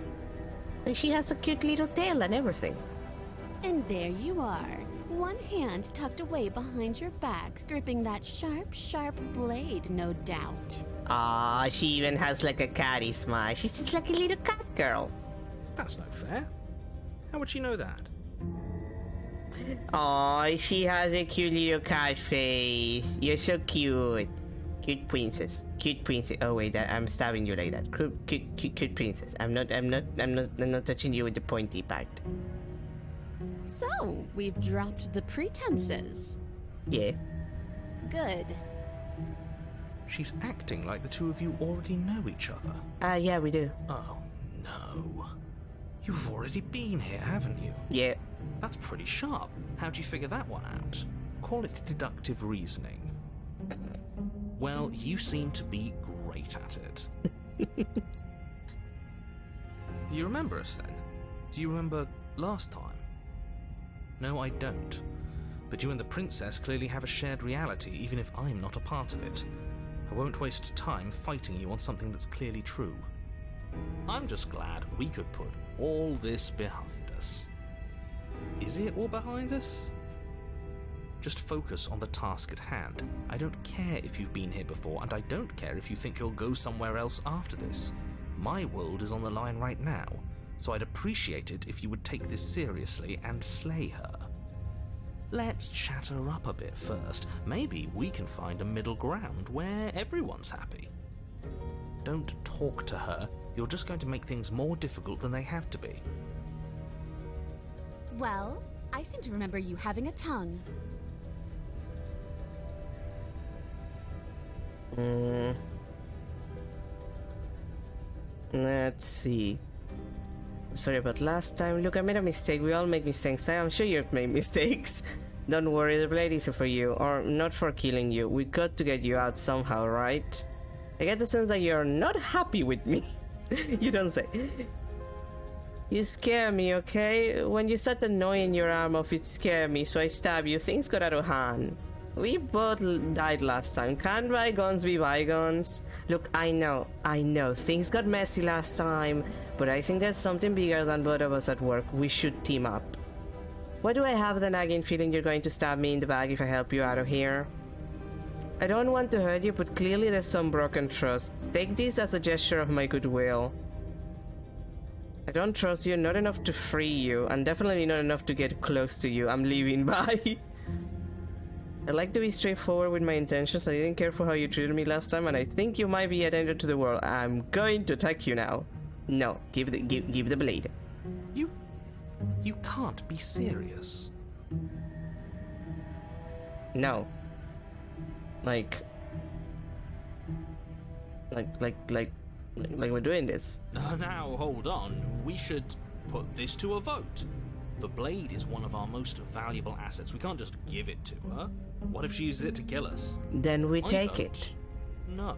And she has a cute little tail and everything. And there you are, one hand tucked away behind your back, gripping that sharp, sharp blade, no doubt. Ah, she even has like a catty smile. She's just like a little cat girl. That's no fair. How would she know that? Oh, she has a cute little cat face. You're so cute. Cute princess. Cute princess. Oh wait, I'm stabbing you like that. Cute princess. I'm not touching you with the pointy part. So, we've dropped the pretenses. Yeah. Good. She's acting like the two of you already know each other. Yeah, we do. Oh, no. You've already been here, haven't you? Yeah. That's pretty sharp. How'd you figure that one out? Call it deductive reasoning. Well, you seem to be great at it. Do you remember us then? Do you remember last time? No, I don't. But you and the princess clearly have a shared reality, even if I'm not a part of it. I won't waste time fighting you on something that's clearly true. I'm just glad we could put all this behind us. Is it all behind us? Just focus on the task at hand. I don't care if you've been here before, and I don't care if you think you'll go somewhere else after this. My world is on the line right now, so I'd appreciate it if you would take this seriously and slay her. Let's chat her up a bit first. Maybe we can find a middle ground where everyone's happy. Don't talk to her. You're just going to make things more difficult than they have to be. Well, I seem to remember you having a tongue. Let's see. Sorry about last time. Look, I made a mistake. We all make mistakes. I'm sure you've made mistakes. Don't worry, the blade isn't for you, or not for killing you. We got to get you out somehow, right? I get the sense that you're not happy with me. You don't say. You scare me, okay? When you start annoying your arm off, it scared me, so I stab you. Things got out of hand. We both died last time. Can't bygones be bygones? Look, I know, things got messy last time, but I think there's something bigger than both of us at work. We should team up. Why do I have the nagging feeling you're going to stab me in the back if I help you out of here? I don't want to hurt you, but clearly there's some broken trust. Take this as a gesture of my goodwill. I don't trust you, not enough to free you, and definitely not enough to get close to you. I'm leaving, bye. I like to be straightforward with my intentions. I didn't care for how you treated me last time, and I think you might be a danger to the world. I'm going to attack you now. No, give the blade. You can't be serious. No. Like we're doing this. Now, hold on. We should put this to a vote. The blade is one of our most valuable assets. We can't just give it to her. What if she uses it to kill us? Then we take vote it. No.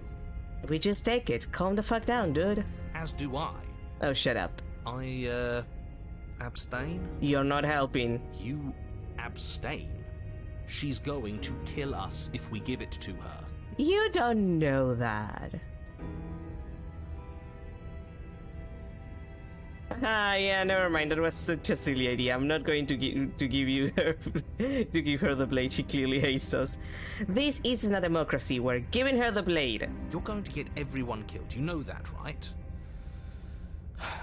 We just take it. Calm the fuck down, dude. As do I. Oh, shut up. I, abstain? You're not helping. You abstain? She's going to kill us if we give it to her. You don't know that. Yeah, never mind. That was such a silly idea. I'm not going to give you her to give her the blade. She clearly hates us. This isn't a democracy. We're giving her the blade. You're going to get everyone killed. You know that, right?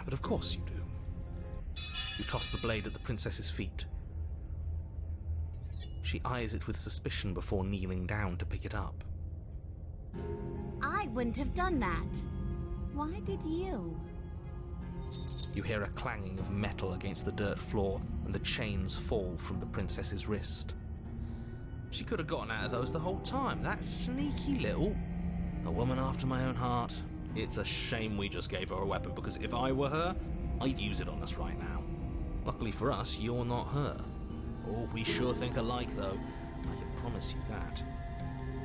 But of course you do. You toss the blade at the princess's feet. She eyes it with suspicion before kneeling down to pick it up. I wouldn't have done that. Why did you? You hear a clanging of metal against the dirt floor, and the chains fall from the princess's wrist. She could have gotten out of those the whole time. That sneaky little... A woman after my own heart. It's a shame we just gave her a weapon, because if I were her, I'd use it on us right now. Luckily for us, you're not her. Oh, we sure think alike, though. I can promise you that.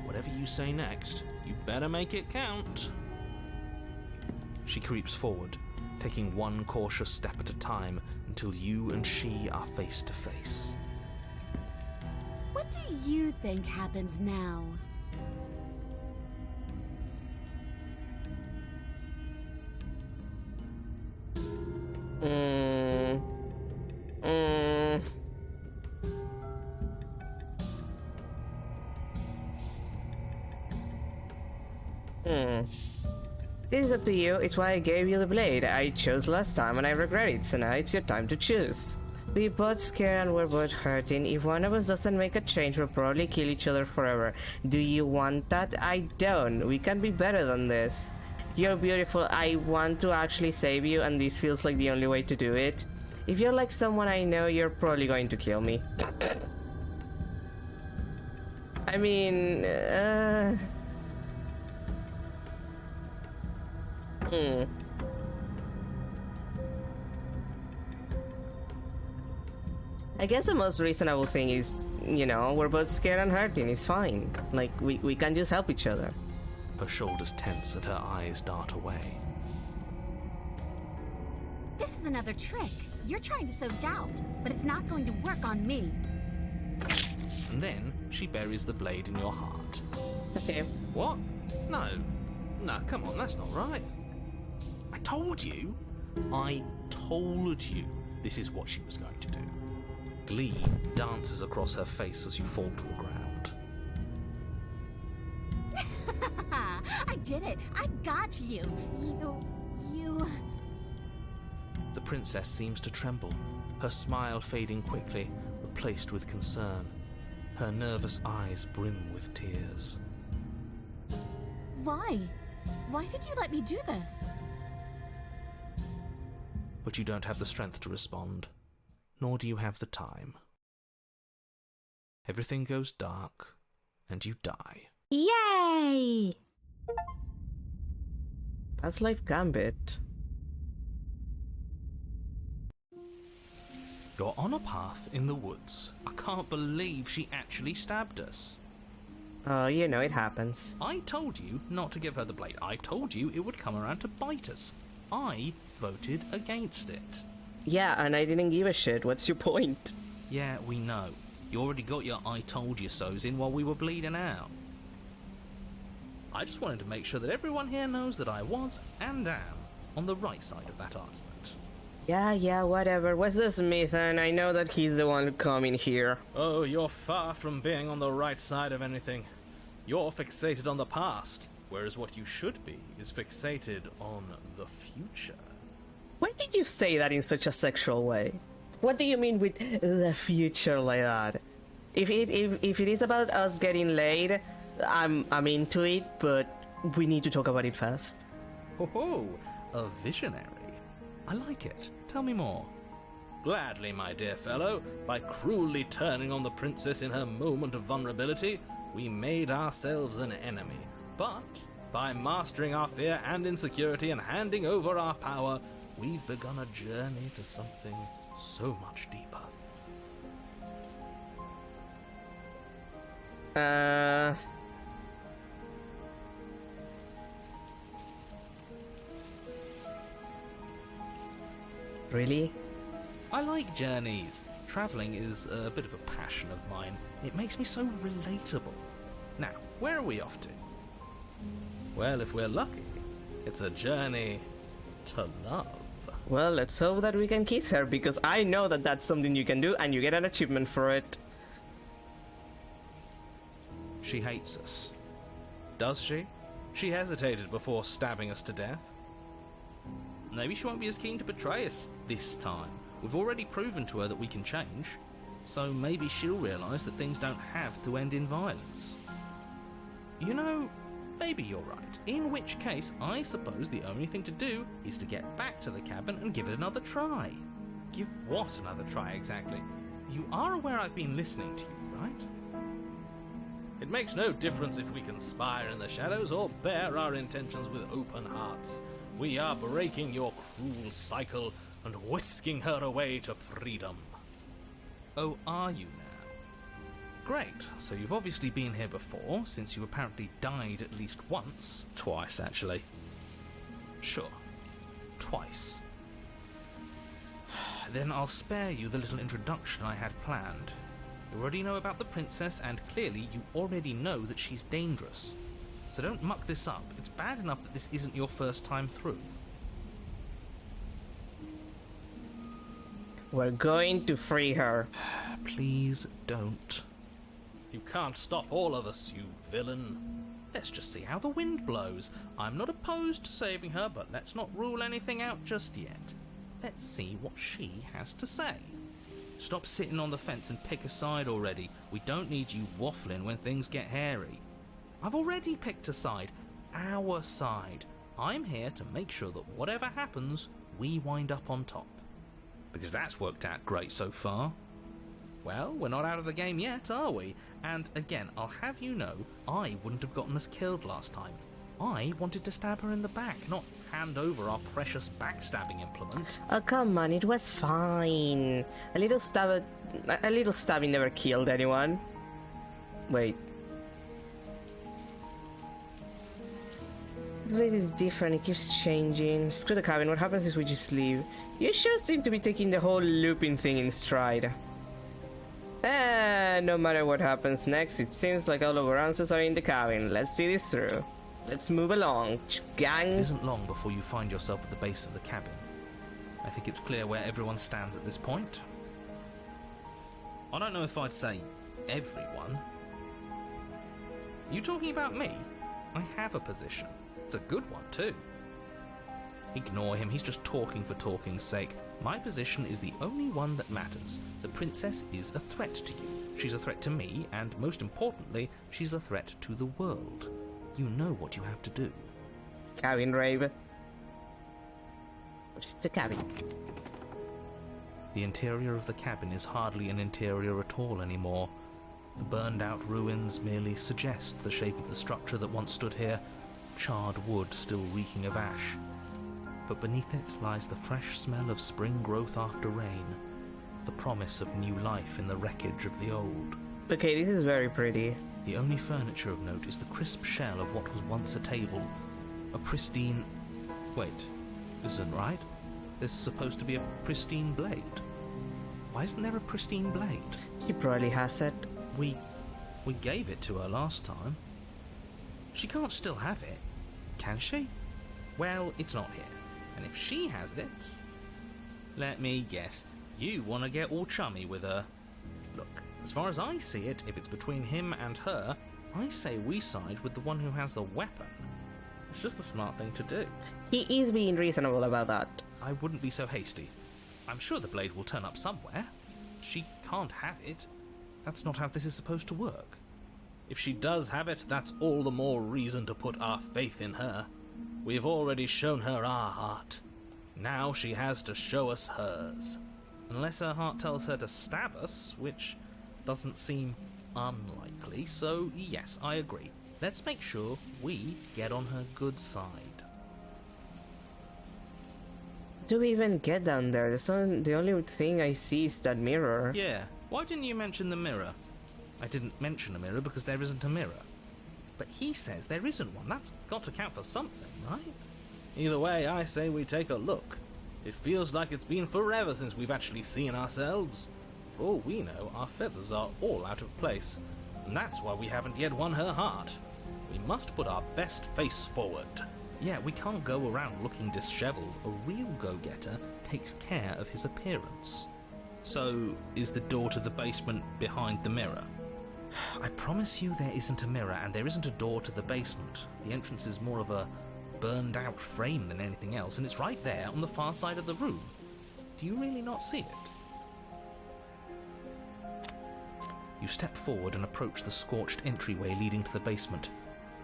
Whatever you say next, you better make it count. She creeps forward, taking one cautious step at a time until you and she are face to face. What do you think happens now? This is up to you. It's why I gave you the blade. I chose last time and I regret it, so now it's your time to choose. We both scared and we're both hurting. If one of us doesn't make a change, we'll probably kill each other forever. Do you want that? I don't. We can be better than this. You're beautiful. I want to actually save you, and this feels like the only way to do it. If you're like someone I know, you're probably going to kill me. I mean, I guess the most reasonable thing is, you know, we're both scared and hurting. It's fine. Like, we can just help each other. Her shoulders tense and her eyes dart away. This is another trick. You're trying to sow doubt, but it's not going to work on me. And then she buries the blade in your heart. Okay. What? No, come on, that's not right. I told you this is what she was going to do. Glee dances across her face as you fall to the ground. I did it. I got you. You... The princess seems to tremble, her smile fading quickly, replaced with concern. Her nervous eyes brim with tears. Why? Why did you let me do this? But you don't have the strength to respond, nor do you have the time. Everything goes dark, and you die. Yay! That's Life Gambit. You're on a path in the woods. I can't believe she actually stabbed us. Oh, you know, it happens. I told you not to give her the blade. I told you it would come around to bite us. I voted against it. Yeah, and I didn't give a shit. What's your point? Yeah, we know. You already got your I told you so's in while we were bleeding out. I just wanted to make sure that everyone here knows that I was and am on the right side of that argument. Yeah, whatever. What's this, Ethan? I know that he's the one coming here. Oh, you're far from being on the right side of anything. You're fixated on the past, whereas what you should be is fixated on the future. Why did you say that in such a sexual way? What do you mean with the future like that? If it is about us getting laid, I'm into it, but we need to talk about it first. Oh, a visionary. I like it. Tell me more. Gladly, my dear fellow. By cruelly turning on the princess in her moment of vulnerability, we made ourselves an enemy. But by mastering our fear and insecurity and handing over our power, we've begun a journey to something so much deeper. Really? I like journeys. Travelling is a bit of a passion of mine. It makes me so relatable. Now, where are we off to? Well, if we're lucky, it's a journey to love. Well, let's hope that we can kiss her, because I know that that's something you can do, and you get an achievement for it. She hates us. Does she? She hesitated before stabbing us to death. Maybe she won't be as keen to betray us this time. We've already proven to her that we can change. so maybe she'll realise that things don't have to end in violence. You know, maybe you're right, in which case I suppose the only thing to do is to get back to the cabin and give it another try. Give what another try exactly? You are aware I've been listening to you, right? It makes no difference if we conspire in the shadows or bear our intentions with open hearts. We are breaking your cruel cycle and whisking her away to freedom. Oh, are you now? Great, so you've obviously been here before, since you apparently died at least once. Twice, actually. Sure. Twice. Then I'll spare you the little introduction I had planned. You already know about the princess, and clearly you already know that she's dangerous. So don't muck this up. It's bad enough that this isn't your first time through. We're going to free her. Please don't. You can't stop all of us, you villain. Let's just see how the wind blows. I'm not opposed to saving her, but let's not rule anything out just yet. Let's see what she has to say. Stop sitting on the fence and pick a side already. We don't need you waffling when things get hairy. I've already picked a side. Our side. I'm here to make sure that whatever happens, we wind up on top. Because that's worked out great so far. Well, we're not out of the game yet, are we? And again, I'll have you know, I wouldn't have gotten us killed last time. I wanted to stab her in the back, not hand over our precious backstabbing implement. Oh, come on, it was fine. A little stabbing never killed anyone. Wait. This place is different, it keeps changing. Screw the cabin, what happens if we just leave? You sure seem to be taking the whole looping thing in stride. No matter what happens next, it seems like all of our answers are in the cabin. Let's see this through. Let's move along, gang. It isn't long before you find yourself at the base of the cabin. I think it's clear where everyone stands at this point. I don't know if I'd say everyone. You talking about me? I have a position. It's a good one, too. Ignore him, he's just talking for talking's sake. My position is the only one that matters. The princess is a threat to you. She's a threat to me, and most importantly, she's a threat to the world. You know what you have to do. Cabin rave. It's a cabin. The interior of the cabin is hardly an interior at all anymore. The burned-out ruins merely suggest the shape of the structure that once stood here, charred wood still reeking of ash. But beneath it lies the fresh smell of spring growth after rain, the promise of new life in the wreckage of the old. Okay, this is very pretty. The only furniture of note is the crisp shell of what was once a table. A pristine... Wait, this isn't right. There's supposed to be a pristine blade. Why isn't there a pristine blade? She probably has it. We gave it to her last time. She can't still have it, can she? Well, it's not here. And if she has it... Let me guess. You want to get all chummy with her. Look, as far as I see it, if it's between him and her, I say we side with the one who has the weapon. It's just the smart thing to do. He is being reasonable about that. I wouldn't be so hasty. I'm sure the blade will turn up somewhere. She can't have it. That's not how this is supposed to work. If she does have it, that's all the more reason to put our faith in her. We've already shown her our heart. Now she has to show us hers. Unless her heart tells her to stab us, which doesn't seem unlikely, so yes, I agree. Let's make sure we get on her good side. Do we even get down there? The only thing I see is that mirror. Yeah, why didn't you mention the mirror? I didn't mention a mirror because there isn't a mirror. But he says there isn't one. That's got to count for something, right? Either way, I say we take a look. It feels like it's been forever since we've actually seen ourselves. For all we know, our feathers are all out of place. And that's why we haven't yet won her heart. We must put our best face forward. Yeah, we can't go around looking disheveled. A real go-getter takes care of his appearance. So, is the door to the basement behind the mirror? I promise you there isn't a mirror, and there isn't a door to the basement. The entrance is more of a burned-out frame than anything else, and it's right there on the far side of the room. Do you really not see it? You step forward and approach the scorched entryway leading to the basement,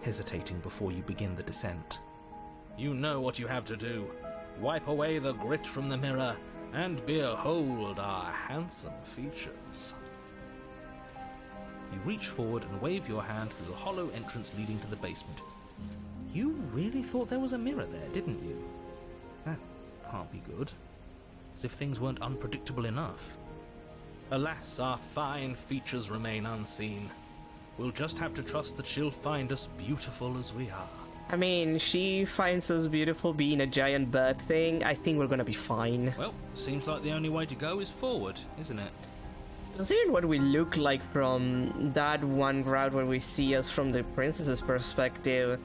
hesitating before you begin the descent. You know what you have to do. Wipe away the grit from the mirror, and behold our handsome features. You reach forward and wave your hand through the hollow entrance leading to the basement. You really thought there was a mirror there, didn't you? That can't be good. As if things weren't unpredictable enough. Alas, our fine features remain unseen. We'll just have to trust that she'll find us beautiful as we are. I mean, she finds us beautiful being a giant bird thing. I think we're gonna be fine. Well, seems like the only way to go is forward, isn't it? Considering what we look like from that one route where we see us from the princess's perspective,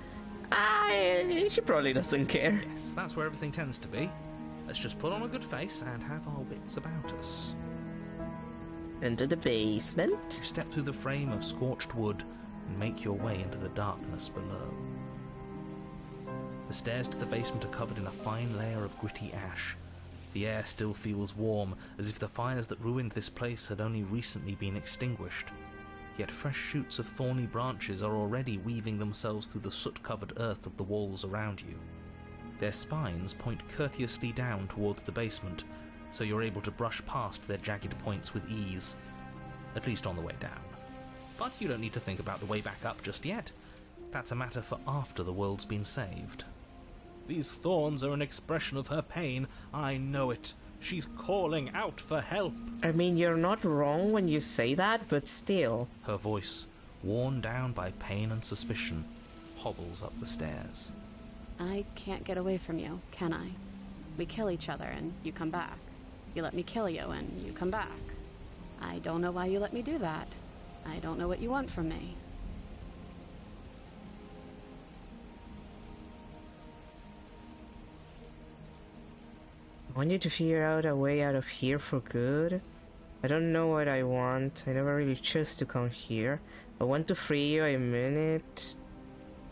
she probably doesn't care. Yes, that's where everything tends to be. Let's just put on a good face and have our wits about us. Into the basement. You step through the frame of scorched wood and make your way into the darkness below. The stairs to the basement are covered in a fine layer of gritty ash. The air still feels warm, as if the fires that ruined this place had only recently been extinguished. Yet fresh shoots of thorny branches are already weaving themselves through the soot-covered earth of the walls around you. Their spines point courteously down towards the basement, so you're able to brush past their jagged points with ease. At least on the way down. But you don't need to think about the way back up just yet. That's a matter for after the world's been saved. These thorns are an expression of her pain. I know it. She's calling out for help. I mean, you're not wrong when you say that, but still. Her voice, worn down by pain and suspicion, hobbles up the stairs. I can't get away from you, can I? We kill each other and you come back. You let me kill you and you come back. I don't know why you let me do that. I don't know what you want from me. I want you to figure out a way out of here for good. I don't know what I want. I never really chose to come here. I want to free you, I mean it.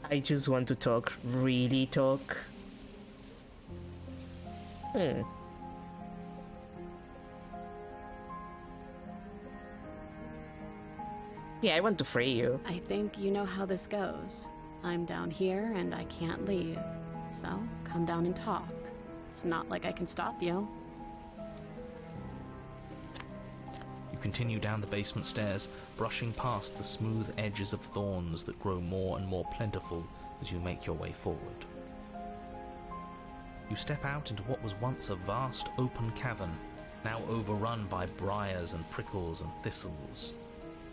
I just want to talk. Really talk. Yeah, I want to free you. I think you know how this goes. I'm down here and I can't leave. So, come down and talk. It's not like I can stop you. You continue down the basement stairs, brushing past the smooth edges of thorns that grow more and more plentiful as you make your way forward. You step out into what was once a vast open cavern, now overrun by briars and prickles and thistles.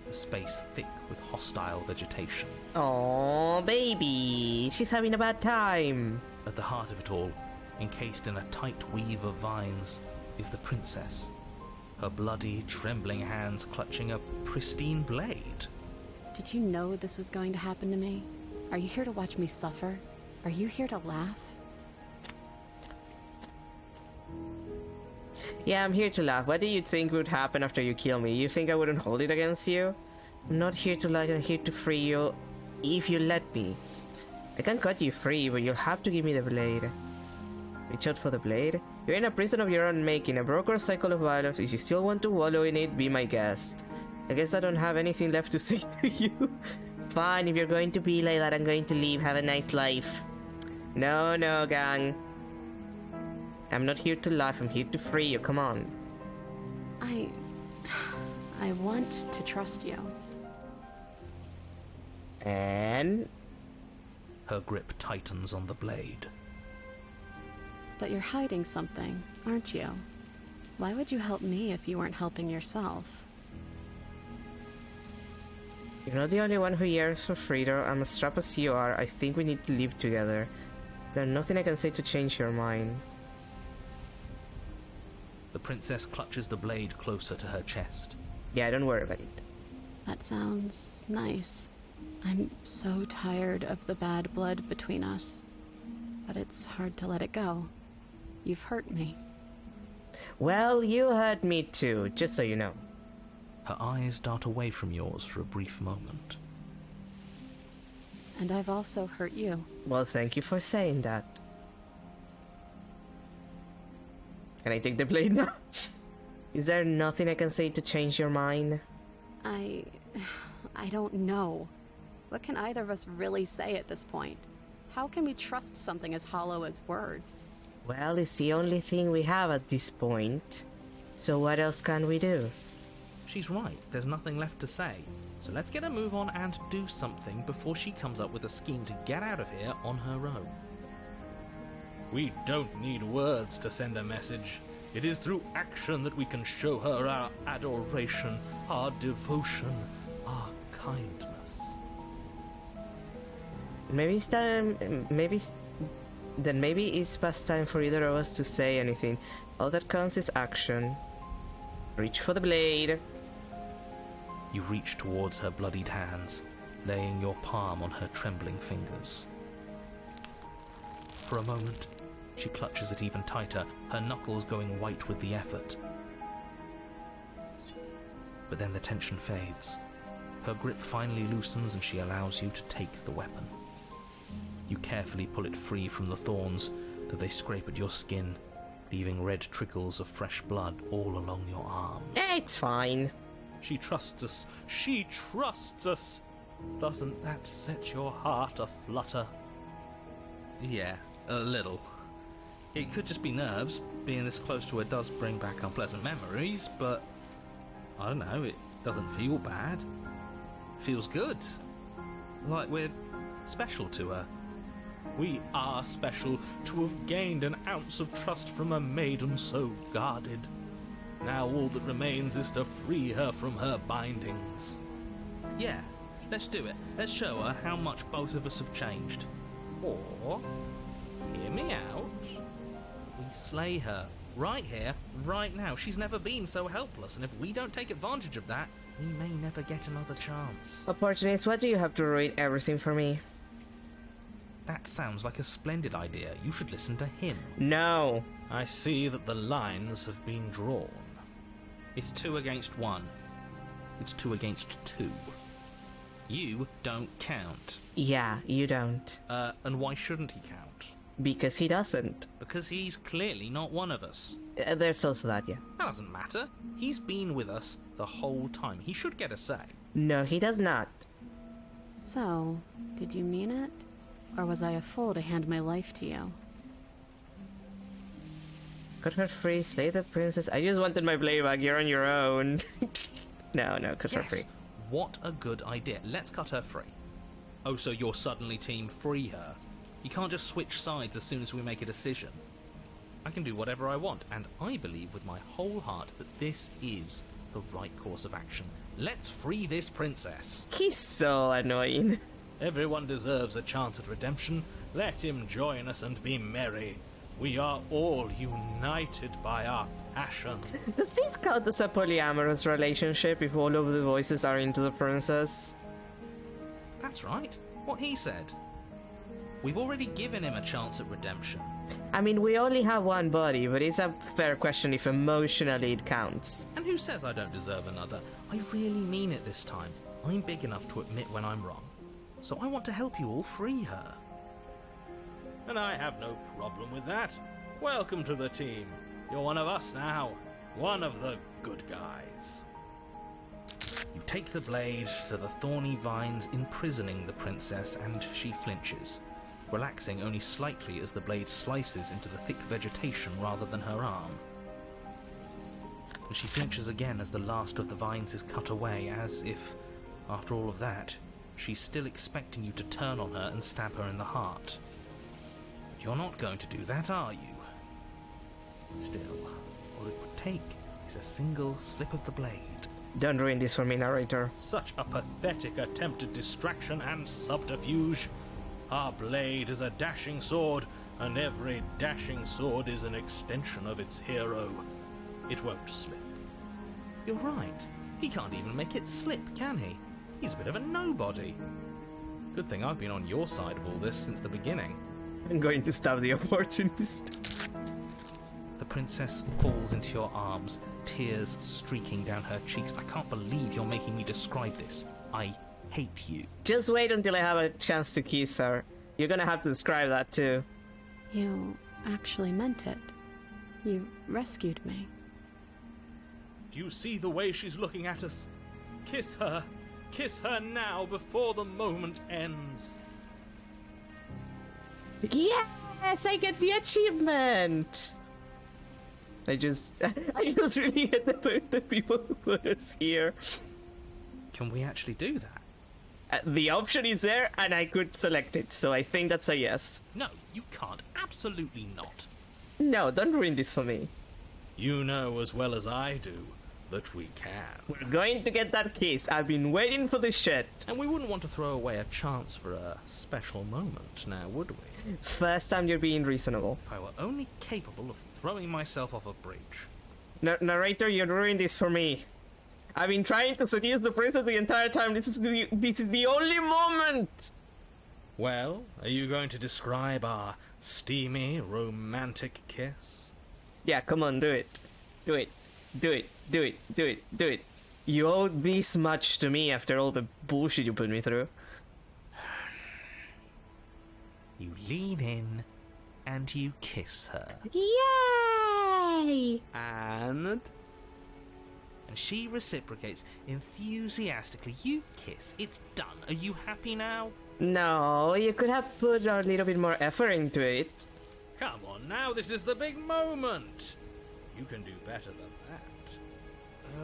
The space thick with hostile vegetation. Oh, baby, she's having a bad time. At the heart of it all, encased in a tight weave of vines, is the princess. Her bloody, trembling hands clutching a pristine blade. Did you know this was going to happen to me? Are you here to watch me suffer? Are you here to laugh? Yeah, I'm here to laugh. What do you think would happen after you kill me? You think I wouldn't hold it against you? I'm not here to lie, I'm here to free you, if you let me. I can cut you free, but you'll have to give me the blade. Reach out for the blade. You're in a prison of your own making, a broken cycle of violence. If you still want to wallow in it, be my guest. I guess I don't have anything left to say to you. Fine, if you're going to be like that, I'm going to leave. Have a nice life. No, gang. I'm not here to laugh, I'm here to free you, come on. I want to trust you. And? Her grip tightens on the blade. But you're hiding something, aren't you? Why would you help me if you weren't helping yourself? You're not the only one who yearns for freedom. I'm as strapped as you are. I think we need to live together. There's nothing I can say to change your mind. The princess clutches the blade closer to her chest. Yeah, don't worry about it. That sounds nice. I'm so tired of the bad blood between us. But it's hard to let it go. You've hurt me. Well, you hurt me too, just so you know. Her eyes dart away from yours for a brief moment. And I've also hurt you. Well, thank you for saying that. Can I take the blade now? Is there nothing I can say to change your mind? I don't know. What can either of us really say at this point? How can we trust something as hollow as words? Well, it's the only thing we have at this point. So what else can we do? She's right, there's nothing left to say. So let's get a move on and do something before she comes up with a scheme to get out of here on her own. We don't need words to send a message. It is through action that we can show her our adoration, our devotion, our kindness. Maybe it's time. Maybe it's past time for either of us to say anything. All that counts is action. Reach for the blade. You reach towards her bloodied hands, laying your palm on her trembling fingers. For a moment, she clutches it even tighter, her knuckles going white with the effort. But then the tension fades. Her grip finally loosens and she allows you to take the weapon. You carefully pull it free from the thorns, though they scrape at your skin, leaving red trickles of fresh blood all along your arms. It's fine. She trusts us. She trusts us. Doesn't that set your heart aflutter? Yeah, a little. It could just be nerves. Being this close to her does bring back unpleasant memories, but I don't know, it doesn't feel bad. It feels good. Like we're special to her. We are special to have gained an ounce of trust from a maiden so guarded. Now all that remains is to free her from her bindings. Yeah, let's do it. Let's show her how much both of us have changed. Or, hear me out, we slay her. Right here, right now. She's never been so helpless, and if we don't take advantage of that, we may never get another chance. Opportunist, why do you have to ruin everything for me? That sounds like a splendid idea. You should listen to him. No. I see that the lines have been drawn. It's 2 against 1. It's 2 against 2. You don't count. Yeah, you don't. And why shouldn't he count? Because he doesn't. Because he's clearly not one of us. There's also that, yeah. That doesn't matter. He's been with us the whole time. He should get a say. No, he does not. So, did you mean it? Or was I a fool to hand my life to you? Cut her free, slay the princess. I just wanted my blade back. You're on your own. No, cut her free. What a good idea. Let's cut her free. Oh, so you're suddenly team free her. You can't just switch sides as soon as we make a decision. I can do whatever I want, and I believe with my whole heart that this is the right course of action. Let's free this princess. He's so annoying. Everyone deserves a chance at redemption. Let him join us and be merry. We are all united by our passion. Does this count as a polyamorous relationship if all of the voices are into the princess? That's right. What he said. We've already given him a chance at redemption. I mean, we only have one body, but it's a fair question if emotionally it counts. And who says I don't deserve another? I really mean it this time. I'm big enough to admit when I'm wrong. So I want to help you all free her. And I have no problem with that. Welcome to the team. You're one of us now. One of the good guys. You take the blade to the thorny vines imprisoning the princess, and she flinches, relaxing only slightly as the blade slices into the thick vegetation rather than her arm. And she flinches again as the last of the vines is cut away, as if, after all of that, she's still expecting you to turn on her and stab her in the heart. But you're not going to do that, are you? Still, all it would take is a single slip of the blade. Don't ruin this for me, narrator. Such a pathetic attempt at distraction and subterfuge. Our blade is a dashing sword, and every dashing sword is an extension of its hero. It won't slip. You're right. He can't even make it slip, can he? He's a bit of a nobody. Good thing I've been on your side of all this since the beginning. I'm going to stab the opportunist. The princess falls into your arms, tears streaking down her cheeks. I can't believe you're making me describe this. I hate you. Just wait until I have a chance to kiss her. You're gonna have to describe that too. You actually meant it. You rescued me. Do you see the way she's looking at us? Kiss her. Kiss her now before the moment ends. Yes, I get the achievement. I just really hate the people who put us here. Can we actually do that? The option is there, and I could select it, so I think that's a yes. No, you can't. Absolutely not. No, don't ruin this for me. You know as well as I do that we can. We're going to get that kiss. I've been waiting for this shit. And we wouldn't want to throw away a chance for a special moment, now would we? First time you're being reasonable. If I were only capable of throwing myself off a bridge. Narrator, you're ruining this for me. I've been trying to seduce the princess the entire time. This is the only moment. Well, are you going to describe our steamy, romantic kiss? Yeah, come on, do it. Do it. Do it. Do it. Do it. Do it. You owe this much to me after all the bullshit you put me through. You lean in and you kiss her. Yay! And she reciprocates enthusiastically. You kiss. It's done. Are you happy now? No, you could have put a little bit more effort into it. Come on now, this is the big moment. You can do better than that.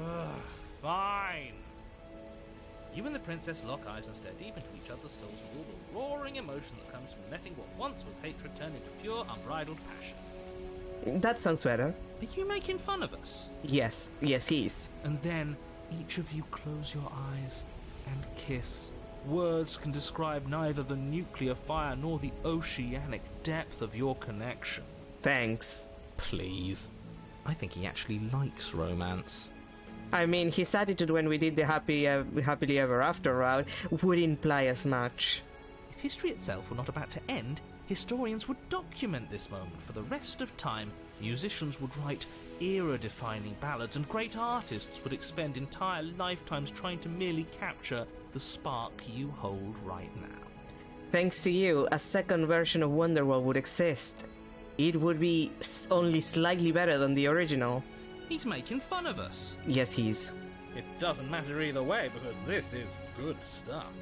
Ugh, fine. You and the princess lock eyes and stare deep into each other's souls with all the roaring emotion that comes from letting what once was hatred turn into pure, unbridled passion. That sounds better. Are you making fun of us? Yes, he is. And then each of you close your eyes and kiss. Words can describe neither the nuclear fire nor the oceanic depth of your connection. Thanks. Please. I think he actually likes romance. I mean, his attitude when we did the happily ever after route would imply as much. If history itself were not about to end, historians would document this moment for the rest of time. Musicians would write era-defining ballads, and great artists would expend entire lifetimes trying to merely capture the spark you hold right now. Thanks to you, a second version of Wonderworld would exist. It would be only slightly better than the original. He's making fun of us. Yes, he is. It doesn't matter either way, because this is good stuff.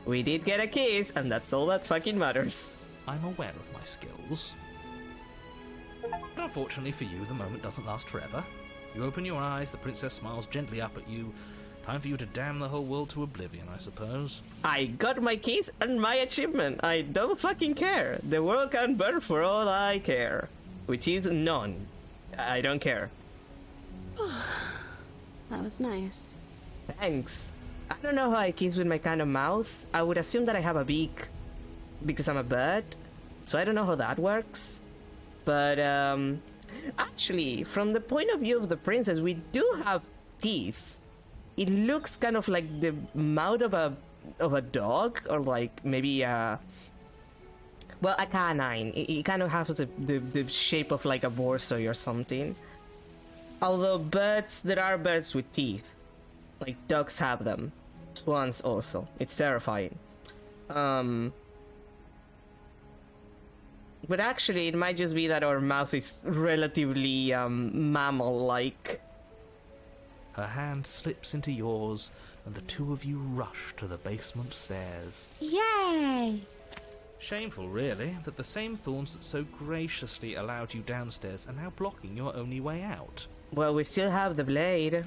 We did get a kiss, and that's all that fucking matters. I'm aware of my skills. But unfortunately for you, the moment doesn't last forever. You open your eyes, the princess smiles gently up at you. Time for you to damn the whole world to oblivion, I suppose. I got my kiss and my achievement. I don't fucking care. The world can burn for all I care. Which is none. I don't care. That was nice. Thanks. I don't know how I kiss with my kind of mouth. I would assume that I have a beak because I'm a bird. So I don't know how that works. But, actually, from the point of view of the princess, we do have teeth. It looks kind of like the mouth of a dog, or like maybe a canine. It kind of has the shape of like a borsoi or something. Although there are birds with teeth. Like dogs have them. Swans also. It's terrifying. But actually, it might just be that our mouth is relatively mammal-like. Her hand slips into yours, and the two of you rush to the basement stairs. Yay! Shameful, really, that the same thorns that so graciously allowed you downstairs are now blocking your only way out. Well, we still have the blade.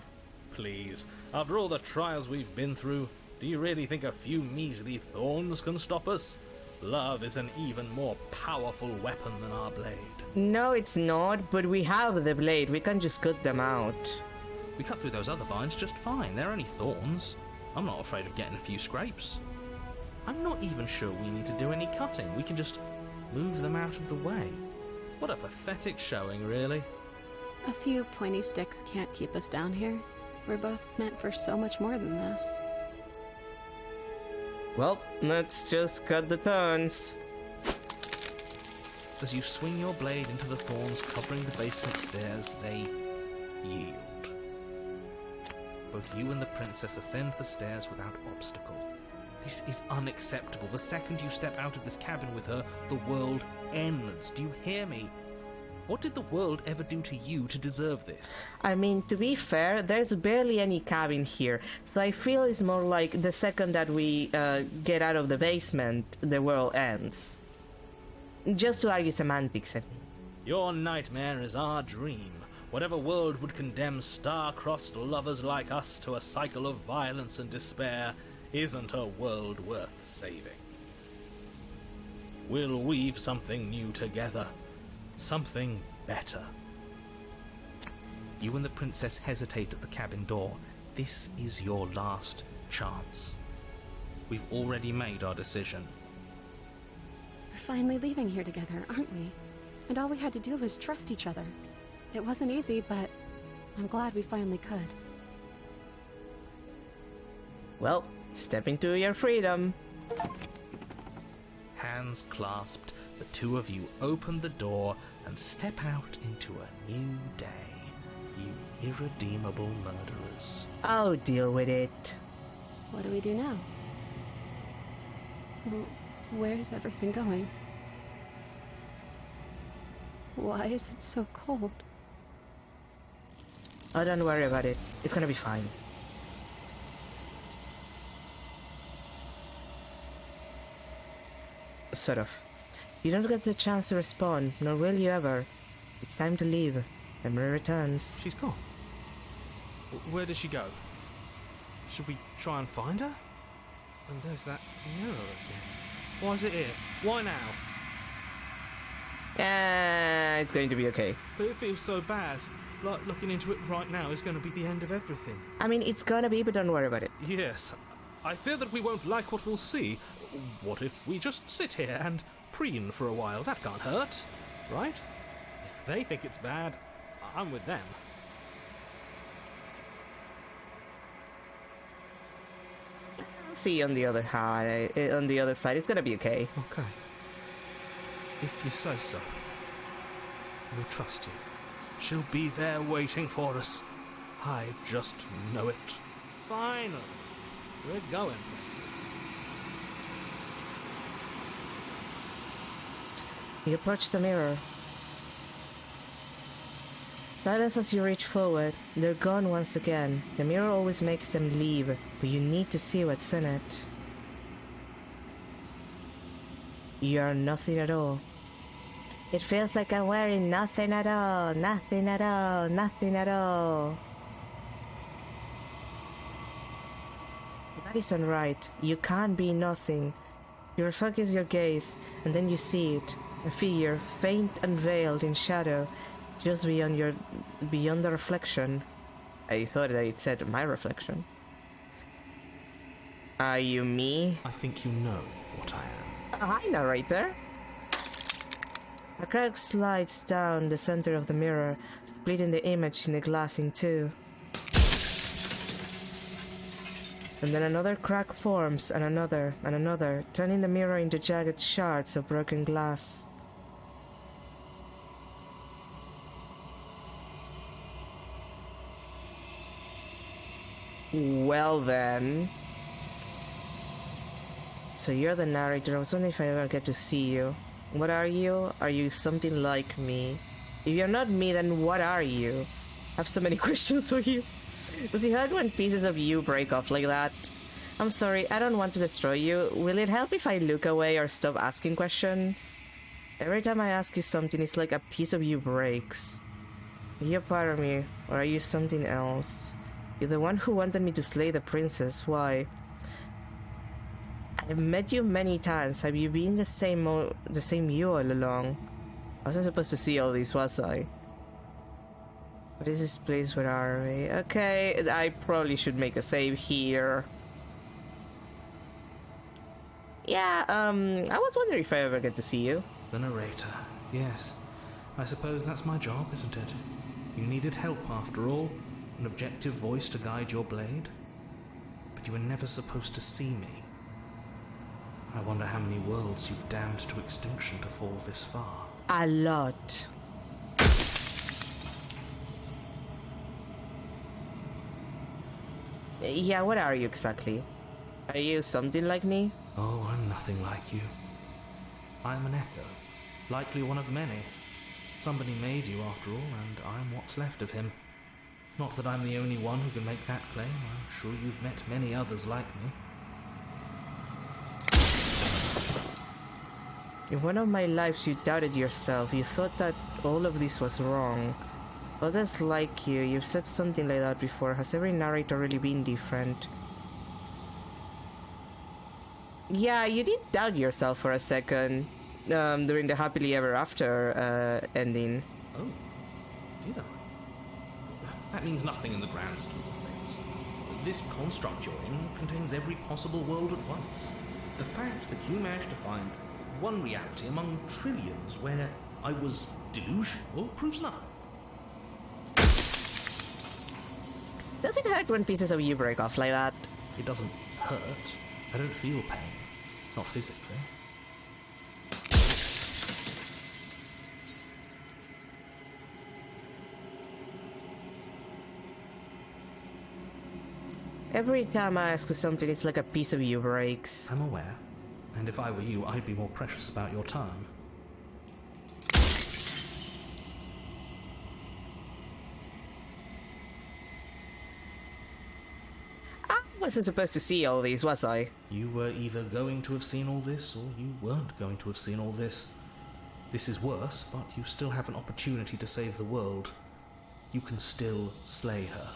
Please, after all the trials we've been through, do you really think a few measly thorns can stop us? Love is an even more powerful weapon than our blade. No, it's not, but we have the blade. We can just cut them out. We cut through those other vines just fine. They're only thorns. I'm not afraid of getting a few scrapes. I'm not even sure we need to do any cutting. We can just move them out of the way. What a pathetic showing, really. A few pointy sticks can't keep us down here. We're both meant for so much more than this. Well, let's just cut the thorns. As you swing your blade into the thorns covering the basement stairs, they yield. Both you and the princess ascend the stairs without obstacle. This is unacceptable. The second you step out of this cabin with her, the world ends. Do you hear me? What did the world ever do to you to deserve this? I mean, to be fair, there's barely any cabin here, so I feel it's more like the second that we get out of the basement, the world ends. Just to argue semantics, I mean. Your nightmare is our dream. Whatever world would condemn star-crossed lovers like us to a cycle of violence and despair isn't a world worth saving. We'll weave something new together. Something better. You and the princess hesitate at the cabin door. This is your last chance. We've already made our decision. We're finally leaving here together, aren't we? And all we had to do was trust each other. It wasn't easy, but I'm glad we finally could. Well, step into your freedom. Hands clasped, the two of you open the door and step out into a new day, you irredeemable murderers. I'll deal with it. What do we do now? Where's everything going? Why is it so cold? Oh, don't worry about it. It's gonna be fine. Sort of. You don't get the chance to respond, nor will you ever. It's time to leave. Memory returns. She's gone. Where did she go? Should we try and find her? And there's that mirror again. Why is it here? Why now? It's going to be okay. But it feels so bad. Like looking into it right now is going to be the end of everything. I mean, it's gonna be, but don't worry about it. Yes. I fear that we won't like what we'll see. What if we just sit here and preen for a while? That can't hurt, right? If they think it's bad, I'm with them. See you on the other side. It's gonna be okay. Okay. If you say so. We'll trust you. She'll be there waiting for us. I just know it. Finally, we're going places. You approach the mirror. Silence as you reach forward. They're gone once again. The mirror always makes them leave, but you need to see what's in it. You are nothing at all. It feels like I'm wearing nothing at all, nothing at all, nothing at all. That isn't right. You can't be nothing. You refocus your gaze, and then you see it. A figure, faint and veiled in shadow, just beyond the reflection. I thought that it said my reflection. Are you me? I think you know what I am. Hi, narrator. A crack slides down the center of the mirror, splitting the image in the glass in two. And then another crack forms, and another, turning the mirror into jagged shards of broken glass. Well then. So you're the narrator. I was wondering if I ever get to see you. What are you? Are you something like me? If you're not me, then what are you? I have so many questions for you. Does it hurt when pieces of you break off like that? I'm sorry, I don't want to destroy you. Will it help if I look away or stop asking questions? Every time I ask you something, it's like a piece of you breaks. Are you a part of me, or are you something else? You're the one who wanted me to slay the princess. Why? I've met you many times. Have you been the same you all along? I wasn't supposed to see all this, was I? What is this place? Where are we? Okay, I probably should make a save here. Yeah, I was wondering if I ever get to see you. The narrator. Yes. I suppose that's my job, isn't it? You needed help after all. An objective voice to guide your blade. But you were never supposed to see me. I wonder how many worlds you've damned to extinction to fall this far. A lot. Yeah, what are you exactly? Are you something like me? Oh, I'm nothing like you. I am an echo, likely one of many. Somebody made you after all, and I'm what's left of him. Not that I'm the only one who can make that claim. I'm sure you've met many others like me. In one of my lives you doubted yourself. You thought that all of this was wrong. Others like you, you've said something like that before. Has every narrator really been different? Yeah, you did doubt yourself for a second during the happily ever after ending. Oh, did I? That means nothing in the grand scheme of things. This construct you're in contains every possible world at once. The fact that you managed to find one reality among trillions where I was delusional proves nothing. Does it hurt when pieces of you break off like that? It doesn't hurt. I don't feel pain. Not physically. Every time I ask for something, it's like a piece of you breaks. I'm aware. And if I were you, I'd be more precious about your time. I wasn't supposed to see all these, was I? You were either going to have seen all this, or you weren't going to have seen all this. This is worse, but you still have an opportunity to save the world. You can still slay her.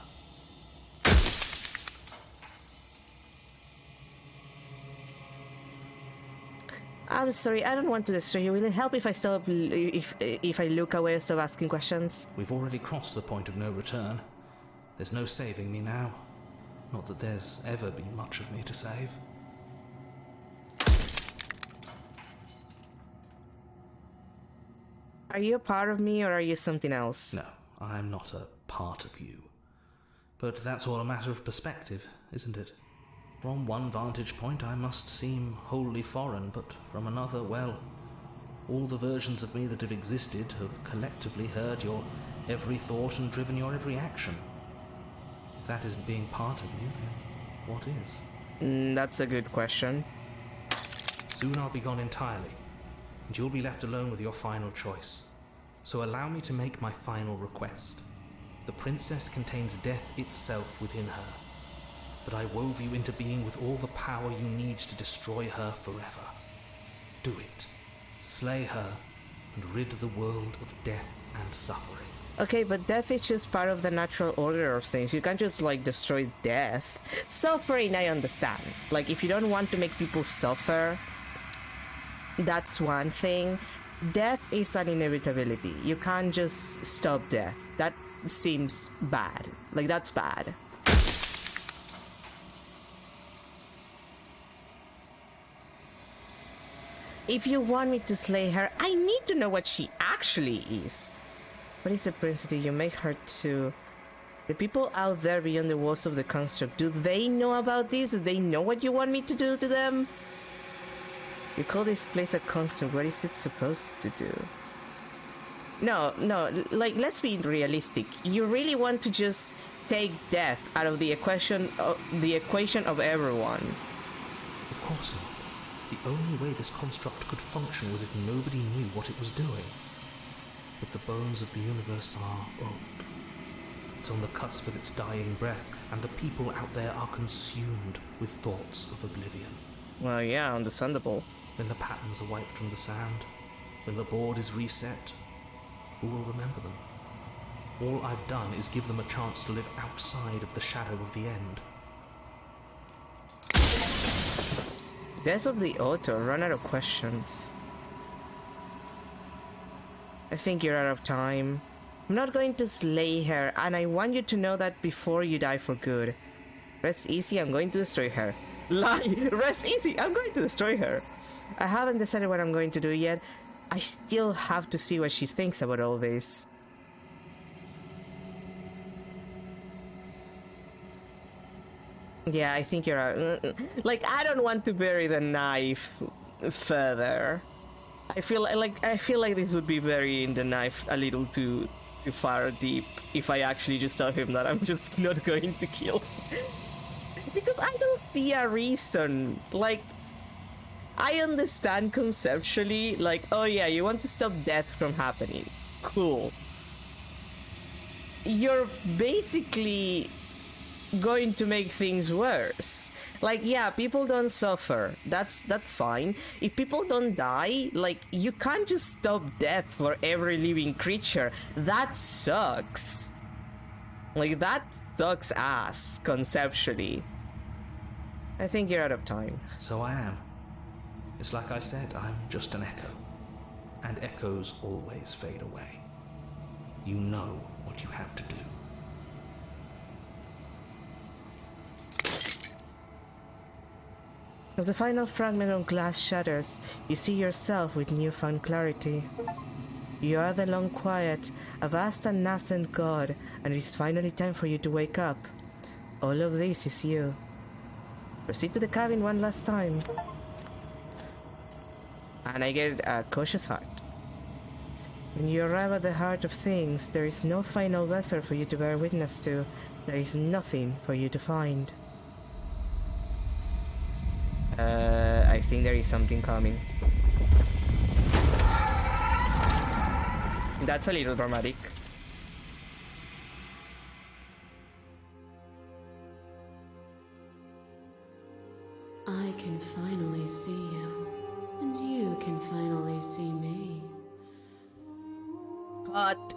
I'm sorry, I don't want to destroy you. Will it help if I stop, if I look away and stop asking questions? We've already crossed the point of no return. There's no saving me now. Not that there's ever been much of me to save. Are you a part of me, or are you something else? No, I'm not a part of you. But that's all a matter of perspective, isn't it? From one vantage point I must seem wholly foreign, but from another, well, all the versions of me that have existed have collectively heard your every thought and driven your every action. If that isn't being part of you, then what is? That's a good question. Soon I'll be gone entirely, and you'll be left alone with your final choice. So allow me to make my final request. The princess contains death itself within her, but I wove you into being with all the power you need to destroy her forever. Do it. Slay her, and rid the world of death and suffering. Okay, but death is just part of the natural order of things. You can't just, destroy death. Suffering, I understand. If you don't want to make people suffer, that's one thing. Death is an inevitability. You can't just stop death. That seems bad. That's bad. If you want me to slay her, I need to know what she actually is. What is the princess? Do you make her to... The people out there beyond the walls of the construct, do they know about this? Do they know what you want me to do to them? You call this place a construct. What is it supposed to do? No, let's be realistic. You really want to just take death out of the equation of everyone. Of course not. The only way this construct could function was if nobody knew what it was doing. But the bones of the universe are old. It's on the cusp of its dying breath, and the people out there are consumed with thoughts of oblivion. Well, yeah, understandable. When the patterns are wiped from the sand, when the board is reset, who will remember them? All I've done is give them a chance to live outside of the shadow of the end. Death of the author, run out of questions. I think you're out of time. I'm not going to slay her, and I want you to know that before you die for good. Rest easy, I'm going to destroy her. Lie! Rest easy, I'm going to destroy her. I haven't decided what I'm going to do yet. I still have to see what she thinks about all this. Yeah, I think you're out. I don't want to bury the knife further. I feel like this would be burying the knife a little too far deep if I actually just tell him that I'm just not going to kill him. Because I don't see a reason. I understand conceptually, oh yeah, you want to stop death from happening. cool. You're basically going to make things worse. Like, yeah, people don't suffer. That's fine. If people don't die, like, you can't just stop death for every living creature. That sucks. Like, that sucks ass, conceptually. I think you're out of time. So I am. It's like I said, I'm just an echo. And echoes always fade away. You know what you have to do. As the final fragment of glass shatters, you see yourself with newfound clarity. You are the long quiet, a vast and nascent god, and it is finally time for you to wake up. All of this is you. Proceed to the cabin one last time. And I get a cautious heart. When you arrive at the heart of things, there is no final vessel for you to bear witness to. There is nothing for you to find. I think there is something coming. That's a little dramatic. I can finally see you, and you can finally see me. But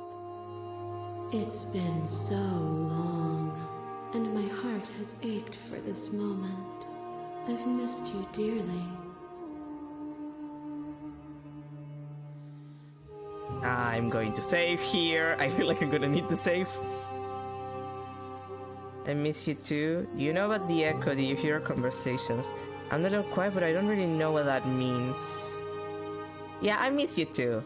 It's been so long, and my heart has ached for this moment. I've missed you dearly. I'm going to save here. I feel like I'm gonna need to save. I miss you too. You know about the echo? Do you hear our conversations? I'm a little quiet, but I don't really know what that means. Yeah, I miss you too.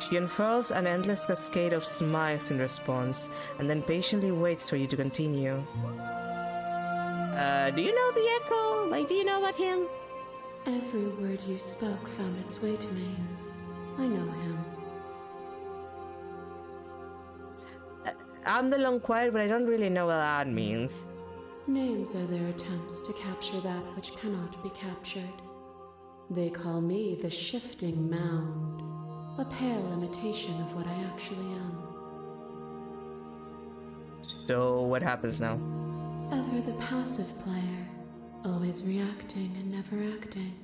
She unfurls an endless cascade of smiles in response, and then patiently waits for you to continue. Do you know the echo? Like, do you know about him? Every word you spoke found its way to me. I know him. I'm the long quiet, but I don't really know what that means. Names are their attempts to capture that which cannot be captured. They call me the shifting mound, a pale imitation of what I actually am. So, what happens now? Ever the passive player, always reacting and never acting.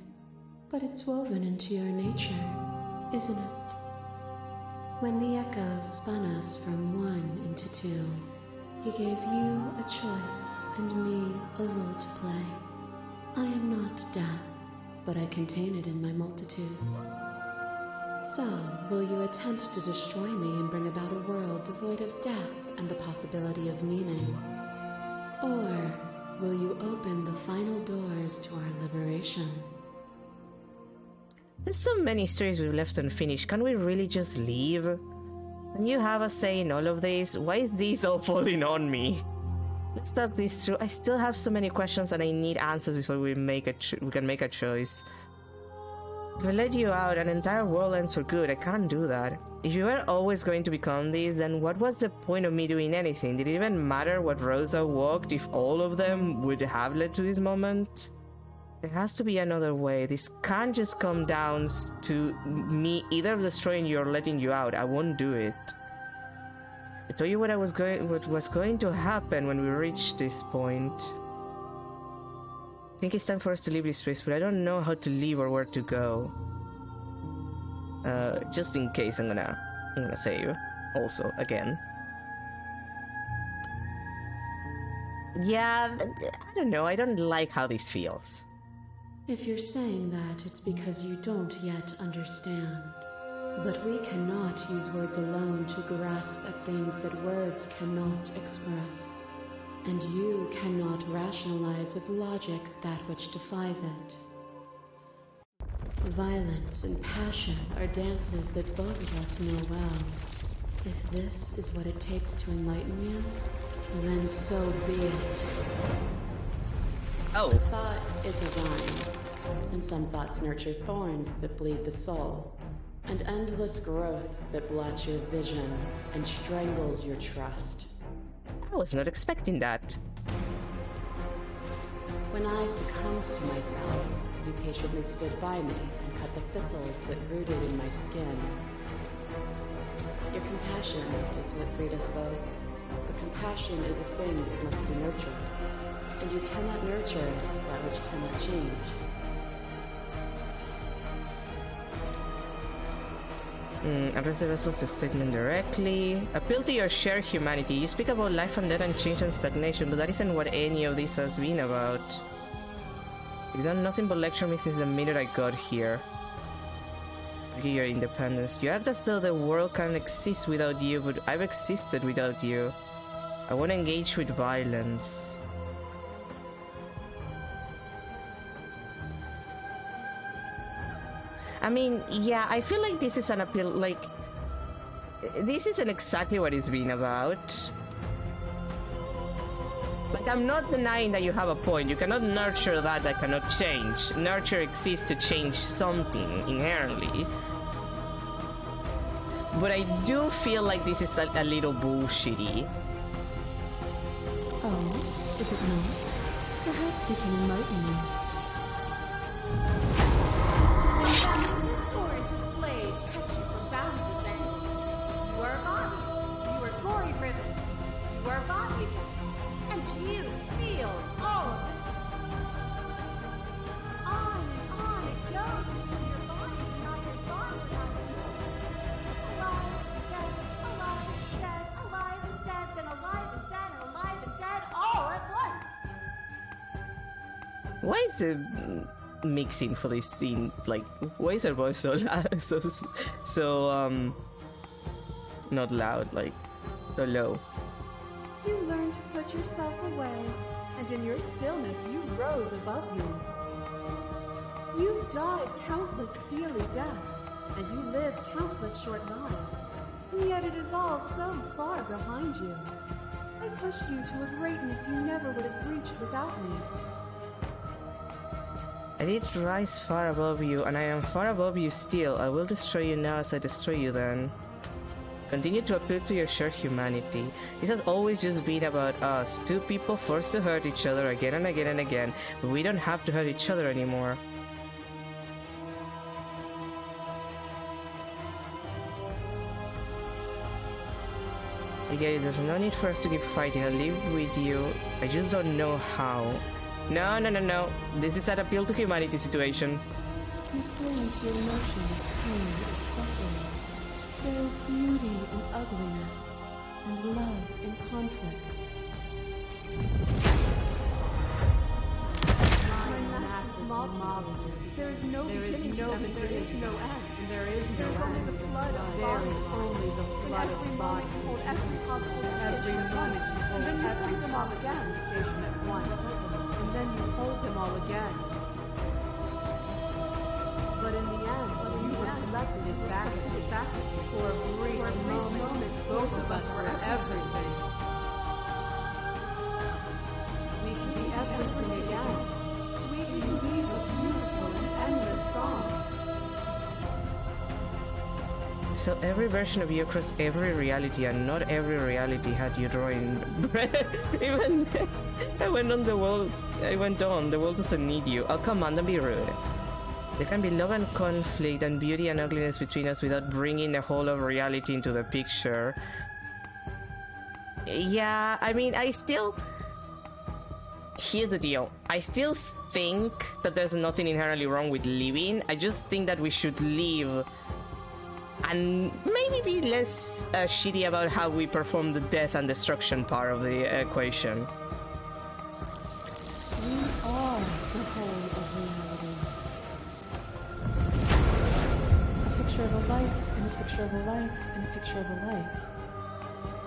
But it's woven into your nature, isn't it? When the echo spun us from one into two, he gave you a choice and me a role to play. I am not death, but I contain it in my multitudes. So, will you attempt to destroy me and bring about a world devoid of death and the possibility of meaning? Or will you open the final doors to our liberation? There's so many stories we've left unfinished. Can't we really just leave? And you have a say in all of this? Why is this all falling on me? Let's talk this through. I still have so many questions and I need answers before we can make a choice. If I let you out, an entire world ends for good. I can't do that. If you were always going to become this, then what was the point of me doing anything? Did it even matter what Rosa walked if all of them would have led to this moment? There has to be another way. This can't just come down to me either destroying you or letting you out. I won't do it. I told you what was going to happen when we reached this point. I think it's time for us to leave this place, but I don't know how to leave or where to go. Just in case, I'm gonna save also again. Yeah, I don't know. I don't like how this feels. If you're saying that, it's because you don't yet understand. But we cannot use words alone to grasp at things that words cannot express. And you cannot rationalize with logic that which defies it. Violence and passion are dances that both of us know well. If this is what it takes to enlighten you, then so be it. Oh. A thought is a vine, and some thoughts nurture thorns that bleed the soul, and endless growth that blots your vision and strangles your trust. I was not expecting that. When I succumbed to myself, you patiently stood by me and cut the thistles that rooted in my skin, Your compassion is what freed us both. But compassion is a thing that must be nurtured. And you cannot nurture that which cannot change. Address the vessels to statement directly. Appeal to your shared humanity. You speak about life and death and change and stagnation, but that isn't what any of this has been about. You've done nothing but lecture me since the minute I got here. Your independence. You act as though the world can't exist without you, but I've existed without you. I won't engage with violence. I mean, yeah, I feel like this is an appeal, like, this isn't exactly what it's been about. Like, I'm not denying that you have a point. You cannot nurture that cannot change. Nurture exists to change something inherently. But I do feel like this is a little bullshitty. Oh, is it not? Perhaps you can enlighten me. This torrent of blades cut you from boundless angles. You are a body. You are gory ribbons. You are a body again. And you feel all of it. On and on it goes until your bodies are not your thoughts are not your alive, dead, alive, dead, alive and dead, then alive and dead, and alive and dead, all at once. Why is the mixing for this scene, like, why is her voice so loud, so not loud, like, so low? You learned to put yourself away, and in your stillness you rose above me. You died countless steely deaths, and you lived countless short lives, and yet it is all so far behind you. I pushed you to a greatness you never would have reached without me. I did rise far above you, and I am far above you still. I will destroy you now as I destroy you then. Continue to appeal to your shared humanity. This has always just been about us, two people forced to hurt each other again and again and again, but we don't have to hurt each other anymore. I get it, there's no need for us to keep fighting. I'll live with you. I just don't know how. No. This is an appeal to humanity situation. You feel into your emotion of pain and suffering. There is beauty in ugliness, and love in conflict. My mass is mobbing. There is no beginning to them, and there is no end. And there is only the flood of bodies. There is only the flood of bodies. Every possible sensation at once, and then you hold them all again. Sensation at once, and then you hold them all again. But in the end, you reflected it back. For a brief moment, both of us were everything. We can be everything again. We can weave a beautiful and endless song. So every version of you across every reality, and not every reality had you drawing breath. Even I went on, the world doesn't need you. Oh, come on, don't be rude. There can be love and conflict and beauty and ugliness between us without bringing the whole of reality into the picture. Yeah, I mean, here's the deal. I still think that there's nothing inherently wrong with living. I just think that we should live and maybe be less shitty about how we perform the death and destruction part of the equation. We are the whole of reality. A picture of a life, and a picture of a life, and a picture of a life.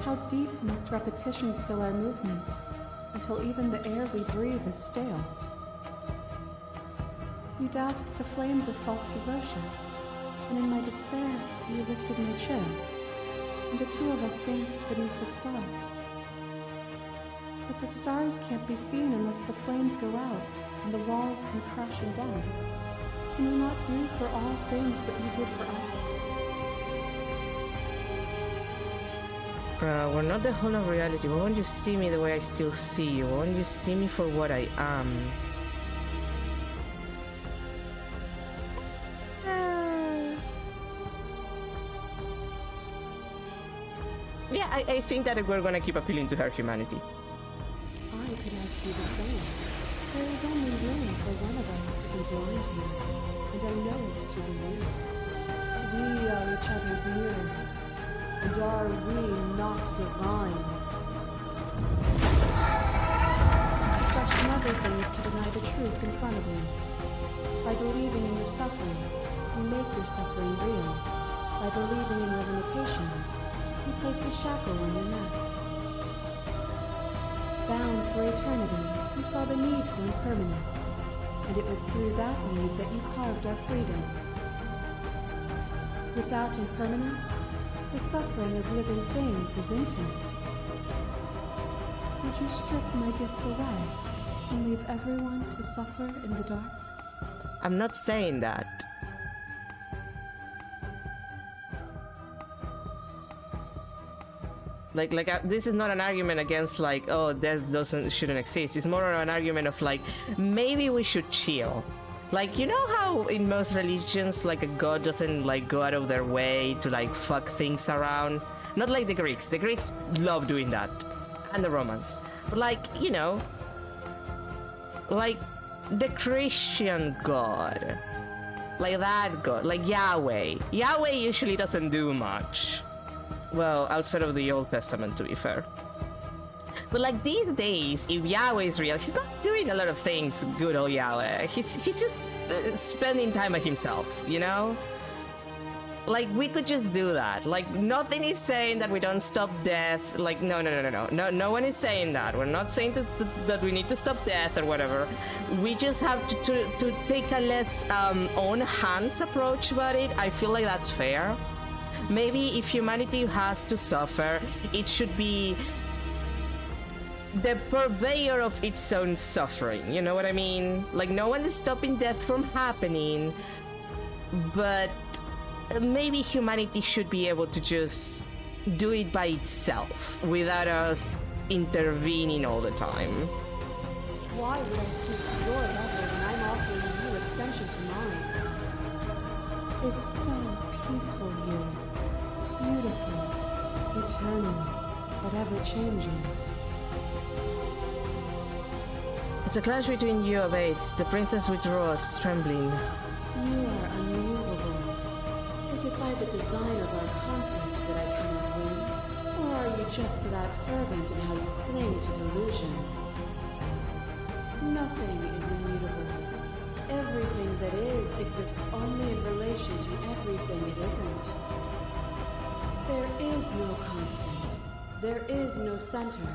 How deep must repetition still our movements, until even the air we breathe is stale? You doused the flames of false devotion, and in my despair, you lifted my chair, and the two of us danced beneath the stars. But the stars can't be seen unless the flames go out, and the walls come crashing down. Can you not do for all things what you did for us? We're not the whole of reality. Why won't you see me the way I still see you? Why won't you see me for what I am? Yeah, I think that we're gonna keep appealing to her humanity. I could ask you the same. There is only room for one of us to be blind here, and I know it to be you. We are each other's mirrors, and are we not divine? To question everything is to deny the truth in front of you. By believing in your suffering, you make your suffering real. By believing in your limitations, you placed a shackle on your neck. Bound for eternity, you saw the need for impermanence, and it was through that need that you carved our freedom. Without impermanence, the suffering of living things is infinite. Would you strip my gifts away and leave everyone to suffer in the dark? I'm not saying that. This is not an argument against death shouldn't exist. It's more of an argument of maybe we should chill. You know how in most religions a god doesn't go out of their way to fuck things around? Not like the Greeks. The Greeks love doing that. And the Romans. But the Christian god. That god. Yahweh. Yahweh usually doesn't do much. Well, outside of the Old Testament, to be fair. But these days, if Yahweh is real, he's not doing a lot of things, good old Yahweh. He's just spending time by himself, you know? We could just do that. Nothing is saying that we don't stop death. No one is saying that. We're not saying that we need to stop death or whatever. We just have to take a less on hands approach about it. I feel like that's fair. Maybe if humanity has to suffer, it should be the purveyor of its own suffering. You know what I mean? No one is stopping death from happening, but maybe humanity should be able to just do it by itself without us intervening all the time. Why would I stoop to your level when I'm offering you ascension to mine? It's so peaceful here. Beautiful, eternal, but ever-changing. It's a clash between you abates. The princess withdraws, trembling. You are unmovable. Is it by the design of our conflict that I cannot win? Or are you just that fervent in how you cling to delusion? Nothing is immutable. Everything that is exists only in relation to everything it isn't. There is no constant. There is no center.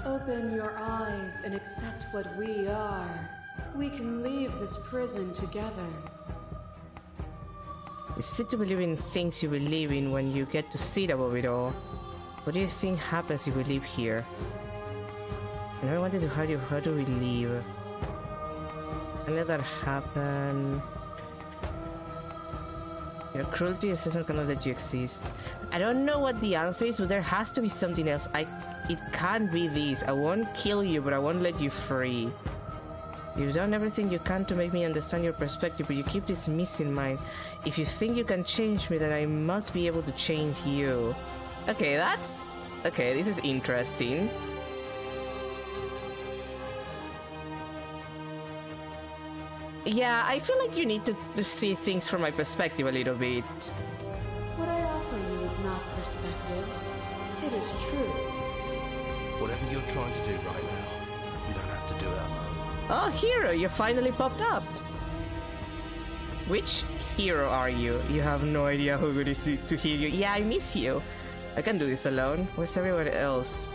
Open your eyes and accept what we are. We can leave this prison together. It's easy to believe in things you believe in when you get to sit above it all. What do you think happens if we leave here? I never wanted to hurt you. How do we leave? Can let that happen? Your cruelty and system cannot let you exist. I don't know what the answer is, but there has to be something else. It can't be this. I won't kill you, but I won't let you free. You've done everything you can to make me understand your perspective, but you keep dismissing mine. If you think you can change me, then I must be able to change you. Okay, this is interesting. Yeah, I feel like you need to see things from my perspective a little bit. What I offer you is not perspective. It is truth. Whatever you're trying to do right now, you don't have to do it alone. Oh, hero, you finally popped up. Which hero are you? You have no idea how good it is to hear you. Yeah, I miss you. I can't do this alone. Where's everyone else?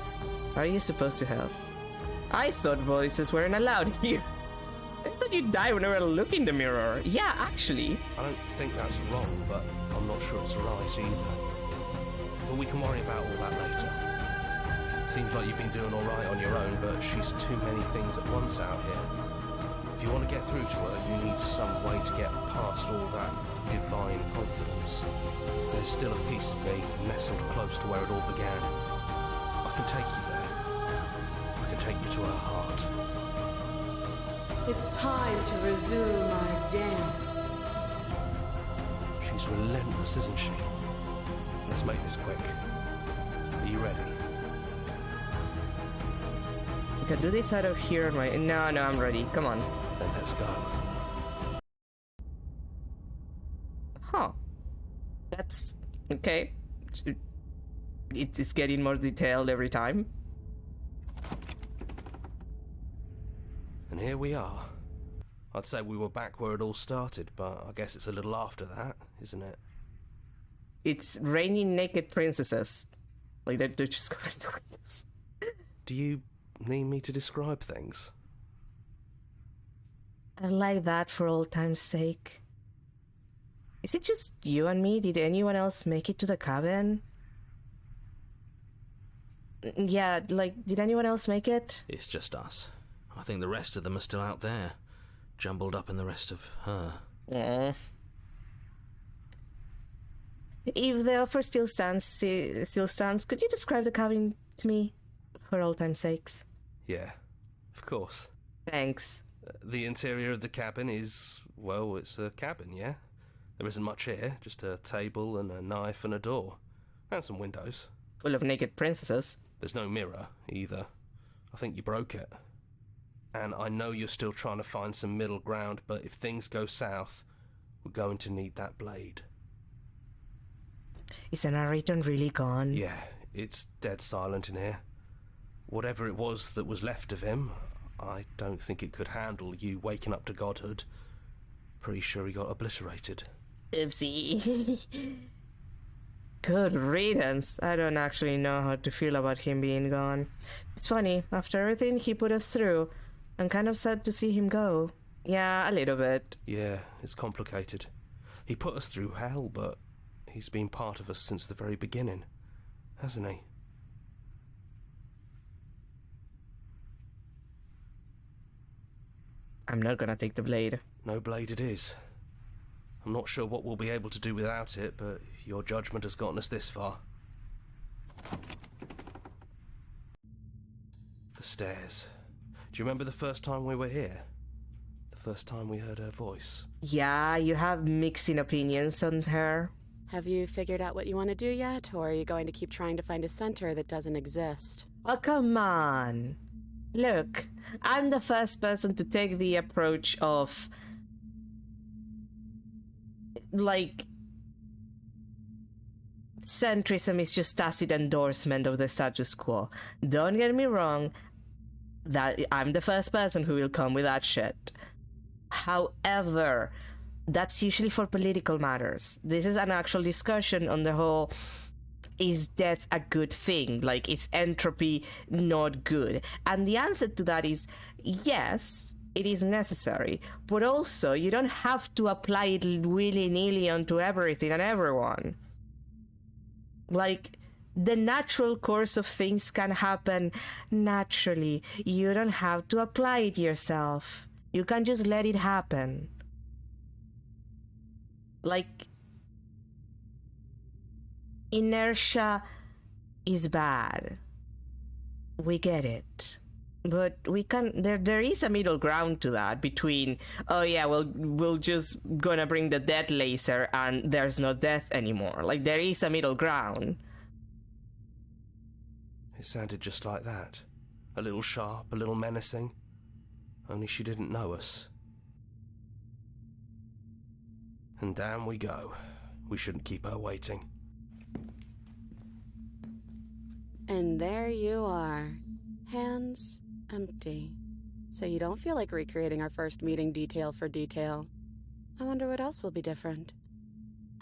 How are you supposed to help? I thought voices weren't allowed here. I thought you die whenever I look in the mirror. Yeah, actually. I don't think that's wrong, but I'm not sure it's right either. But we can worry about all that later. Seems like you've been doing alright on your own, but she's too many things at once out here. If you want to get through to her, you need some way to get past all that divine confidence. There's still a piece of me nestled close to where it all began. I can take you there. I can take you to her heart. It's time to resume our dance. She's relentless, isn't she? Let's make this quick. Are you ready? I can do this out of here on my... No, I'm ready. Come on. Then let's go. Huh. That's... okay. It's getting more detailed every time. And here we are. I'd say we were back where it all started, but I guess it's a little after that, isn't it? It's raining naked princesses. Like, they're just going to this. Do you need me to describe things? I like that for old time's sake. Is it just you and me? Did anyone else make it to the cabin? Yeah, like, did anyone else make it? It's just us. I think the rest of them are still out there, jumbled up in the rest of her. Yeah. If the offer still stands, could you describe the cabin to me, for old time's sakes? Yeah, of course. Thanks. The interior of the cabin is, well, it's a cabin, yeah? There isn't much here, just a table and a knife and a door. And some windows. Full of naked princesses. There's no mirror, either. I think you broke it. And I know you're still trying to find some middle ground, but if things go south, we're going to need that blade. Is the narrator really gone? Yeah, it's dead silent in here. Whatever it was that was left of him, I don't think it could handle you waking up to godhood. Pretty sure he got obliterated. Oopsie. Good riddance. I don't actually know how to feel about him being gone. It's funny, after everything he put us through, I'm kind of sad to see him go. Yeah, a little bit. Yeah, it's complicated. He put us through hell, but he's been part of us since the very beginning, hasn't he? I'm not gonna take the blade. No blade it is. I'm not sure what we'll be able to do without it, but your judgment has gotten us this far. The stairs. Do you remember the first time we were here? The first time we heard her voice? Yeah, you have mixing opinions on her. Have you figured out what you want to do yet, or are you going to keep trying to find a center that doesn't exist? Oh, come on. Look, I'm the first person to take the approach of... like... centrism is just tacit endorsement of the status quo. Don't get me wrong, that I'm the first person who will come with that shit. However, that's usually for political matters. This is an actual discussion on the whole, is death a good thing? Like, is entropy not good? And the answer to that is yes, it is necessary. But also, you don't have to apply it willy-nilly onto everything and everyone. Like, the natural course of things can happen naturally. You don't have to apply it yourself. You can just let it happen. Like, inertia is bad. We get it. But we can, there is a middle ground to that between, oh yeah, well, we'll just gonna bring the death laser and there's no death anymore. Like, there is a middle ground. It sounded just like that. A little sharp, a little menacing. Only she didn't know us. And down we go. We shouldn't keep her waiting. And there you are. Hands empty. So you don't feel like recreating our first meeting detail for detail. I wonder what else will be different.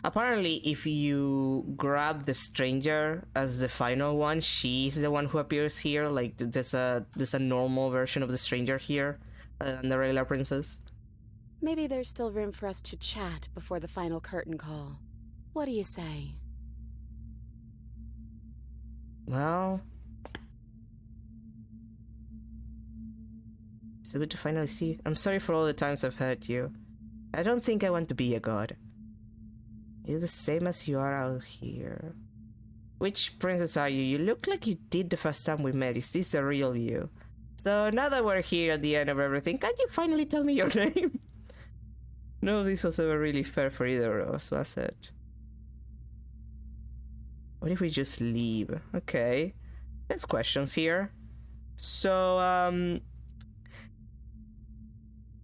Apparently, if you grab the stranger as the final one, she's the one who appears here. Like, there's a normal version of the stranger here than the regular princess. Maybe there's still room for us to chat before the final curtain call. What do you say? Well, it's so good to finally see you. I'm sorry for all the times I've hurt you. I don't think I want to be a god. You're the same as you are out here. Which princess are you? You look like you did the first time we met. Is this a real you? So now that we're here at the end of everything, can you finally tell me your name? No, this was ever really fair for either of us, was it? What if we just leave? Okay. There's questions here. So,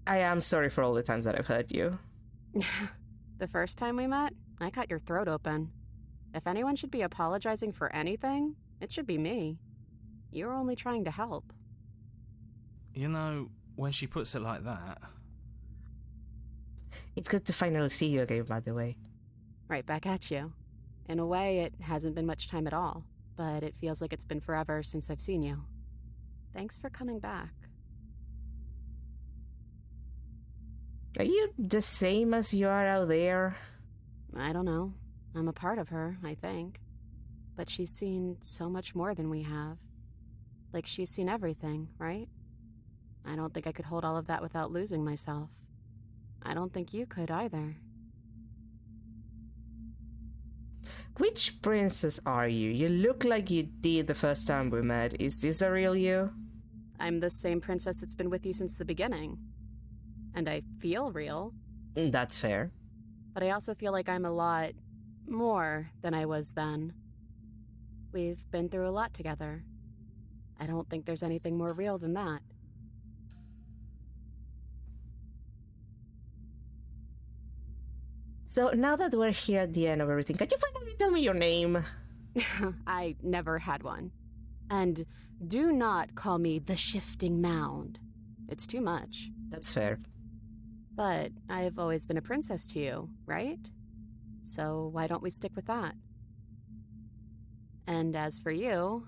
I am sorry for all the times that I've hurt you. The first time we met, I cut your throat open. If anyone should be apologizing for anything, it should be me. You're only trying to help. You know, when she puts it like that... It's good to finally see you again, by the way. Right back at you. In a way, it hasn't been much time at all, but it feels like it's been forever since I've seen you. Thanks for coming back. Are you the same as you are out there? I don't know. I'm a part of her, I think. But she's seen so much more than we have. Like, she's seen everything, right? I don't think I could hold all of that without losing myself. I don't think you could either. Which princess are you? You look like you did the first time we met. Is this a real you? I'm the same princess that's been with you since the beginning. And I feel real. That's fair. But I also feel like I'm a lot more than I was then. We've been through a lot together. I don't think there's anything more real than that. So now that we're here at the end of everything, can you finally tell me your name? I never had one. And do not call me the Shifting Mound. It's too much. That's fair. But I've always been a princess to you, right? So why don't we stick with that? And as for you,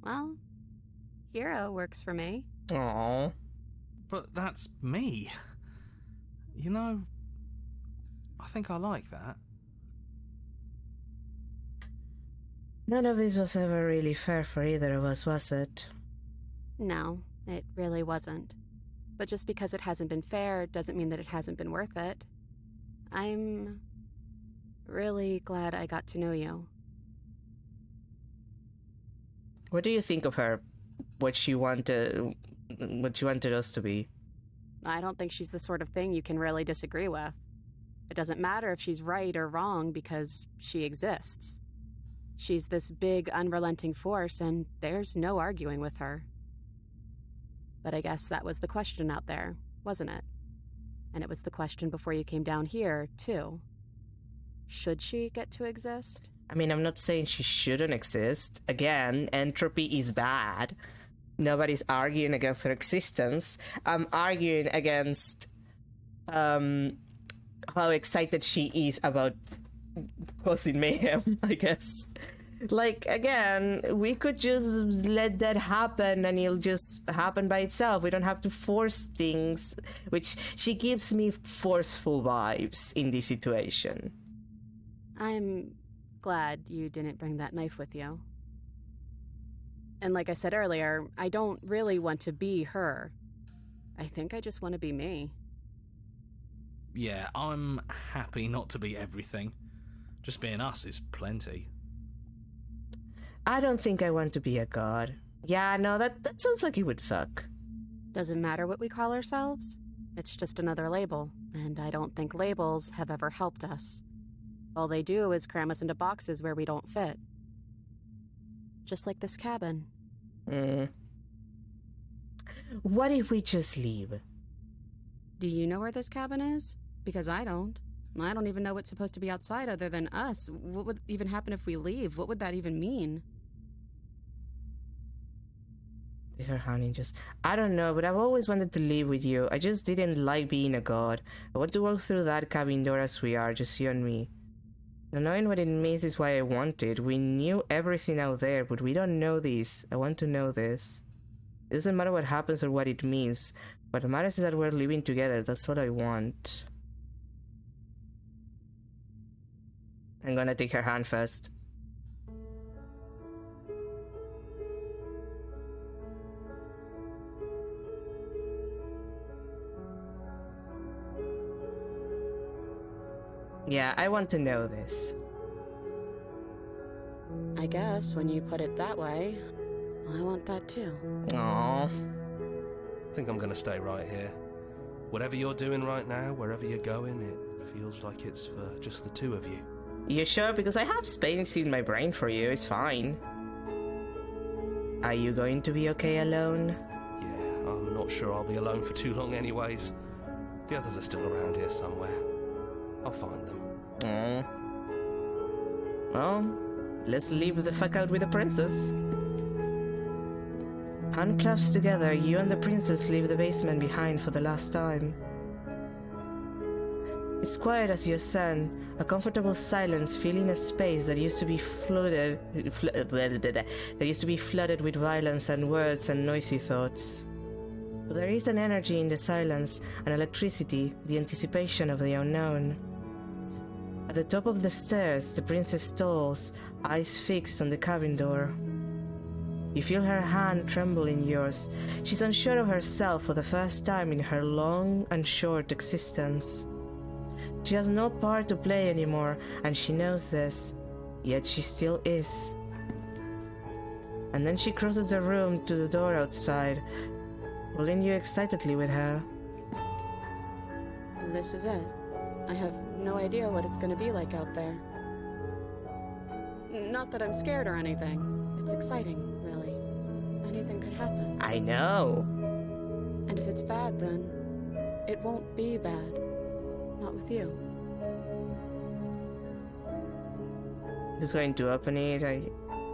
well, hero works for me. Aww. But that's me. You know, I think I like that. None of this was ever really fair for either of us, was it? No, it really wasn't. But just because it hasn't been fair doesn't mean that it hasn't been worth it. I'm really glad I got to know you. What do you think of her? What she wanted us to be? I don't think she's the sort of thing you can really disagree with. It doesn't matter if she's right or wrong because she exists. She's this big, unrelenting force, and there's no arguing with her. But I guess that was the question out there, wasn't it? And it was the question before you came down here, too. Should she get to exist? I mean, I'm not saying she shouldn't exist. Again, entropy is bad. Nobody's arguing against her existence. I'm arguing against how excited she is about causing mayhem, I guess. Like, again, we could just let that happen and it'll just happen by itself. We don't have to force things, which she gives me forceful vibes in this situation. I'm glad you didn't bring that knife with you. And like I said earlier, I don't really want to be her. I think I just want to be me. Yeah, I'm happy not to be everything. Just being us is plenty. I don't think I want to be a god. Yeah, no, that sounds like it would suck. Doesn't matter what we call ourselves. It's just another label, and I don't think labels have ever helped us. All they do is cram us into boxes where we don't fit. Just like this cabin. What if we just leave? Do you know where this cabin is? Because I don't. I don't even know what's supposed to be outside other than us. What would even happen if we leave? What would that even mean? Her honey just... I don't know, but I've always wanted to live with you. I just didn't like being a god. I want to walk through that cabin door as we are, just you and me. And knowing what it means is why I want it. We knew everything out there, but we don't know this. I want to know this. It doesn't matter what happens or what it means. What matters is that we're living together. That's all I want. I'm gonna take her hand first. Yeah, I want to know this. I guess when you put it that way, I want that too. Aww. I think I'm going to stay right here. Whatever you're doing right now, wherever you're going, it feels like it's for just the two of you. You sure? Because I have space in my brain for you, it's fine. Are you going to be okay alone? Yeah, I'm not sure I'll be alone for too long anyways. The others are still around here somewhere. I'll find them. Well, let's leave the fuck out with the princess. Handclaps together, you and the princess leave the basement behind for the last time. It's quiet as you ascend, a comfortable silence filling a space that used to be flooded with violence and words and noisy thoughts. But there is an energy in the silence, an electricity, the anticipation of the unknown. At the top of the stairs, the princess stalls, eyes fixed on the cabin door. You feel her hand tremble in yours. She's unsure of herself for the first time in her long and short existence. She has no part to play anymore, and she knows this, yet she still is. And then she crosses the room to the door outside, pulling you excitedly with her. This is it. I have no idea what it's going to be like out there. Not that I'm scared or anything. It's exciting, really. Anything could happen. I know. And if it's bad, then it won't be bad. Not with you. Who's going to open it?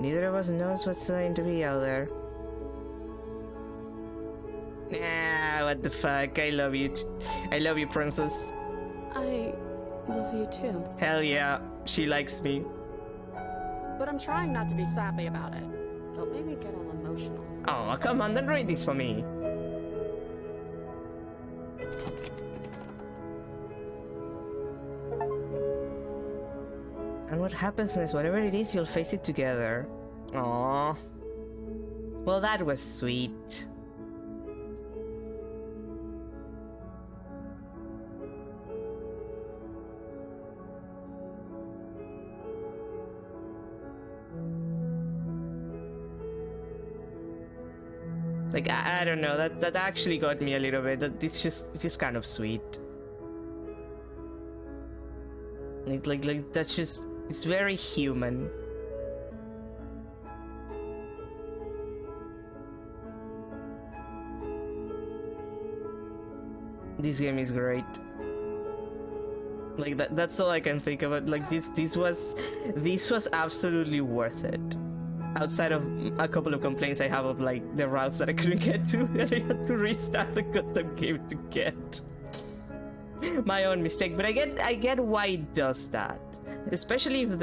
Neither of us knows what's going to be out there. Ah, what the fuck? I love you. I love you, princess. I love you too. Hell yeah, she likes me. But I'm trying not to be sappy about it. Don't make me get all emotional. Oh, come on, then read this for me. And what happens is, whatever it is, you'll face it together. Aww. Well, that was sweet. Like, I don't know, that actually got me a little bit. It's just kind of sweet. Like that's just, it's very human. This game is great. Like that's all I can think about. Like this was absolutely worth it. Outside of a couple of complaints I have of like the routes that I couldn't get to, that I had to restart the goddamn game to get. My own mistake, but I get why it does that. Especially if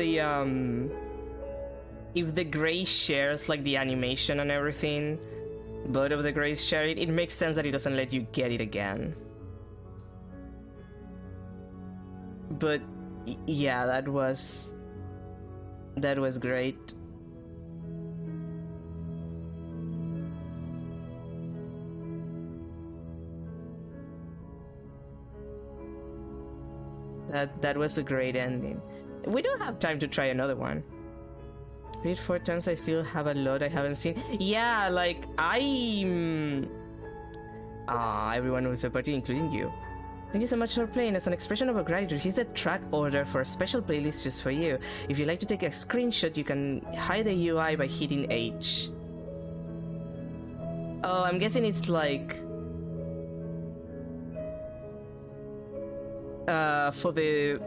the Grey shares like the animation and everything. Both of the Greys share it. It makes sense that it doesn't let you get it again. But yeah, that was great. That was a great ending. We don't have time to try another one. Read 4 times, I still have a lot I haven't seen. Yeah, like everyone was a party, including you. Thank you so much for playing. As an expression of our gratitude, here's a track order for a special playlist just for you. If you'd like to take a screenshot, you can hide the UI by hitting H. Oh, I'm guessing it's like for the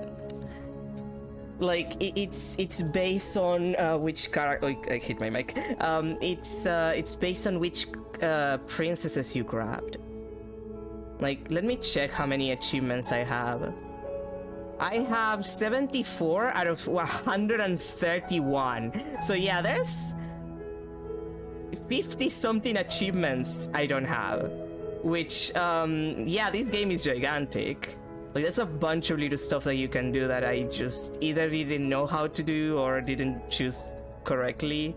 like it's based on which character. Oh, I hit my mic. It's based on which princesses you grabbed. Like, let me check how many achievements I have. I have 74 out of 131. So yeah, there's 50 something achievements I don't have. Which yeah, this game is gigantic. Like, there's a bunch of little stuff that you can do that I just either didn't know how to do or didn't choose correctly.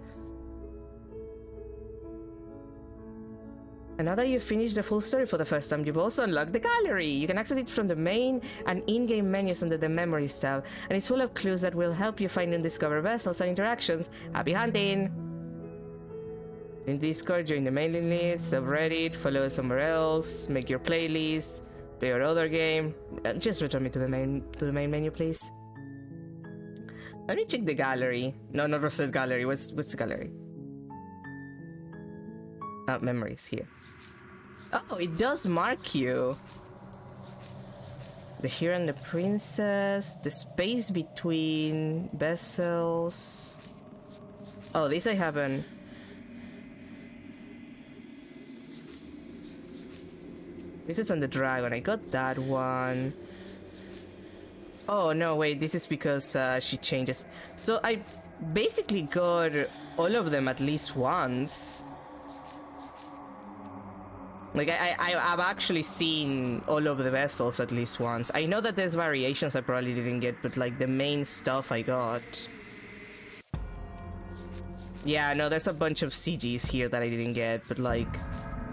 And now that you've finished the full story for the first time, you've also unlocked the gallery. You can access it from the main and in-game menus under the Memories tab, and it's full of clues that will help you find and discover vessels and interactions. Happy hunting! In Discord, join the mailing list, subreddit, follow somewhere else, make your playlist, play your other game. Just return me to the main menu, please. Let me check the gallery. No, not Rosette Gallery. What's the gallery? Memories here. Oh, it does mark you. The Hero and the Princess. The space between vessels. Oh, this I haven't. This is on the dragon. I got that one. Oh no, wait, this is because she changes. So I basically got all of them at least once. Like, I've actually seen all of the vessels at least once. I know that there's variations I probably didn't get, but like the main stuff I got. Yeah, no, there's a bunch of CGs here that I didn't get, but like,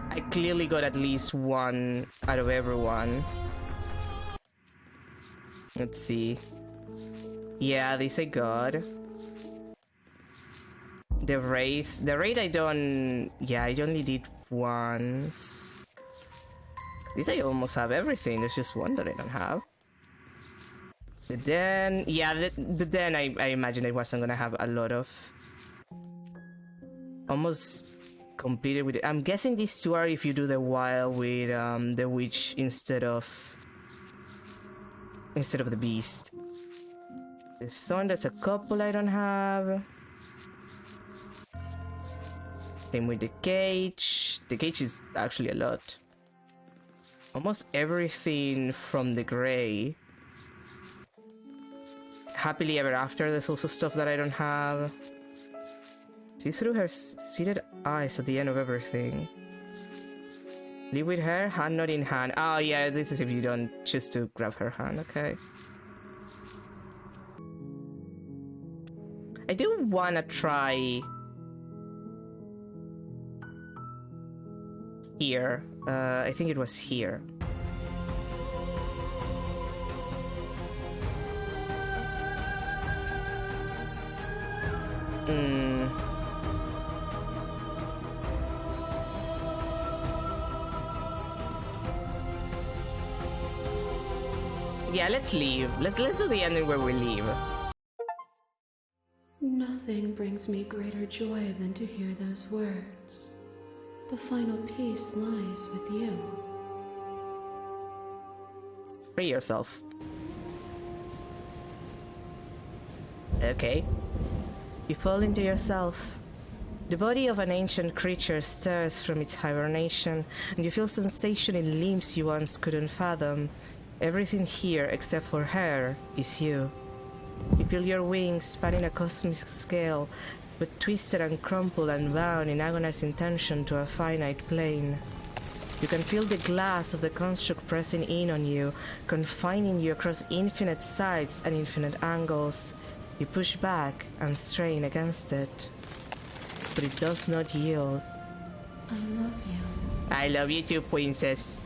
I clearly got at least one out of everyone. Let's see. Yeah, this I got. The Wraith I don't... Yeah, I only did once. This I almost have everything, there's just one that I don't have. The Den... Yeah, the Den I imagine I wasn't gonna have a lot of. Almost completed with it. I'm guessing these two are if you do the Wild with the Witch instead of the Beast. The Thorn, there's a couple I don't have. Same with the Cage. The Cage is actually a lot. Almost everything from the Grey. Happily Ever After, there's also stuff that I don't have. See through her seated eyes at the end of everything. Live with her, hand not in hand. Oh yeah, this is if you don't choose to grab her hand, okay. I do wanna try... here. I think it was here. Yeah, let's leave. Let's do the ending where we leave. Nothing brings me greater joy than to hear those words. The final piece lies with you. Free yourself. Okay. You fall into yourself. The body of an ancient creature stirs from its hibernation, and you feel sensation in limbs you once couldn't fathom. Everything here, except for her, is you. You feel your wings spanning a cosmic scale, but twisted and crumpled and bound in agonizing tension to a finite plane. You can feel the glass of the construct pressing in on you, confining you across infinite sides and infinite angles. You push back and strain against it, but it does not yield. I love you. I love you too, princess.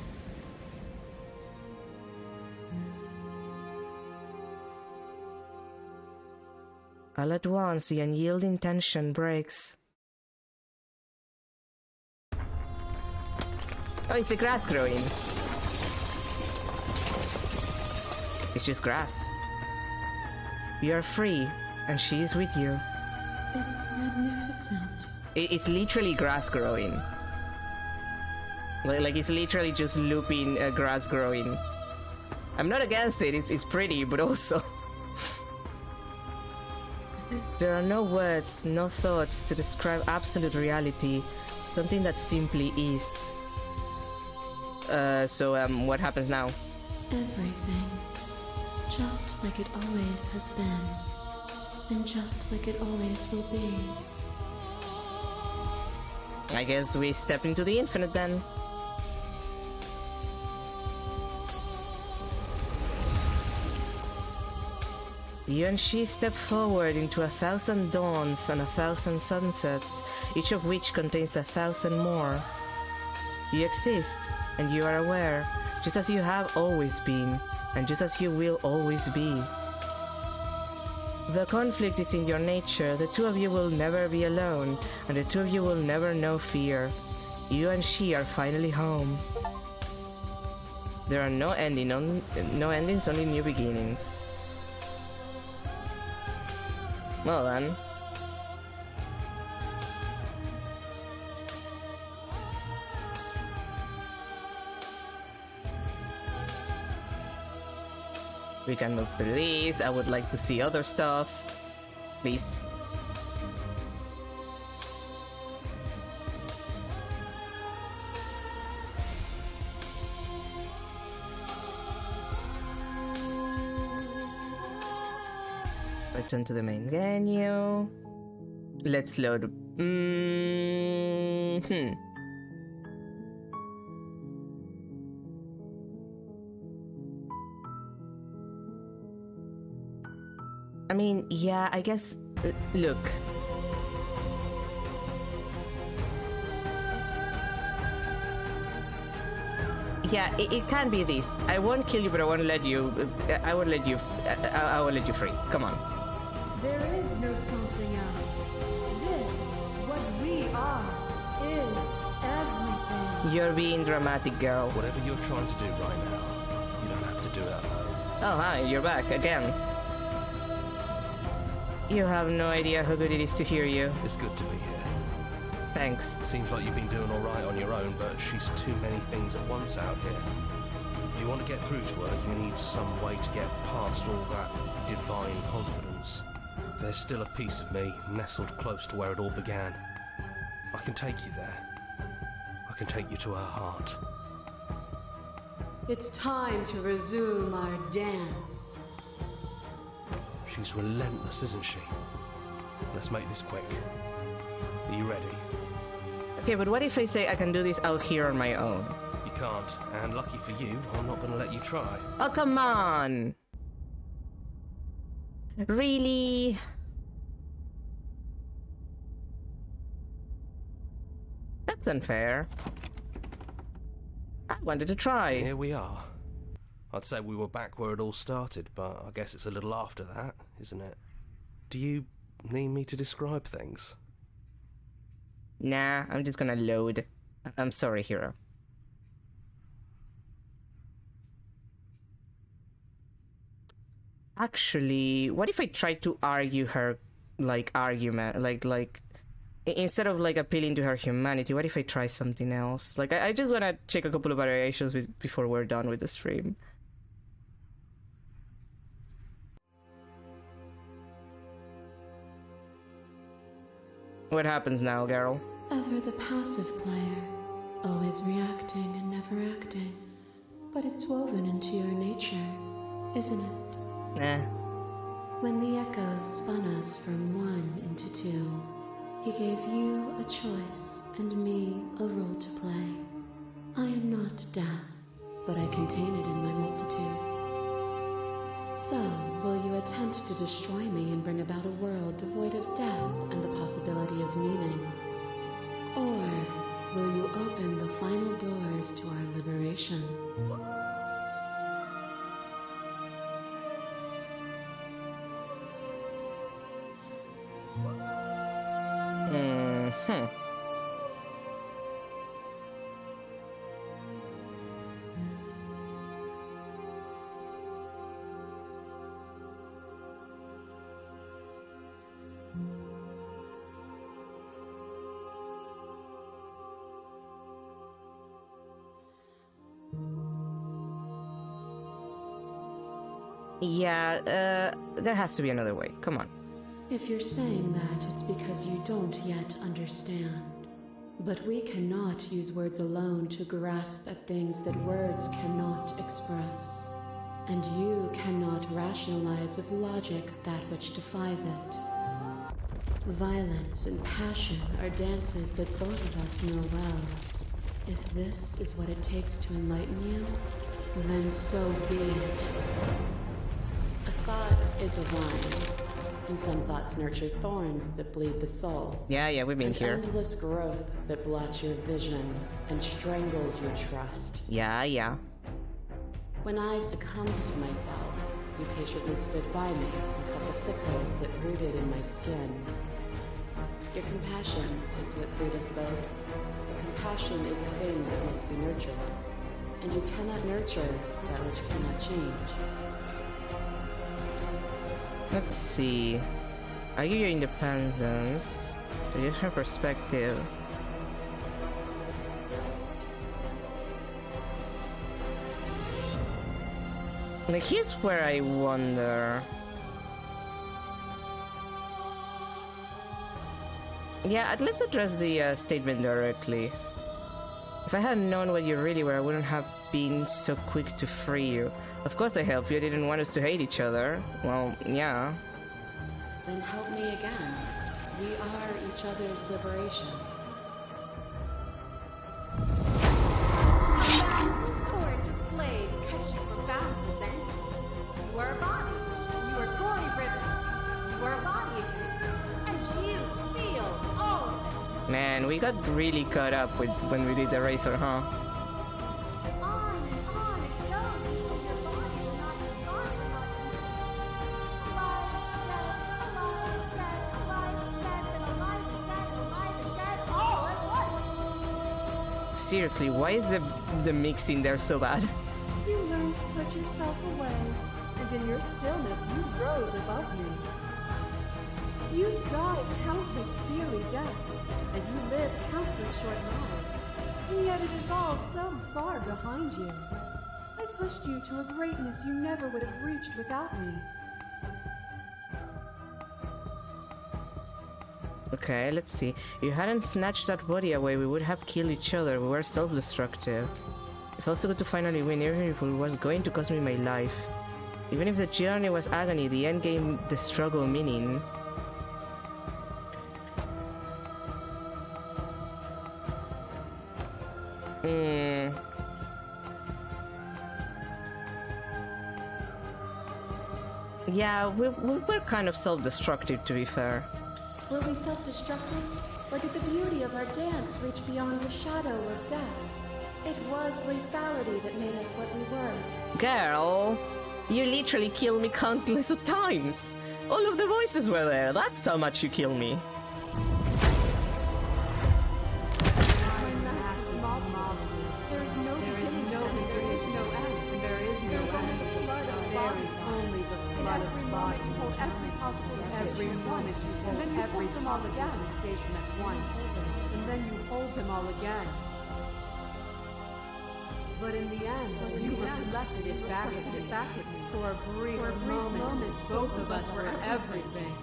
All at once, the unyielding tension breaks. Oh, it's the grass growing. It's just grass. You are free, and she is with you. It's magnificent. It's literally grass growing. Like it's literally just looping grass growing. I'm not against it, it's pretty, but also... There are no words, no thoughts to describe absolute reality, something that simply is. What happens now? Everything. Just like it always has been. And just like it always will be. I guess we step into the infinite then. You and she step forward into 1,000 dawns and 1,000 sunsets, each of which contains 1,000 more. You exist, and you are aware, just as you have always been, and just as you will always be. The conflict is in your nature, the two of you will never be alone, and the two of you will never know fear. You and she are finally home. There are no endings, only new beginnings. Well then. We can move through these. I would like to see other stuff. Please. Return to the main menu. Let's load. I mean, yeah, I guess. Look. Yeah, it can be this. I won't kill you, but I won't let you. I will let you. I will let you free. Come on. There is no something else. This, what we are, is everything. You're being dramatic, girl. Whatever you're trying to do right now, you don't have to do it alone. Oh, hi, you're back again. You have no idea how good it is to hear you. It's good to be here. Thanks. Seems like you've been doing all right on your own, but she's too many things at once out here. If you want to get through to her, you need some way to get past all that divine confidence. There's still a piece of me nestled close to where it all began. I can take you there. I can take you to her heart. It's time to resume our dance. She's relentless, isn't she? Let's make this quick. Are you ready? Okay, but what if I say I can do this out here on my own? You can't, and lucky for you, I'm not going to let you try. Oh, come on! Really? That's unfair. I wanted to try. Here we are. I'd say we were back where it all started, but I guess it's a little after that, isn't it? Do you need me to describe things? Nah, I'm just gonna load. I'm sorry, hero. Actually, what if I try to argue her, argument, instead of, appealing to her humanity, what if I try something else? I just wanna check a couple of variations before we're done with the stream. What happens now, girl? Ever the passive player, always reacting and never acting. But it's woven into your nature, isn't it? Eh. When the echo spun us from one into two, he gave you a choice and me a role to play. I am not death, but I contain it in my multitudes. So, will you attempt to destroy me and bring about a world devoid of death and the possibility of meaning? Or will you open the final doors to our liberation? Yeah, there has to be another way. Come on. If you're saying that, it's because you don't yet understand. But we cannot use words alone to grasp at things that words cannot express. And you cannot rationalize with logic that which defies it. Violence and passion are dances that both of us know well. If this is what it takes to enlighten you, then so be it. A thought is a vine, and some thoughts nurture thorns that bleed the soul. Yeah, we've been here. Endless growth that blots your vision and strangles your trust. Yeah. When I succumbed to myself, you patiently stood by me and cut the thistles that rooted in my skin. Your compassion is what freed us both. But compassion is a thing that must be nurtured, and you cannot nurture that which cannot change. Let's see. I give you independence. To get her perspective. Like, here's where I wonder. Yeah, at least address the statement directly. If I had known what you really were, I wouldn't have been so quick to free you. Of course I helped you, I didn't want us to hate each other. Well, yeah. Then help me again. We are each other's liberation. This torrent of blades cuts you from boundless angles. You are a body. You are gory ribbons. You are a body again. And you feel all of it. Man, we got really caught up with when we did the racer, huh? On it goes until your bodies are not even gone to nothing. Alive, dead, then alive and dead, all at once. Seriously, why is the mixing there so bad? You learned to put yourself away, and in your stillness you rose above me. You died countless steely deaths, and you lived countless short lives, and yet it is all so far behind you. I pushed you to a greatness you never would have reached without me. Okay, let's see. If you hadn't snatched that body away, we would have killed each other. We were self-destructive. It felt so good to finally win, even if it was going to cost me my life. Even if the journey was agony, the end gave the struggle meaning. Yeah, we're kind of self-destructive, to be fair. Were we self-destructive, or did the beauty of our dance reach beyond the shadow of death? It was lethality that made us what we were. Girl, you literally killed me countless of times. All of the voices were there. That's how much you kill me. Every moment you hold, and then you hold them all again. Sensation at once, and then you hold them all again. But in the end, you reflected it back at me. For a brief moment, both of us were everything.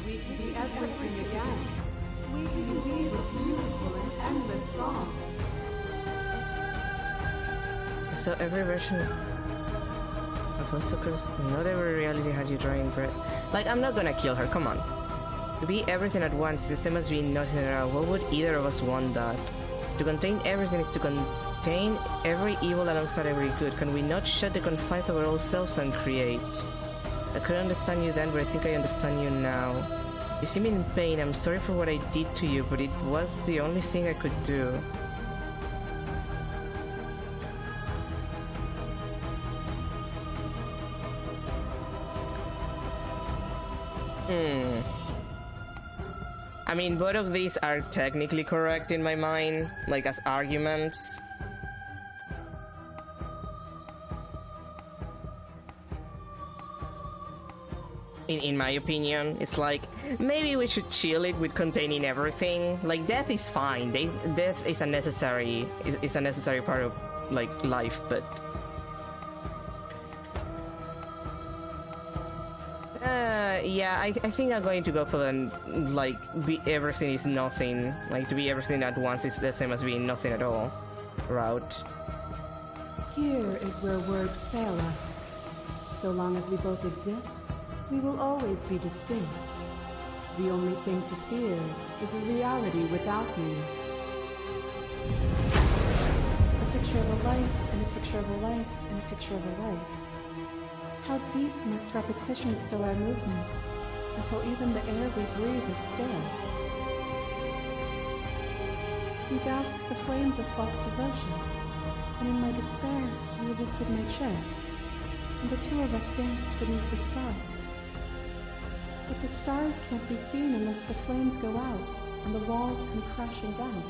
We can be everything again. We can weave a beautiful and endless song. So every version of Asuka's, not every reality had you drawing breath. Like, I'm not gonna kill her, come on. To be everything at once is the same as being nothing at all. What would either of us want that? To contain everything is to contain every evil alongside every good. Can we not shut the confines of our own selves and create? I couldn't understand you then, but I think I understand you now. You seem in pain. I'm sorry for what I did to you, but it was the only thing I could do. I mean, both of these are technically correct in my mind, like as arguments. In my opinion, it's like, maybe we should chill it with containing everything. Like, death is fine. Death is a necessary part of, like, life, but... yeah, I think I'm going to go for the, like, everything is nothing. Like, to be everything at once is the same as being nothing at all route. Here is where words fail us. So long as we both exist, we will always be distinct. The only thing to fear is a reality without me. A picture of a life, and a picture of a life, and a picture of a life. How deep must repetition still our movements, until even the air we breathe is still? You doused the flames of false devotion, and in my despair, you lifted my chair, and the two of us danced beneath the stars. But the stars can't be seen unless the flames go out, and the walls come crashing down.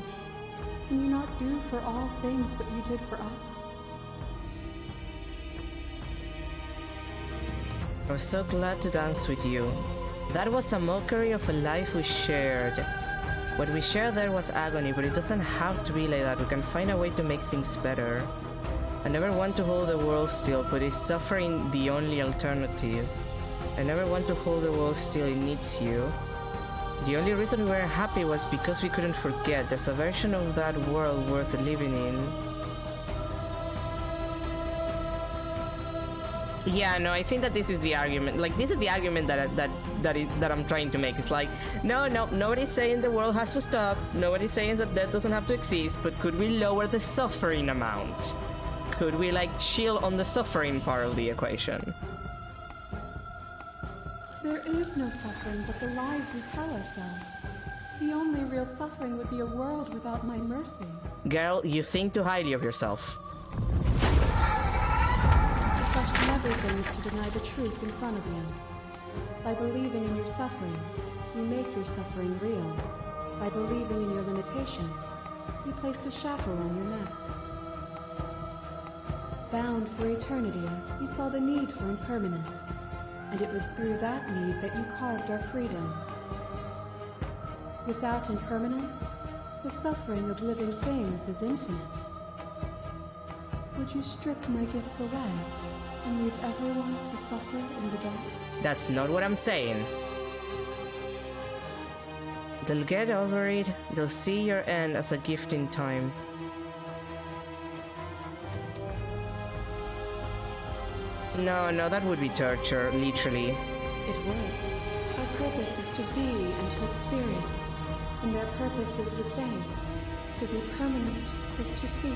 Can you not do for all things what you did for us? I was so glad to dance with you. That was a mockery of a life we shared. What we shared there was agony, but it doesn't have to be like that. We can find a way to make things better. I never want to hold the world still, but is suffering the only alternative? I never want to hold the world still, it needs you. The only reason we were happy was because we couldn't forget. There's a version of that world worth living in. Yeah, no, I think that this is the argument. Like, this is the argument that I'm trying to make. It's like, no, nobody's saying the world has to stop. Nobody's saying that death doesn't have to exist. But could we lower the suffering amount? Could we, like, chill on the suffering part of the equation? There is no suffering but the lies we tell ourselves. The only real suffering would be a world without my mercy. Girl, you think too highly of yourself. To question everything is to deny the truth in front of you. By believing in your suffering, you make your suffering real. By believing in your limitations, you placed a shackle on your neck. Bound for eternity, you saw the need for impermanence, and it was through that need that you carved our freedom. Without impermanence, the suffering of living things is infinite. Would you strip my gifts away and leave everyone to suffer in the dark? That's not what I'm saying. They'll get over it. They'll see your end as a gift in time. No, that would be torture, literally. It would. Our purpose is to be and to experience, and their purpose is the same. To be permanent is to cease.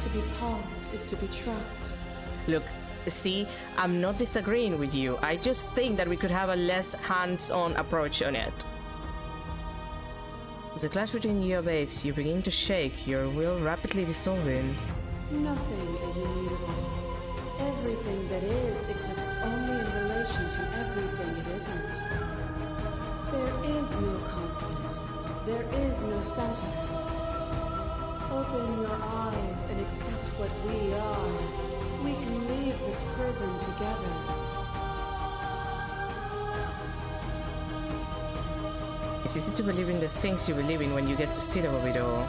To be paused is to be trapped. Look, see, I'm not disagreeing with you. I just think that we could have a less hands-on approach on it. As the clash between you abates, you begin to shake, your will rapidly dissolving. Nothing is immutable. Everything that is exists only in relation to everything it isn't. There is no constant. There is no center. Open your eyes and accept what we are. We can leave this prison together. It's easy to believe in the things you believe in when you get to sit above it all.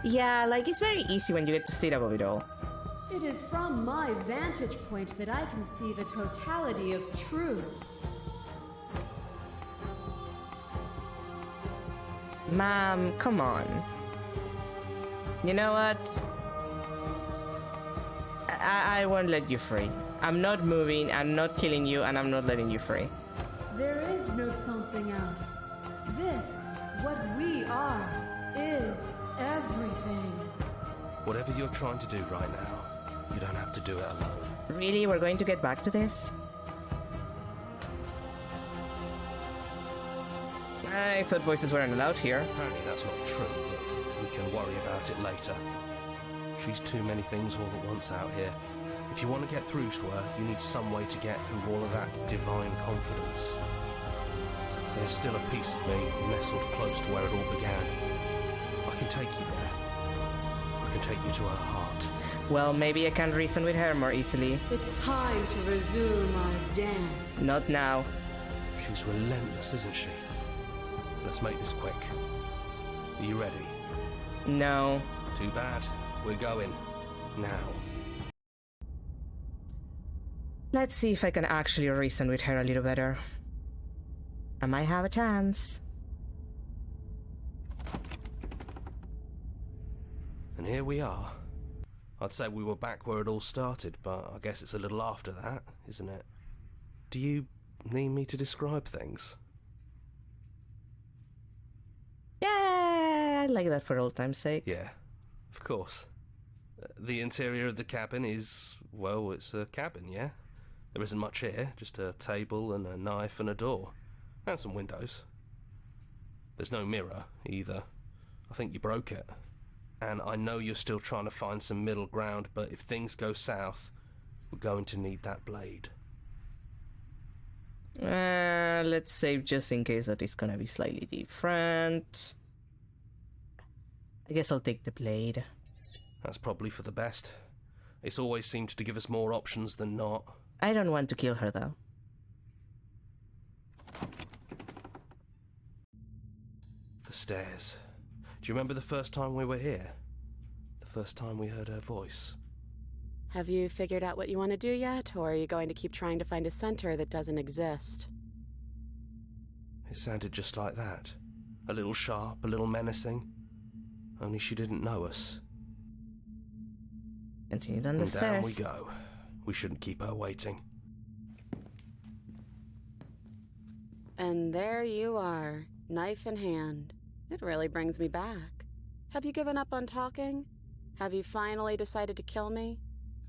Yeah, like, it's very easy when you get to sit above it all. It is from my vantage point that I can see the totality of truth. Ma'am, come on. You know what? I won't let you free. I'm not moving, I'm not killing you, and I'm not letting you free. There is no something else. This, what we are, is everything. Whatever you're trying to do right now, you don't have to do it alone. Really? We're going to get back to this? I thought voices weren't allowed here. Apparently that's not true, but we can worry about it later. She's too many things all at once out here. If you want to get through to her, you need some way to get through all of that divine confidence. There's still a piece of me nestled close to where it all began. I can take you there. I can take you to her heart. Well, maybe I can reason with her more easily. It's time to resume our dance. Not now. She's relentless, isn't she? Let's make this quick. Are you ready? No. Too bad. We're going. Now. Let's see if I can actually reason with her a little better. I might have a chance. And here we are. I'd say we were back where it all started, but I guess it's a little after that, isn't it? Do you need me to describe things? Yeah, I like that for old time's sake. Yeah, of course. The interior of the cabin is, well, it's a cabin, yeah? There isn't much here, just a table and a knife and a door. And some windows. There's no mirror, either. I think you broke it. And I know you're still trying to find some middle ground, but if things go south, we're going to need that blade. Let's save just in case that it's gonna be slightly different. I guess I'll take the blade. That's probably for the best. It's always seemed to give us more options than not. I don't want to kill her, though. The stairs. Do you remember the first time we were here? The first time we heard her voice? Have you figured out what you want to do yet, or are you going to keep trying to find a center that doesn't exist? It sounded just like that. A little sharp, a little menacing. Only she didn't know us. Continue down the And down we stairs. go. We shouldn't keep her waiting. And there you are, knife in hand. It really brings me back. Have you given up on talking? Have you finally decided to kill me?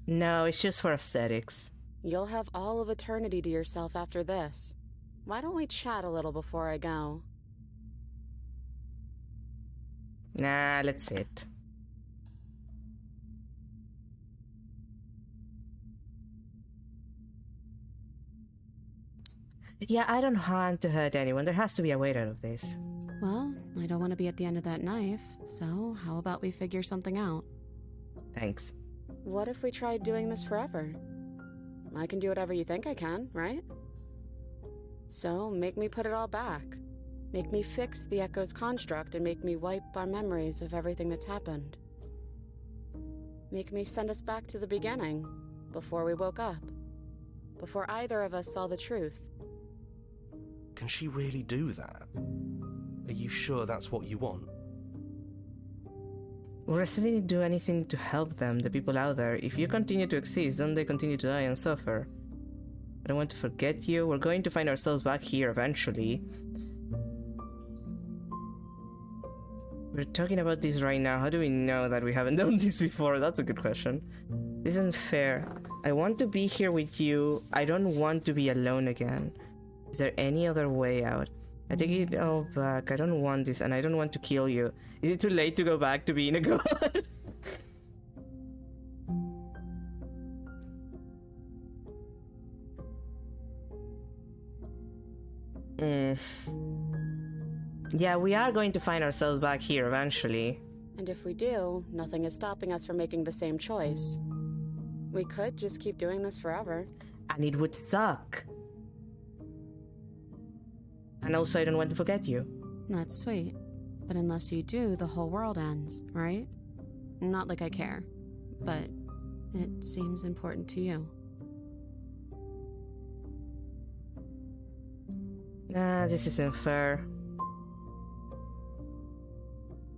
No, it's just for aesthetics. You'll have all of eternity to yourself after this. Why don't we chat a little before I go? Nah, let's sit. Yeah, I don't want to hurt anyone. There has to be a way out of this. Well, I don't want to be at the end of that knife, so how about we figure something out? Thanks. What if we tried doing this forever? I can do whatever you think I can, right? So, make me put it all back. Make me fix the Echo's construct and make me wipe our memories of everything that's happened. Make me send us back to the beginning, before we woke up. Before either of us saw the truth. Can she really do that? Are you sure that's what you want? We're ready to do anything to help them, the people out there. If you continue to exist, then they continue to die and suffer. I don't want to forget you. We're going to find ourselves back here eventually. We're talking about this right now. How do we know that we haven't done this before? That's a good question. This isn't fair. I want to be here with you. I don't want to be alone again. Is there any other way out? I take it all back. I don't want this, and I don't want to kill you. Is it too late to go back to being a god? Yeah, we are going to find ourselves back here eventually. And if we do, nothing is stopping us from making the same choice. We could just keep doing this forever. And it would suck. And also, I don't want to forget you. That's sweet. But unless you do, the whole world ends, right? Not like I care, but it seems important to you. Nah, this isn't fair.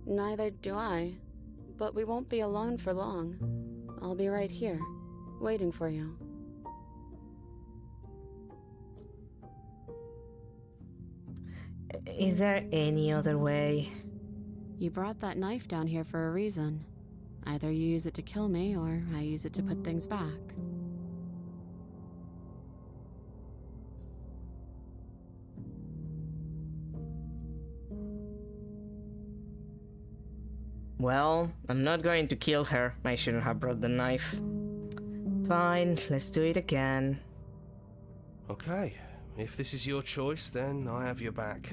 Neither do I. But we won't be alone for long. I'll be right here, waiting for you. Is there any other way? You brought that knife down here for a reason. Either you use it to kill me, or I use it to put things back. Well, I'm not going to kill her. I shouldn't have brought the knife. Fine, let's do it again. Okay, if this is your choice, then I have your back.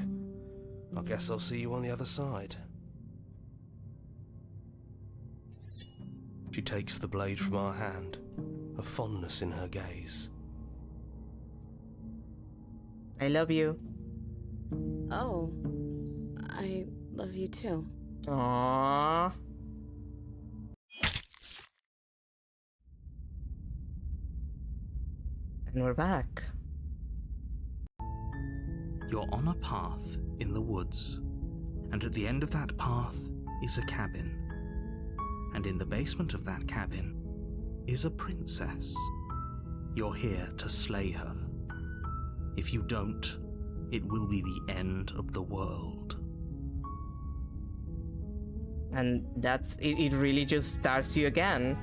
I guess I'll see you on the other side. She takes the blade from our hand, a fondness in her gaze. I love you. Oh, I love you too. Aww. And we're back. You're on a path in the woods, and at the end of that path is a cabin. And in the basement of that cabin is a princess. You're here to slay her. If you don't, it will be the end of the world. And that's it. It really just starts you again.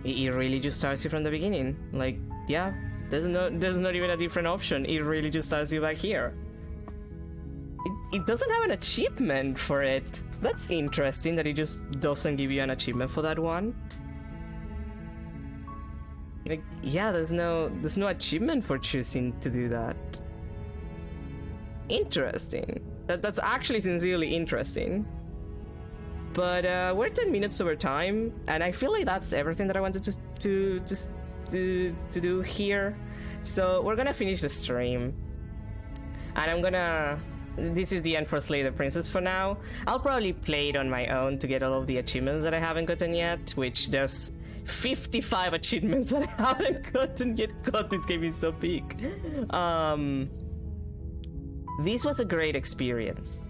It really just starts you from the beginning. Like, yeah, there's not even a different option. It really just starts you back here. It doesn't have an achievement for it. That's interesting that it just doesn't give you an achievement for that one. Like, yeah, there's no achievement for choosing to do that. Interesting. That's actually sincerely interesting. But we're 10 minutes over time, and I feel like that's everything that I wanted to do here. So we're gonna finish the stream, and this is the end for Slay the Princess for now. I'll probably play it on my own to get all of the achievements that I haven't gotten yet, which there's 55 achievements that I haven't gotten yet. God, this game is so big. This was a great experience.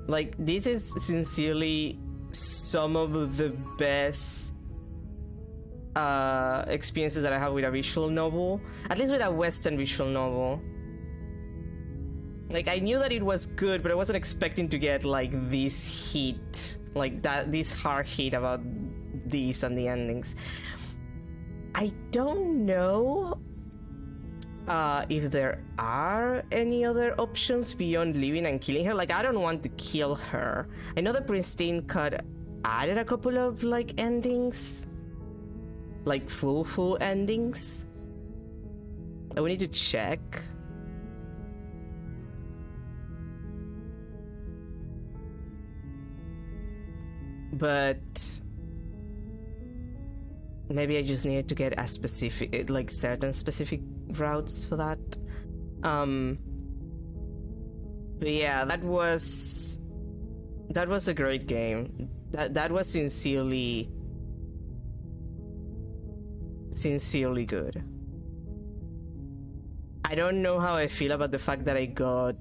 Like, this is sincerely some of the best experiences that I have with a visual novel, at least with a Western visual novel. Like, I knew that it was good, but I wasn't expecting to get like this heat, like this hard hit about these and the endings. I don't know if there are any other options beyond leaving and killing her. Like, I don't want to kill her. I know the Pristine Cut added a couple of like endings, like full endings. I would need to check. But maybe I just needed to get a specific, like certain specific routes for that. But yeah, that was a great game. That was sincerely good. I don't know how I feel about the fact that I got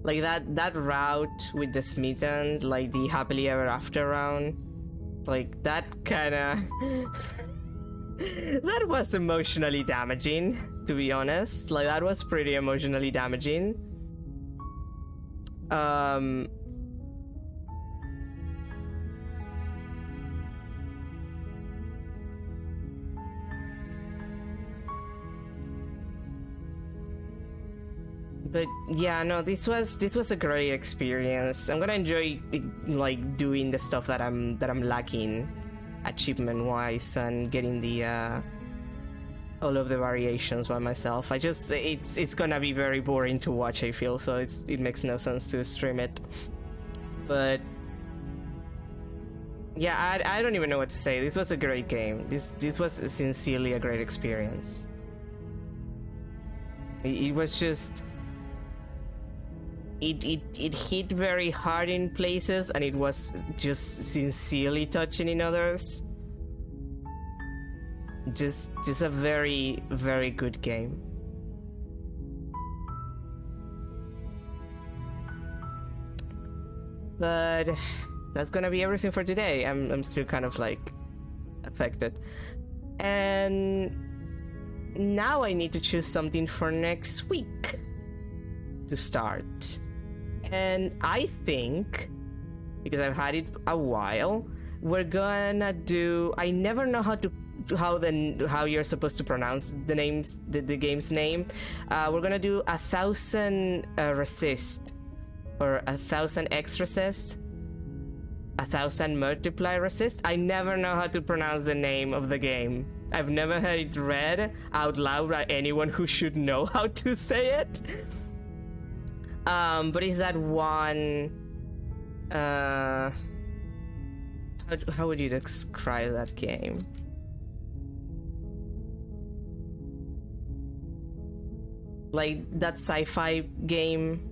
like that route with the Smitten, like the happily ever after round, like that kinda that was emotionally damaging, to be honest. Like, that was pretty emotionally damaging. But yeah, no, this was a great experience. I'm gonna enjoy like doing the stuff that I'm lacking achievement wise and getting the all of the variations by myself. It's gonna be very boring to watch, I feel, so it makes no sense to stream it. But yeah, I don't even know what to say. This was a great game. This was sincerely a great experience. It was just it hit very hard in places, and it was just sincerely touching in others. Just a very, very good game. But that's gonna be everything for today. I'm still kind of like affected, and now I need to choose something for next week to start. And I think, because I've had it a while, we're gonna do, I never know how you're supposed to pronounce the game's name. We're gonna do 1,000 resist, or 1,000 x resist, 1,000 multiply resist. I never know how to pronounce the name of the game. I've never heard it read out loud by anyone who should know how to say it. But is that one? How would you describe that game? Like that sci-fi game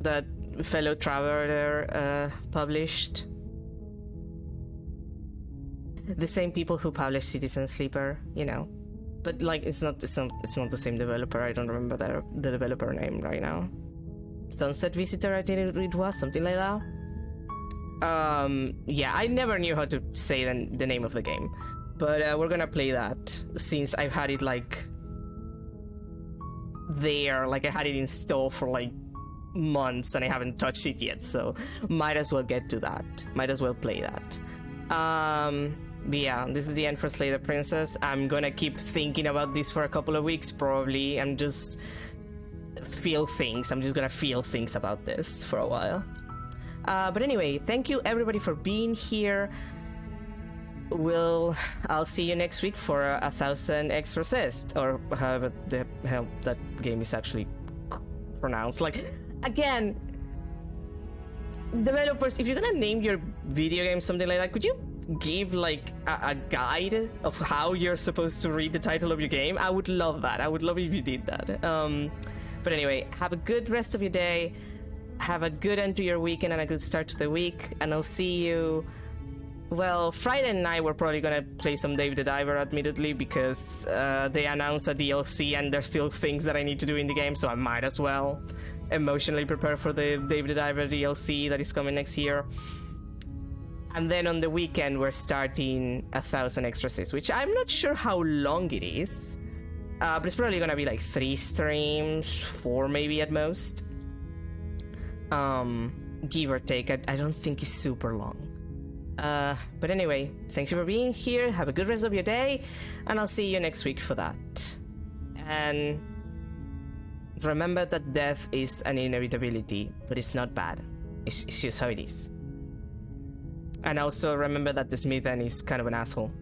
that fellow traveler published. The same people who published Citizen Sleeper, you know. But like it's not the same developer. I don't remember the developer name right now. Sunset Visitor, I think it was something like that. Yeah, I never knew how to say the name of the game, but we're gonna play that since I've had it like there, like I had it installed for like months and I haven't touched it yet. So might as well get to that. Might as well play that. But yeah, this is the end for Slay the Princess. I'm gonna keep thinking about this for a couple of weeks, probably, and just feel things. I'm just gonna feel things about this for a while. But anyway, thank you everybody for being here. I'll see you next week for 1000 Exorcist, or however the hell that game is actually pronounced. Like, again, developers, if you're gonna name your video game something like that, could you give like a guide of how you're supposed to read the title of your game? I would love that. I would love if you did that. But anyway, have a good rest of your day. Have a good end to your weekend and a good start to the week. And I'll see you... Well, Friday night we're probably gonna play some Dave the Diver, admittedly, because they announced a DLC and there's still things that I need to do in the game, so I might as well emotionally prepare for the Dave the Diver DLC that is coming next year. And then on the weekend we're starting 1000 Exorcists, which I'm not sure how long it is, but it's probably gonna be like 3 streams, 4 maybe at most, give or take. I don't think it's super long. But anyway, thank you for being here. Have a good rest of your day, and I'll see you next week for that. And remember that death is an inevitability, but it's not bad. It's just how it is. And also remember that the Smithan is kind of an asshole.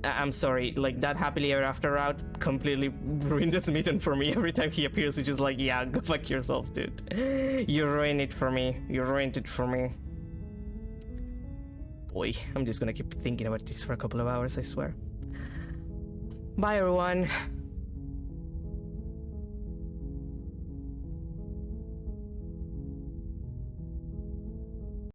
I'm sorry, like, that happily ever after route completely ruined the Smithan for me. Every time he appears, it's just like, yeah, go fuck yourself, dude. You ruined it for me. You ruined it for me. Boy, I'm just gonna keep thinking about this for a couple of hours, I swear. Bye, everyone.